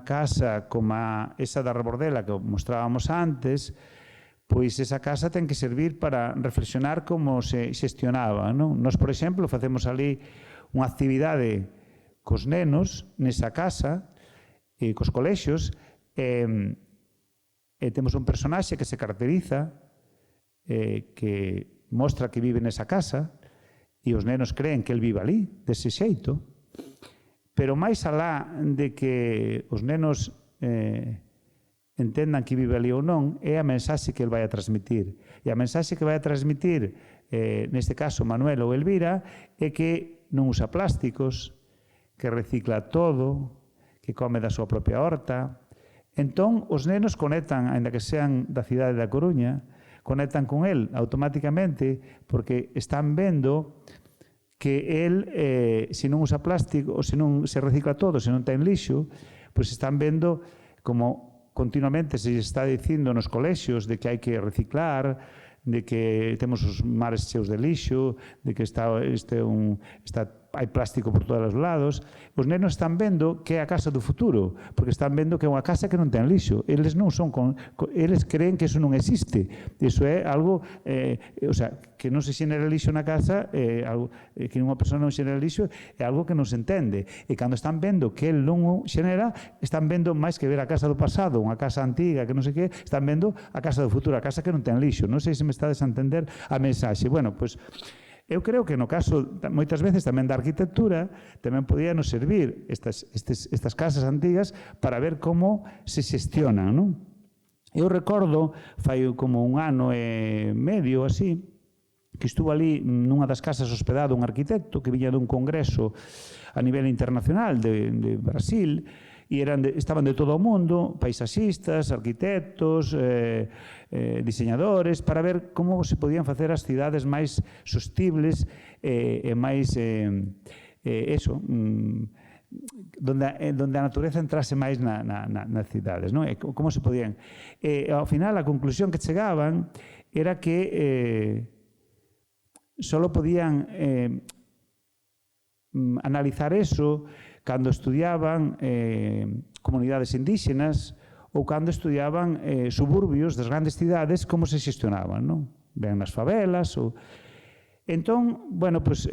casa como esa da Rebordela que mostrábamos antes, pois esa casa ten que servir para reflexionar como se xestionaba, non? Nos, por exemplo, facemos ali unha actividade cos nenos nesa casa, cos colexios, e temos un personaxe que se caracteriza, que mostra que vive nesa casa, e os nenos creen que el vive ali, dese xeito. Pero máis alá de que os nenos entendan que vive ali ou non, é a mensaxe que el vai a transmitir. E a mensaxe que vai a transmitir, neste caso Manuel ou Elvira, é que non usa plásticos, que recicla todo, que come da súa propia horta. Entón, os nenos conectan, ainda que sean da cidade da Coruña, conectan con el automáticamente porque están vendo que el, se non usa plástico, ou se non se recicla todo, se non ten lixo, pois están vendo como continuamente se está dicindo nos colexios de que hai que reciclar, de que temos os mares cheos de lixo, de que está hai plástico por todos os lados. Os nenos están vendo que é a casa do futuro, porque están vendo que é unha casa que non ten lixo. Eles non son eles creen que eso non existe. Iso é algo, o sea, que non se xenera lixo na casa, que unha persona non xenera lixo, é algo que non se entende. E cando están vendo que el non o xenera, están vendo máis que ver a casa do pasado, unha casa antiga, que non sei que, están vendo a casa do futuro, a casa que non ten lixo. Non sei se me estades a entender a mensaxe. Bueno, pois, eu creo que no caso, moitas veces tamén da arquitectura, tamén podían nos servir estas casas antigas para ver como se xestionan, non? Eu recordo, fai como un ano e medio, así, que estuvo ali nunha das casas hospedado un arquitecto que viña dun congreso a nivel internacional de Brasil, e estaban de todo o mundo, paisaxistas, arquitectos, diseñadores, para ver como se podían facer as cidades máis sostibles e máis, donde a natureza entrase máis nas cidades, non? Como se podían. Ao final, a conclusión que chegaban era que só podían analizar eso cando estudiaban comunidades indígenas ou cando estudiaban suburbios das grandes cidades, como se xestionaban, non? Ben nas favelas. Entón, bueno, pois,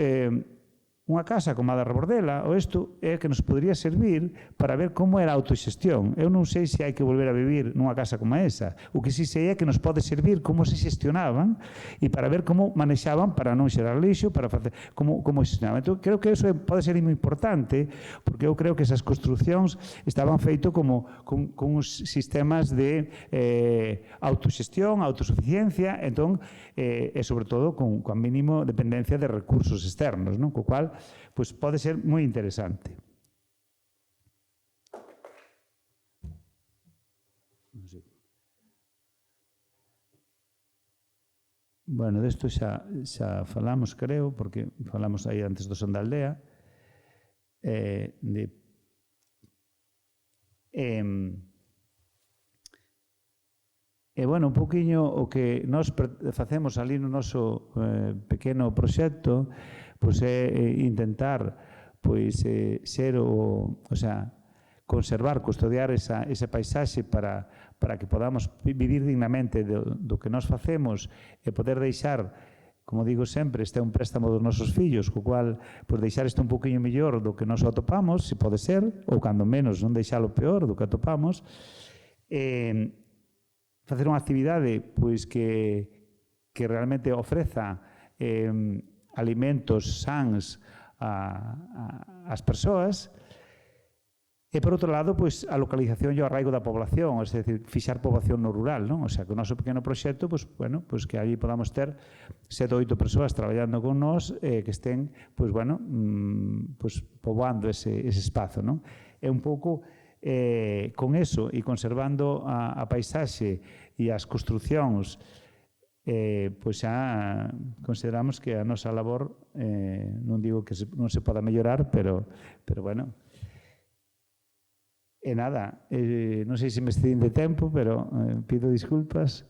unha casa como a da Rebordela, ou isto, é que nos podría servir para ver como era a autoxestión. Eu non sei se hai que volver a vivir nunha casa como esa. O que sí sei é que nos pode servir como se xestionaban e para ver como manexaban para non xerar lixo, para facer como xestionaban. Entón, creo que eso pode ser moi importante, porque eu creo que esas construccións estaban feitos como con uns sistemas de autoxestión, autosuficiencia, entón, e sobre todo con mínimo dependencia de recursos externos, non? Co cual, pois pode ser moi interesante. Bueno, desto xa falamos, creo, porque falamos aí antes do Son da Aldea. E, bueno, un poquinho o que nós facemos ali no noso pequeno proxecto, pois é intentar ser conservar, custodiar ese paisaxe para que podamos vivir dignamente do que nós facemos e poder deixar, como digo sempre, este é un préstamo dos nosos fillos, co cual, pois deixar isto un poquinho mellor do que nós atopamos, se pode ser, ou cando menos non deixalo peor do que atopamos, facer unha actividade pois que realmente ofreza alimentos sans ás persoas, e, por outro lado, pois, a localización e o arraigo da población, é dicir, fixar poboación no rural, non? O sea, que o noso pequeno proxecto, pois, bueno, pois que aí podamos ter 7 ou 8 persoas traballando con nós que estén, pois, bueno, pois, poboando ese espazo, non? É un pouco con eso e conservando a paisaxe e as construcións, pois xa consideramos que a nosa labor, non digo que non se poda mellorar, pero bueno. E nada, non sei se me excedín de tempo, pero pido disculpas,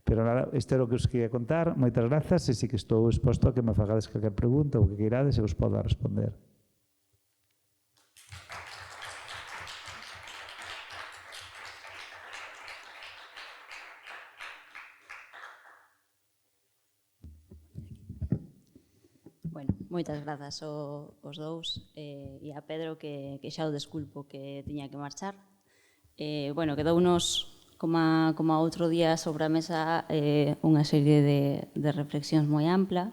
pero nada, isto é o que os quería contar. Moitas grazas, e si que estou exposto a que me fagades calquer pregunta ou que queirades e vos podo responder. Bueno, moitas grazas aos dous e a Pedro que xa o desculpo que tiña que marchar. Bueno, quedounos como outro día sobre a mesa unha serie de reflexións moi ampla.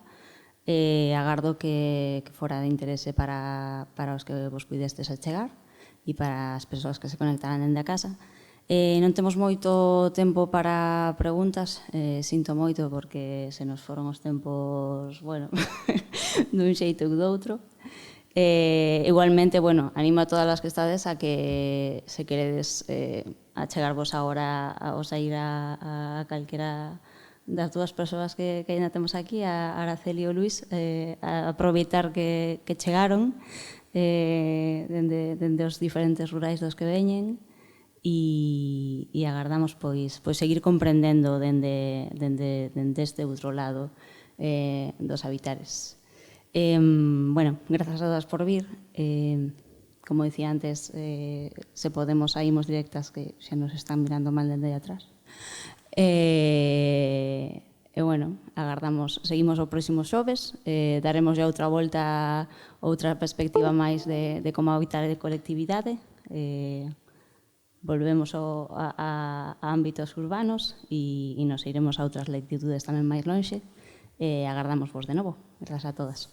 Agardo que fora de interese para os que vos pudestes achegar e para as persoas que se conectaran dende a casa. Non temos moito tempo para preguntas, sinto moito porque se nos foron os tempos, bueno, dun xeito ou doutro. Igualmente, bueno, animo a todas as que estades a que se queredes achegarvos agora ou sair a calquera das dúas persoas que ainda temos aquí, a Araceli e o Luís, a aproveitar que chegaron dende os diferentes rurais dos que veñen. E agardamos pois seguir comprendendo dende este outro lado dos habitares. Bueno, grazas a todas por vir. Como dicía antes, se podemos saímos directas que xa nos están mirando mal dende aí atrás. E bueno, agardamos, seguimos o próximo xoves, daremos ya outra volta, outra perspectiva máis de como habitar a colectividade, volvemos a ámbitos urbanos e nos iremos a outras latitudes tamén máis lonxe, agardamos vos de novo. Grazas a todas.